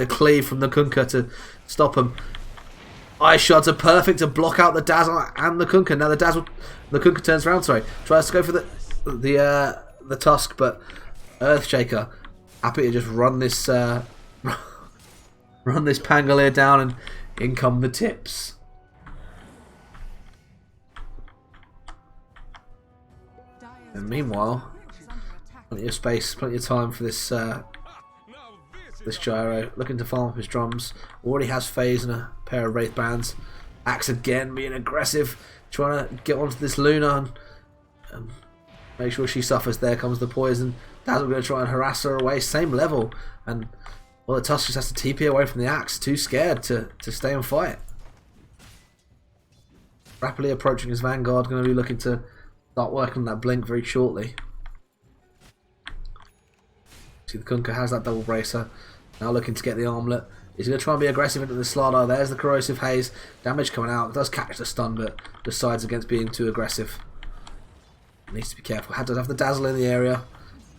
cleave from the Kunkka to stop him. Ice Shards are perfect to block out the Dazzle and the Kunkka. Now the Kunkka turns around, tries to go for the Tusk, but Earthshaker happy to just run this Pangolier down, and in come the tips. And meanwhile, plenty of space, plenty of time for this Gyro, looking to farm up his drums. Already has Phase and a pair of Wraith Bands. Axe again being aggressive, trying to get onto this Luna and make sure she suffers. There comes the poison. Dazzle going to try and harass her away, same level, and well, the Tusk just has to TP away from the Axe, too scared to stay and fight. Rapidly approaching his Vanguard, going to be looking to start working on that blink very shortly. See, the Kunkka has that double bracer, now looking to get the armlet. He's going to try and be aggressive into the Slardar. There's the Corrosive Haze, damage coming out, does catch the stun, but decides against being too aggressive. Needs to be careful. Does have the Dazzle in the area.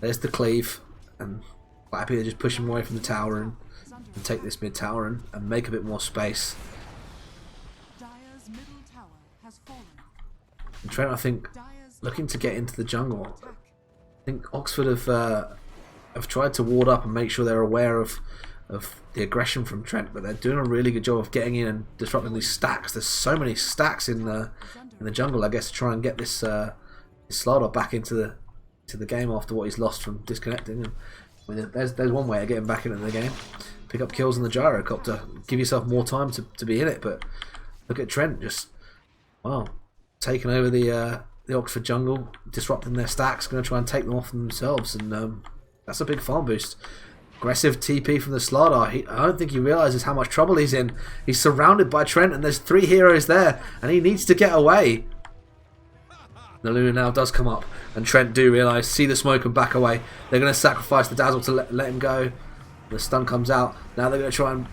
There's the cleave, and quite happy to just push him away from the tower and take this mid tower and make a bit more space. Dire's middle tower has fallen. And Trent, I think, looking to get into the jungle. I think Oxford have tried to ward up and make sure they're aware of the aggression from Trent, but they're doing a really good job of getting in and disrupting these stacks. There's so many stacks in the jungle, I guess, to try and get this Slardar back into the game after what he's lost from disconnecting. And I mean, there's one way of getting back into the game: pick up kills on the Gyrocopter, give yourself more time to be in it. But look at Trent, just taking over the Oxford jungle, disrupting their stacks, going to try and take them off themselves, and that's a big farm boost. Aggressive TP from the Slardar. I don't think he realises how much trouble he's in. He's surrounded by Trent, and there's 3 heroes there, and he needs to get away. The Luna now does come up, and Trent do realise, see the smoke and back away. They're going to sacrifice the Dazzle to let him go. The stun comes out. Now they're going to try and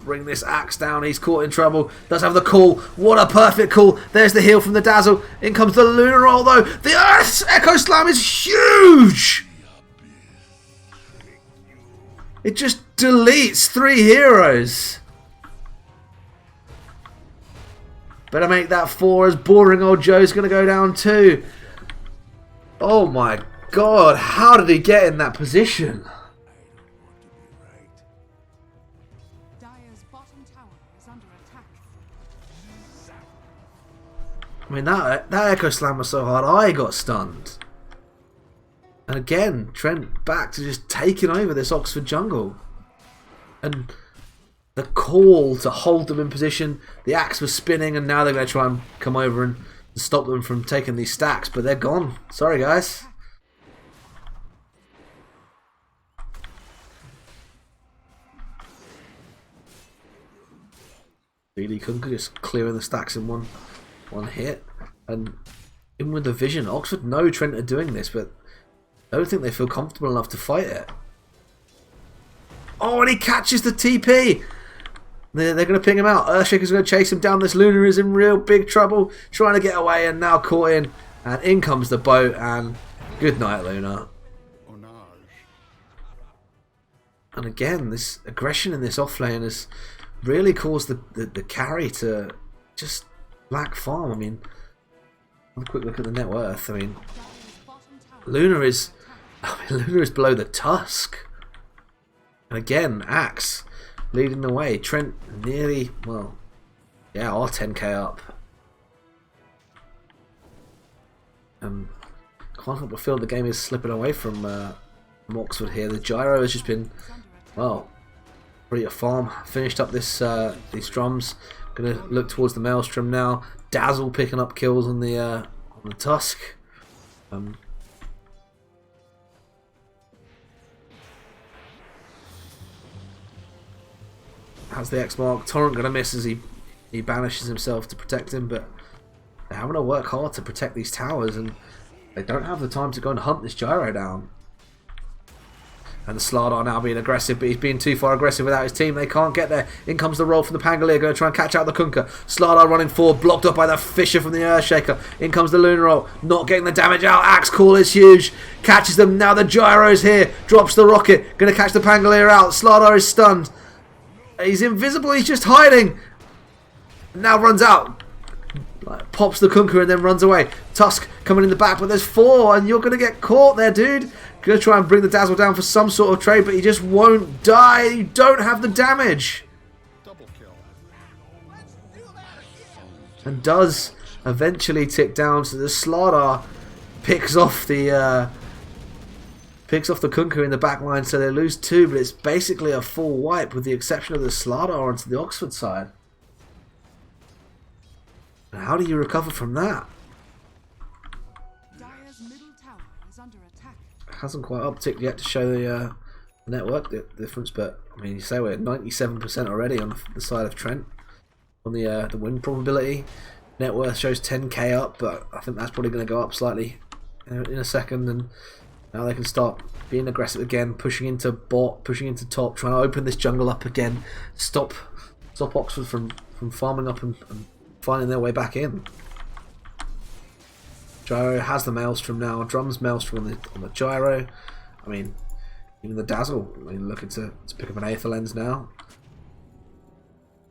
bring this Axe down. He's caught in trouble. Does have the call. What a perfect call. There's the heal from the Dazzle. In comes the Luna roll, though. The Earth's Echo Slam is huge. It just deletes 3 heroes. Better make that 4, as boring old Joe's going to go down too. Oh my god, how did he get in that position? Dire's bottom tower is under attack. I mean, that Echo Slam was so hard, I got stunned. And again, Trent back to just taking over this Oxford jungle. And the call to hold them in position, the Axe was spinning, and now they're going to try and come over and to stop them from taking these stacks, but they're gone. Sorry, guys. Really, Kunka just clearing the stacks in one hit, and even with the vision, Oxford know Trent are doing this, but I don't think they feel comfortable enough to fight it. Oh, and he catches the TP. They're going to ping him out. Earthshaker's going to chase him down. This Luna is in real big trouble, trying to get away, and now caught in. And in comes the boat, and good night, Luna. And again, this aggression in this offlane has really caused the carry to just lack farm. I mean, have a quick look at the net worth. I mean, Luna is below the Tusk. And again, Axe leading the way. Trent nearly, well, yeah, are 10k up. Can't help but feel the game is slipping away from Oxford here. The gyro has just been, well, pretty a farm. Finished up this these drums. Gonna look towards the Maelstrom now. Dazzle picking up kills on the Tusk. Has the X mark. Torrent gonna miss as he banishes himself to protect him, but they're having to work hard to protect these towers, and they don't have the time to go and hunt this gyro down. And the Slardar now being aggressive, but he's being too far aggressive without his team. They can't get there. In comes the roll from the Pangolier, going to try and catch out the Kunkka. Slardar running forward, blocked up by the Fisher from the Earthshaker. In comes the Lunar roll, not getting the damage out. Axe call is huge. Catches them. Now the gyro's here. Drops the rocket. Going to catch the Pangolier out. Slardar is stunned. He's invisible. He's just hiding. Now runs out. Pops the Kunkka and then runs away. Tusk coming in the back, but there's 4, and you're going to get caught there, dude. Going to try and bring the Dazzle down for some sort of trade, but he just won't die. You don't have the damage. Double kill. And does eventually tick down, so the Slardar picks off the Kunkka in the back line, so they lose 2, but it's basically a full wipe with the exception of the Slardar onto the Oxford side. And how do you recover from that? Dire's middle tower is under attack. Hasn't quite upticked yet to show the network difference, but I mean, you say we're at 97% already on the side of Trent on the win probability. Net worth shows 10k up, but I think that's probably going to go up slightly in a second, and now they can start being aggressive again, pushing into bot, pushing into top, trying to open this jungle up again, stop Oxford from farming up and finding their way back in. Gyro has the Maelstrom now. Drums Maelstrom on the Gyro. I mean, even the Dazzle. I mean, looking to pick up an Aether Lens now.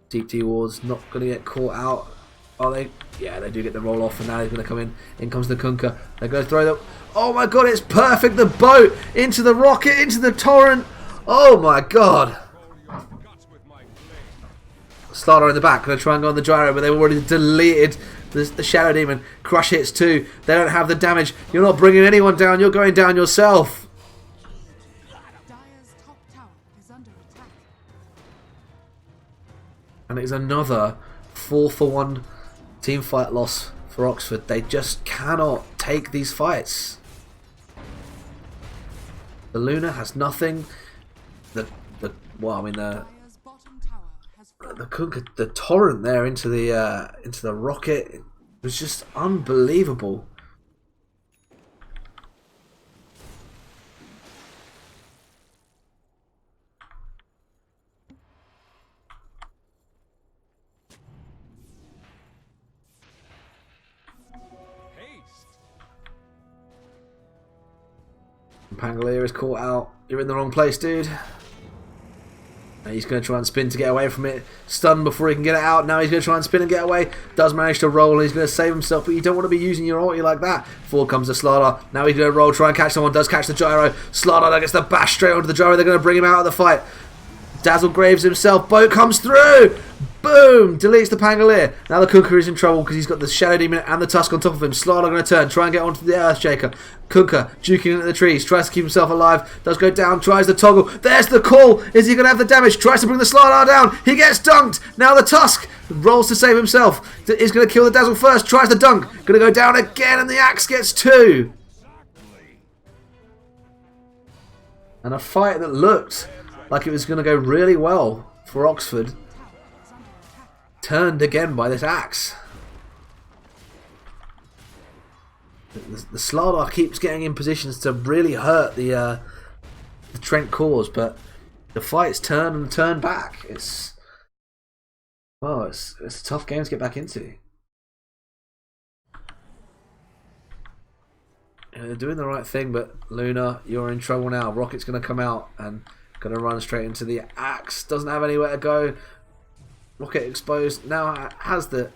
Deep D Ward's not going to get caught out. Are they? Yeah, they do get the roll off, and now he's going to come in. In comes the Kunkka. They're going to throw the. Oh my god, it's perfect! The boat into the rocket, into the torrent. Oh my god. Slardar in the back, going to try and go on the gyro, but they've already deleted the Shadow Demon. Crush hits too. They don't have the damage. You're not bringing anyone down. You're going down yourself. Dire's top tower is under attack. And it's another 4-for-1 team fight loss for Oxford. They just cannot take these fights. The Luna has nothing. The Kunkka, the torrent there into the rocket, it was just unbelievable. Pangolier is caught out. You're in the wrong place, dude. And he's going to try and spin to get away from it. Stunned before he can get it out. Now he's going to try and spin and get away. Does manage to roll, and he's going to save himself, but you don't want to be using your ulti like that. Forward comes the Slardar. Now he's going to roll, try and catch someone. Does catch the gyro. Slardar gets the bash straight onto the gyro. They're going to bring him out of the fight. Dazzle graves himself. Boat comes through. Boom! Deletes the Pangolier. Now the Kunkka is in trouble because he's got the Shadow Demon and the Tusk on top of him. Slardar going to turn, try and get onto the Earthshaker. Kunkka duking into the trees, tries to keep himself alive, does go down, tries the toggle. There's the call. Is he going to have the damage? Tries to bring the Slardar down. He gets dunked. Now the Tusk rolls to save himself. He's going to kill the Dazzle first, tries the dunk. Going to go down again, and the axe gets 2. And a fight that looked like it was going to go really well for Oxford turned again by this axe. The Slardar keeps getting in positions to really hurt the Trent cause, but the fights turn and turn back. It's a tough game to get back into. They're doing the right thing, but Luna, you're in trouble now. Rocket's going to come out and going to run straight into the axe. Doesn't have anywhere to go. Rocket exposed. Now has the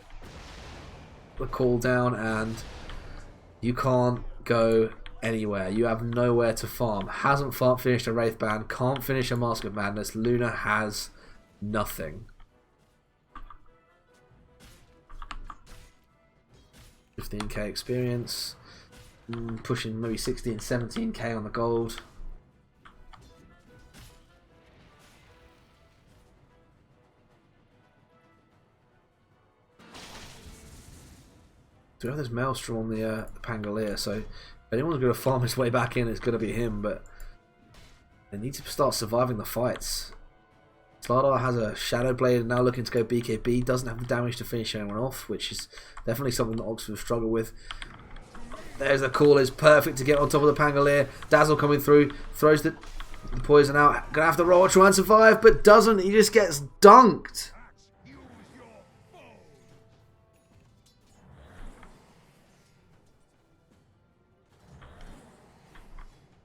call down, and you can't go anywhere. You have nowhere to farm. Hasn't finished a Wraith Band. Can't finish a Mask of Madness. Luna has nothing. 15k experience. Pushing maybe 16, 17k on the gold. Do we have this Maelstrom on the Pangolier? So if anyone's going to farm his way back in, it's going to be him. But they need to start surviving the fights. Slardar has a Shadow Blade and now looking to go BKB. Doesn't have the damage to finish anyone off, which is definitely something that Oxford struggle with. There's the call, is perfect to get on top of the Pangolier. Dazzle coming through, throws the poison out. Gonna have to roll, try and survive, but doesn't. He just gets dunked.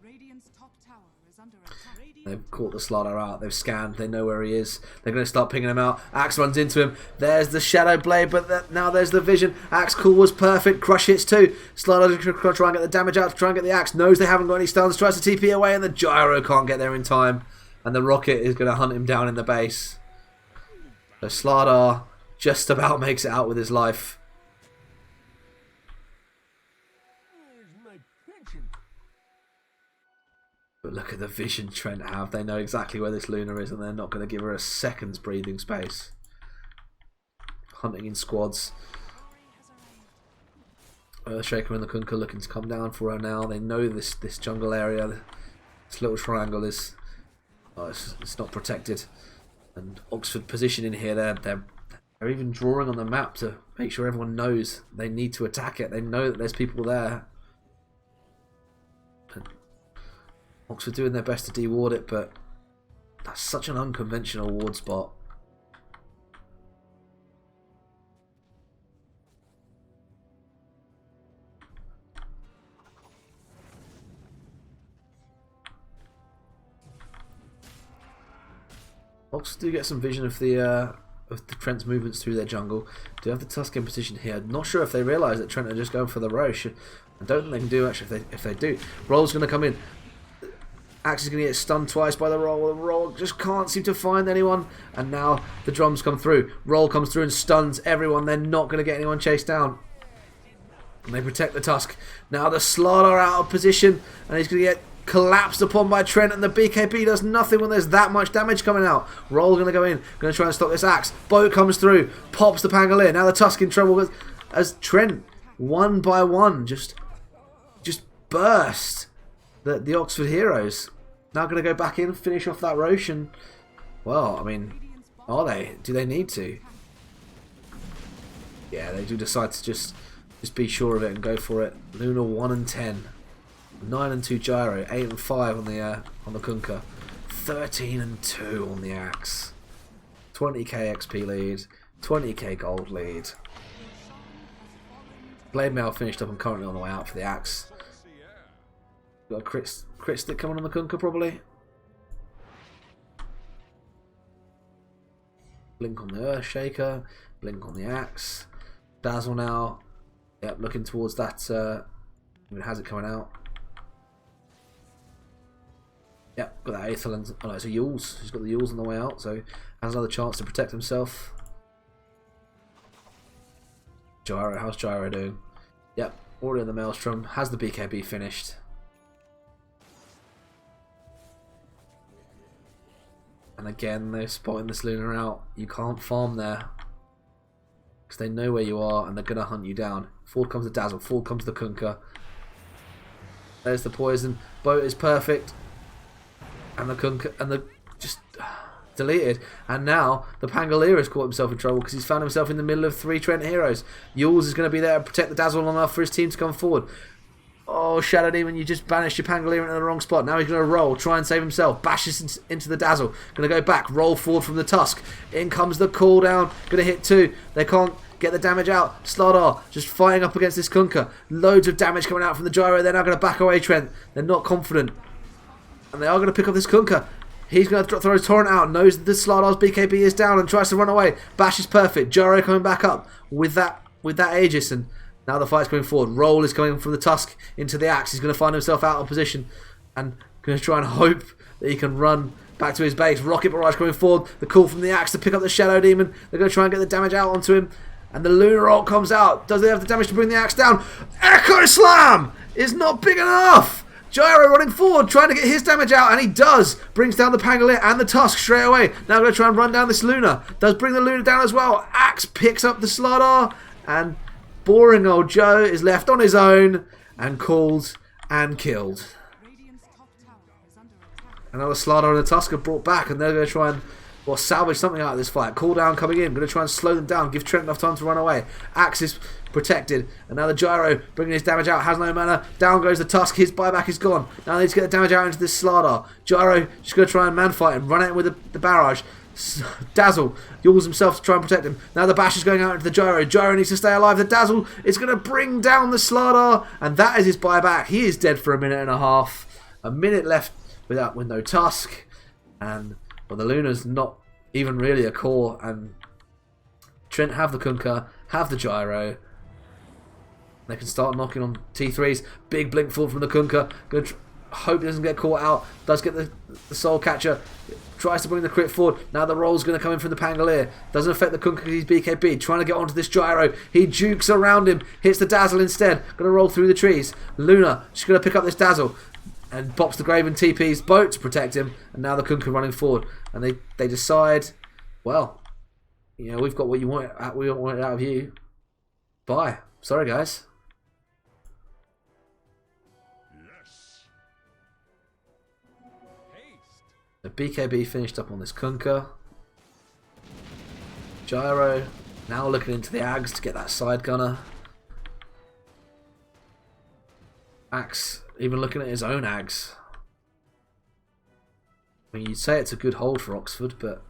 Radiant's top tower is under attack. They've caught the Slardar out. They've scanned. They know where he is. They're going to start pinging him out. Axe runs into him. There's the Shadow Blade, but now there's the Vision. Axe call was perfect. Crush hits too. Slardar to try and get the damage out, to try and get the Axe. Knows they haven't got any stuns. Tries to TP away, and the Gyro can't get there in time. And the Rocket is going to hunt him down in the base. So Slardar just about makes it out with his life. But look at the vision Trent have. They know exactly where this Luna is, and they're not going to give her a second's breathing space. Hunting in squads. Earthshaker and the Kunkka looking to come down for her now. They know this jungle area, this little triangle is it's not protected. And Oxford positioning here, they're even drawing on the map to make sure everyone knows they need to attack it. They know that there's people there. Oxford doing their best to de-ward it, but that's such an unconventional ward spot. Oxford do get some vision of the Trent's movements through their jungle. Do have the Tusk in position here. Not sure if they realise that Trent are just going for the Roche. I don't think they can do actually if they do. Roll's going to come in. Axe is going to get stunned twice by the Roll. The Roll just can't seem to find anyone. And now the drums come through. Roll comes through and stuns everyone. They're not going to get anyone chased down. And they protect the Tusk. Now the Slardar out of position. And he's going to get collapsed upon by Trent. And the BKB does nothing when there's that much damage coming out. Roll going to go in. Going to try and stop this Axe. Boat comes through. Pops the Pangolier. Now the Tusk in trouble as Trent, one by one, just burst the Oxford heroes. Now going to go back in, finish off that Roche, and well, I mean, are they? Do they need to? Yeah, they do decide to just be sure of it and go for it. Luna 1 and 10, 9 and 2 Gyro, 8 and 5 on the Kunkka, 13 and 2 on the Axe, 20k XP lead, 20k gold lead. Blade Mail finished up and currently on the way out for the Axe. Got a crit stick coming on the Kunkka probably. Blink on the Earthshaker. Blink on the Axe. Dazzle now. Yep, looking towards that. How's it coming out? Yep, got that Aether Lens. Oh no, it's a Yules. He's got the Yules on the way out, so has another chance to protect himself. Gyro, how's Gyro doing? Yep, already in the Maelstrom. Has the BKB finished? And again, they're spotting this Luna out. You can't farm there. Because they know where you are and they're going to hunt you down. Forward comes the Dazzle. Forward comes the Kunkka. There's the poison. Boat is perfect. And the Kunkka... And the... Just... Deleted. And now the Pangolier has caught himself in trouble because he's found himself in the middle of 3 Trent heroes. Yules is going to be there to protect the Dazzle long enough for his team to come forward. Oh, Shadow Demon, you just banished your Pangolier into the wrong spot. Now he's going to roll, try and save himself. Bashes into the Dazzle. Going to go back, roll forward from the Tusk. In comes the cooldown. Going to hit 2. They can't get the damage out. Slardar just fighting up against this Kunkka. Loads of damage coming out from the Gyro. They're now going to back away Trent. They're not confident. And they are going to pick up this Kunkka. He's going to throw his Torrent out. Knows that the Slardar's BKB is down and tries to run away. Bash is perfect. Gyro coming back up with that Aegis. And now the fight's going forward. Roll is coming from the Tusk into the Axe. He's going to find himself out of position and going to try and hope that he can run back to his base. Rocket Barrage coming forward. The call from the Axe to pick up the Shadow Demon. They're going to try and get the damage out onto him. And the Lunar Ult comes out. Does he have the damage to bring the Axe down? Echo Slam is not big enough. Gyro running forward, trying to get his damage out, and he does. Brings down the Pangolier and the Tusk straight away. Now going to try and run down this Luna. Does bring the Luna down as well. Axe picks up the Slardar, and boring old Joe is left on his own and called and killed. Radiant's top tower is under attack. And now the Slardar and the Tusk are brought back, and they're going to try and salvage something out of this fight. Cooldown coming in, going to try and slow them down, give Trent enough time to run away. Axe is protected, and now the Gyro bringing his damage out, has no mana. Down goes the Tusk, his buyback is gone. Now they need to get the damage out into this Slardar. Gyro just going to try and man fight him, run at him with the barrage. Dazzle yules himself to try and protect him. Now the bash is going out into the Gyro. Gyro needs to stay alive. The Dazzle is going to bring down the Slardar, and that is his buyback. He is dead for a minute and a half. A minute left with no Tusk, and well, the Luna's not even really a core, and Trent have the Kunkka, have the Gyro. They can start knocking on T3s. Big blink forward from the Kunkka. Going to hope he doesn't get caught out. Does get the Soul Catcher. Tries to bring the crit forward. Now the roll's going to come in from the Pangolier. Doesn't affect the Kunkka because he's BKB. Trying to get onto this Gyro. He jukes around him. Hits the Dazzle instead. Going to roll through the trees. Luna, she's going to pick up this Dazzle. And pops the Graven TP's boat to protect him. And now the Kunkka running forward. And they decide, well, you know, we've got what you want. We don't want it out of you. Bye. Sorry, guys. Yes. Haste. The BKB finished up on this Kunkka. Gyro now looking into the Ags to get that side gunner. Axe even looking at his own Ags. I mean, you'd say it's a good hold for Oxford, but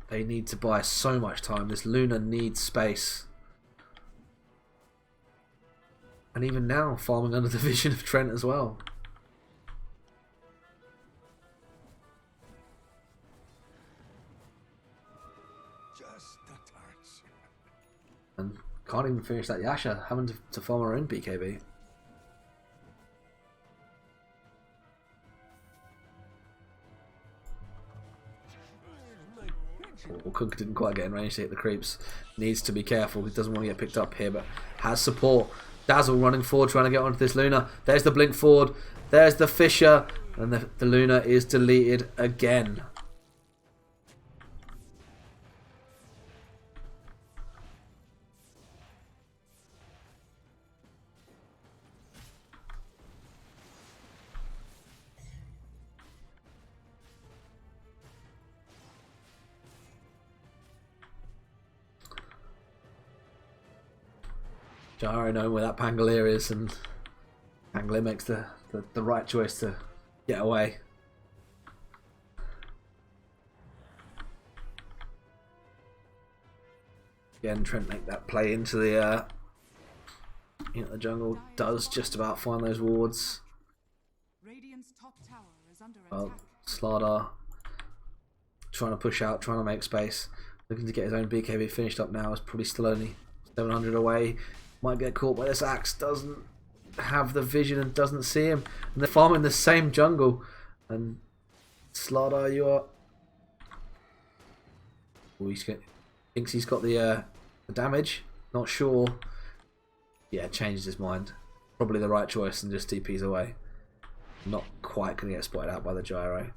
they need to buy so much time. This Luna needs space. And even now, farming under the vision of Trent as well. Just a touch. And can't even finish that Yasha, having to farm her own BKB. Well, Kunkka didn't quite get in range to hit the creeps. Needs to be careful. He doesn't want to get picked up here, but has support. Dazzle running forward, trying to get onto this Luna. There's the blink forward. There's the Fisher. And the Luna is deleted again. Gyro knowing where that Pangolier is, and Pangolier makes the right choice to get away. Again, Trent make that play into the the jungle. Does just about find those wards. Radiant's top tower is under Well, attack. Slardar trying to push out, trying to make space, looking to get his own BKB finished up now. Is probably still only 700 away. Might get caught by this Axe. Doesn't have the vision and doesn't see him. And they're farming the same jungle. And Slardar, you are. Oh, thinks he's got the damage. Not sure. Yeah, changes his mind. Probably the right choice and just TP's away. Not quite going to get spotted out by the gyro.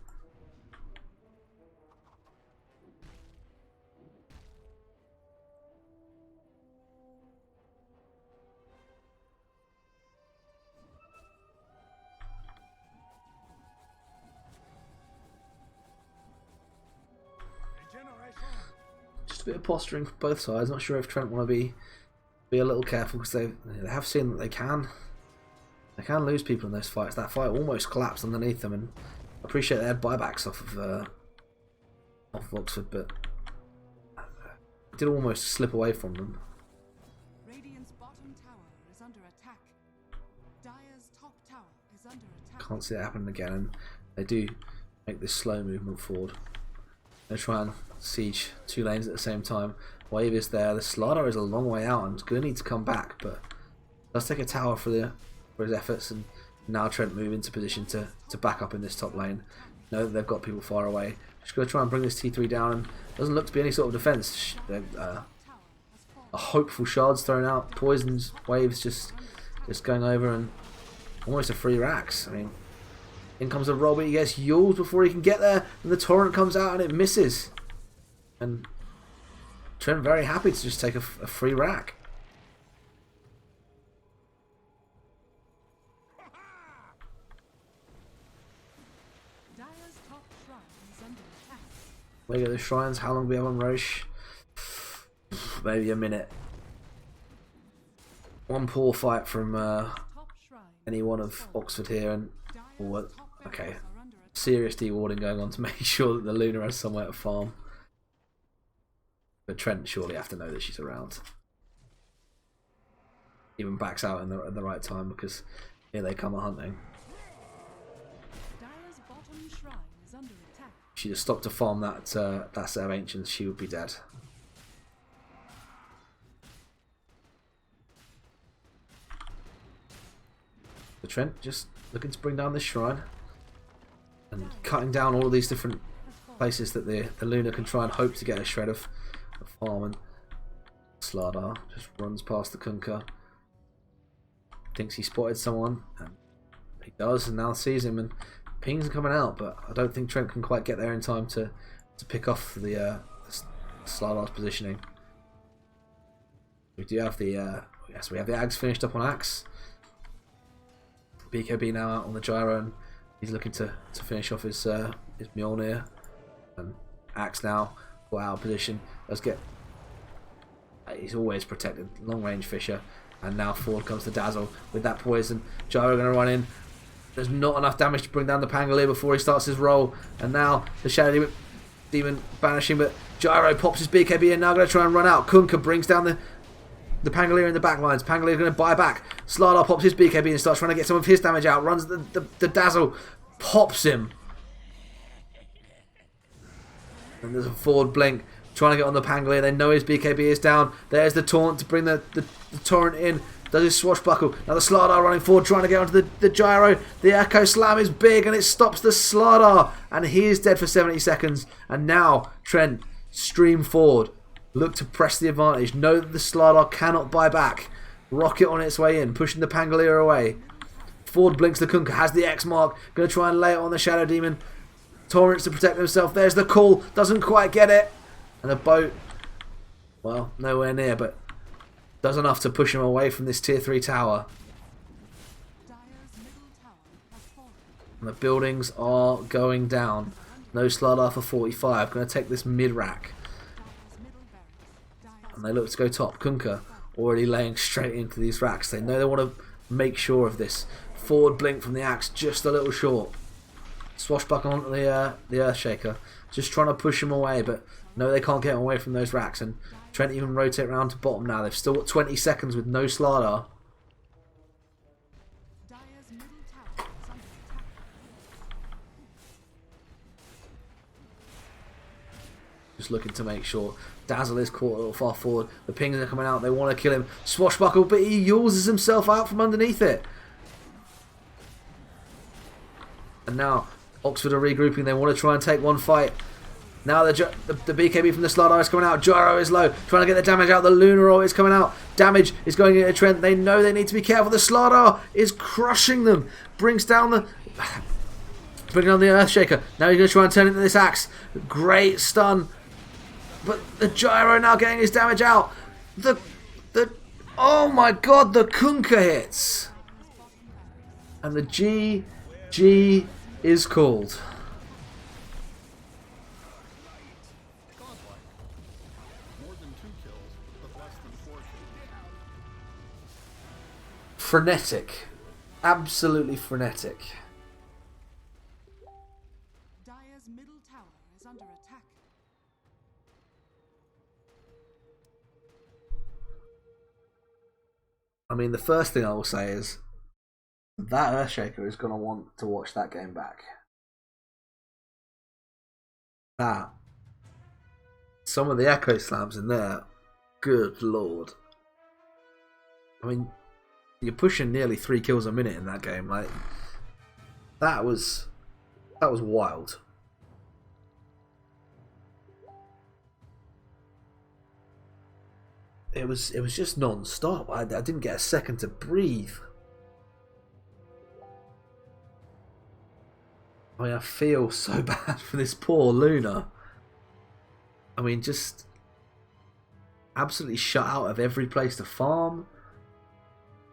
Just a bit of posturing from both sides. Not sure if Trent want to be a little careful because they have seen that they can lose people in those fights. That fight almost collapsed underneath them, and I appreciate they had buybacks off of Oxford, but it did almost slip away from them. Radiant's bottom tower is under attack. Dire's top tower is under attack. Can't see that happening again, and they do make this slow movement forward. They try and siege 2 lanes at the same time. Wave is there. The Slardar is a long way out and is going to need to come back, but does take a tower for his efforts, and now Trent move into position to back up in this top lane. Know that they've got people far away. Just going to try and bring this T3 down, and doesn't look to be any sort of defense. A hopeful shards thrown out, poisons, waves just going over, and almost a free racks. I mean, in comes a roll, but he gets Yules before he can get there, and the torrent comes out and it misses. And Trent very happy to just take a free rack. Dire's top shrine is under attack. Look at the shrines. How long do we have on Roche? Maybe a minute. One poor fight from Top shrine any one of Oxford here, and Dire's top okay, barracks are under attack. serious dewarding going on to make sure that the Luna has somewhere to farm. But Trent surely have to know that she's around. Even backs out in the right time because here they come a hunting. Dire's bottom shrine is under attack. If she just stopped to farm that set of ancients, she would be dead. The Trent just looking to bring down this shrine and cutting down all of these different places that the Luna can try and hope to get a shred of farm. And Slardar just runs past the Kunkka, thinks he spotted someone, and he does, and now sees him, and pings are coming out, but I don't think Trent can quite get there in time to pick off the Slardar's positioning. We do have the yes, we have the Ags finished up on Axe. BKB now out on the gyro, and he's looking to finish off his Mjolnir. And Axe now got out of position. Let's get. He's always protected. Long range Fisher, and now forward comes the Dazzle with that poison. Gyro going to run in. There's not enough damage to bring down the Pangolier before he starts his roll, and now the Shadow Demon banishing, but Gyro pops his BKB and now going to try and run out. Kunkka brings down the Pangolier in the back lines. Pangolier going to buy back. Slardar pops his BKB and starts trying to get some of his damage out. Runs the Dazzle, pops him. And there's a forward blink. Trying to get on the Pangolier. They know his BKB is down. There's the taunt to bring the torrent in. Does his swashbuckle. Now the Slardar running forward, trying to get onto the gyro. The Echo Slam is big and it stops the Slardar. And he is dead for 70 seconds. And now Trent stream forward. Look to press the advantage. Know that the Slardar cannot buy back. Rocket on its way in, pushing the Pangolier away. Forward blinks the Kunkka, has the X mark. Going to try and lay it on the Shadow Demon. Torrents to protect himself. There's the call. Doesn't quite get it. And the boat, well, nowhere near, but does enough to push him away from this tier 3 tower. Dire's middle tower has fallen. And the buildings are going down. No Slardar for 45. Going to take this mid rack. Dire's middle barracks. And they look to go top. Kunkka already laying straight into these racks. They know they want to make sure of this. Forward blink from the Axe, just a little short. Swashbuckle onto the Earthshaker. Just trying to push him away, but no, they can't get away from those racks. And Trent even rotate around to bottom now. They've still got 20 seconds with no Slardar. Dire's middle tower is under attack. Just looking to make sure. Dazzle is caught a little far forward. The pings are coming out. They want to kill him. Swashbuckle, but he uses himself out from underneath it. And now Oxford are regrouping. They want to try and take one fight. Now the BKB from the Slardar is coming out. Gyro is low. Trying to get the damage out. The Lunar is coming out. Damage is going into Trent. They know they need to be careful. The Slardar is crushing them. Brings down the Earthshaker. Now he's going to try and turn into this axe. Great stun. But the Gyro now getting his damage out. Oh my god, the Kunkka hits. And the GG is called. Frenetic. Absolutely frenetic. Dire's middle tower is under attack. I mean, the first thing I will say is that Earthshaker is going to want to watch that game back. That. Some of the Echo Slams in there. Good lord. I mean, you're pushing nearly 3 kills a minute in that game. Like, that was wild. It was just non-stop. I didn't get a second to breathe. I mean, I feel so bad for this poor Luna. I mean, just absolutely shut out of every place to farm.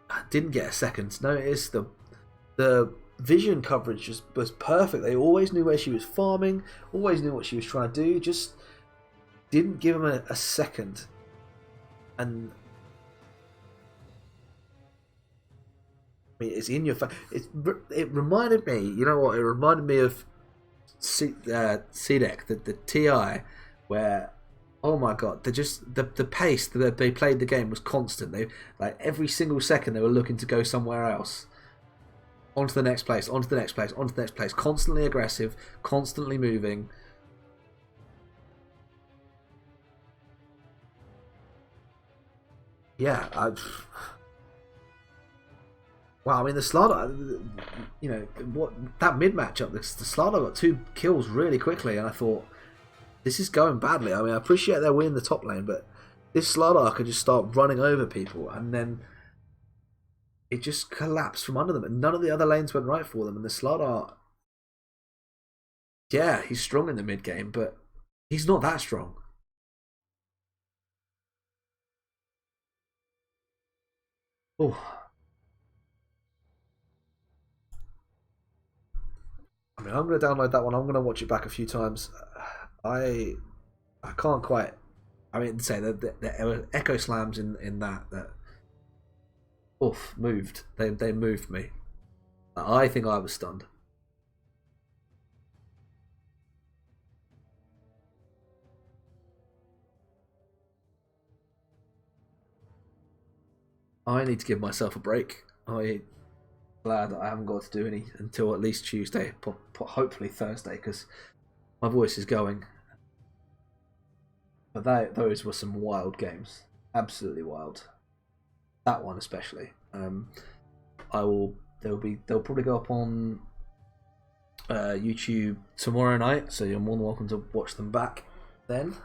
I didn't get a second notice. The vision coverage was perfect. They always knew where she was farming, always knew what she was trying to do. Just didn't give them a second. And I mean, it's in your face. It reminded me. You know what? It reminded me of CDEC, the TI, where, oh my god, the pace that they played the game was constant. They, like, every single second they were looking to go somewhere else, onto the next place, onto the next place, onto the next place. Constantly aggressive, constantly moving. Yeah, wow. I mean, the Slardar, you know, what that mid matchup, the Slardar got 2 kills really quickly, and I thought, this is going badly. I mean, I appreciate they're winning the top lane, but this Slardar could just start running over people, and then it just collapsed from under them, and none of the other lanes went right for them. And the Slardar, yeah, he's strong in the mid game, but he's not that strong. Oh. I mean, I'm going to download that one. I'm going to watch it back a few times. I can't quite. I mean, say the Echo Slams in that moved. They moved me. I think I was stunned. I need to give myself a break. I'm glad that I haven't got to do any until at least Tuesday, hopefully Thursday, because my voice is going. But those were some wild games, absolutely wild. That one especially. They'll probably go up on YouTube tomorrow night, so you're more than welcome to watch them back then.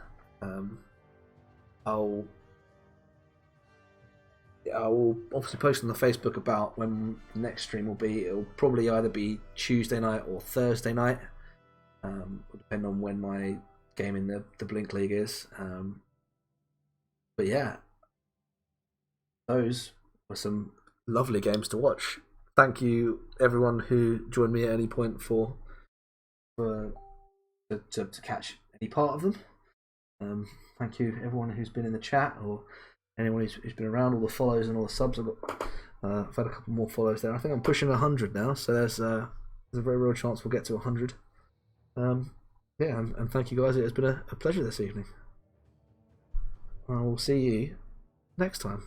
I will obviously post on the Facebook about when the next stream will be. It'll probably either be Tuesday night or Thursday night. Will depend on when my game in the Blink League is. But yeah, those were some lovely games to watch. Thank you everyone who joined me at any point to catch any part of them. Thank you everyone who's been in the chat, or anyone who's been around, all the follows and all the subs. I've had a couple more follows there. I think I'm pushing 100 now, so there's a very real chance we'll get to 100. Yeah, and thank you guys. It has been a pleasure this evening. I will see you next time.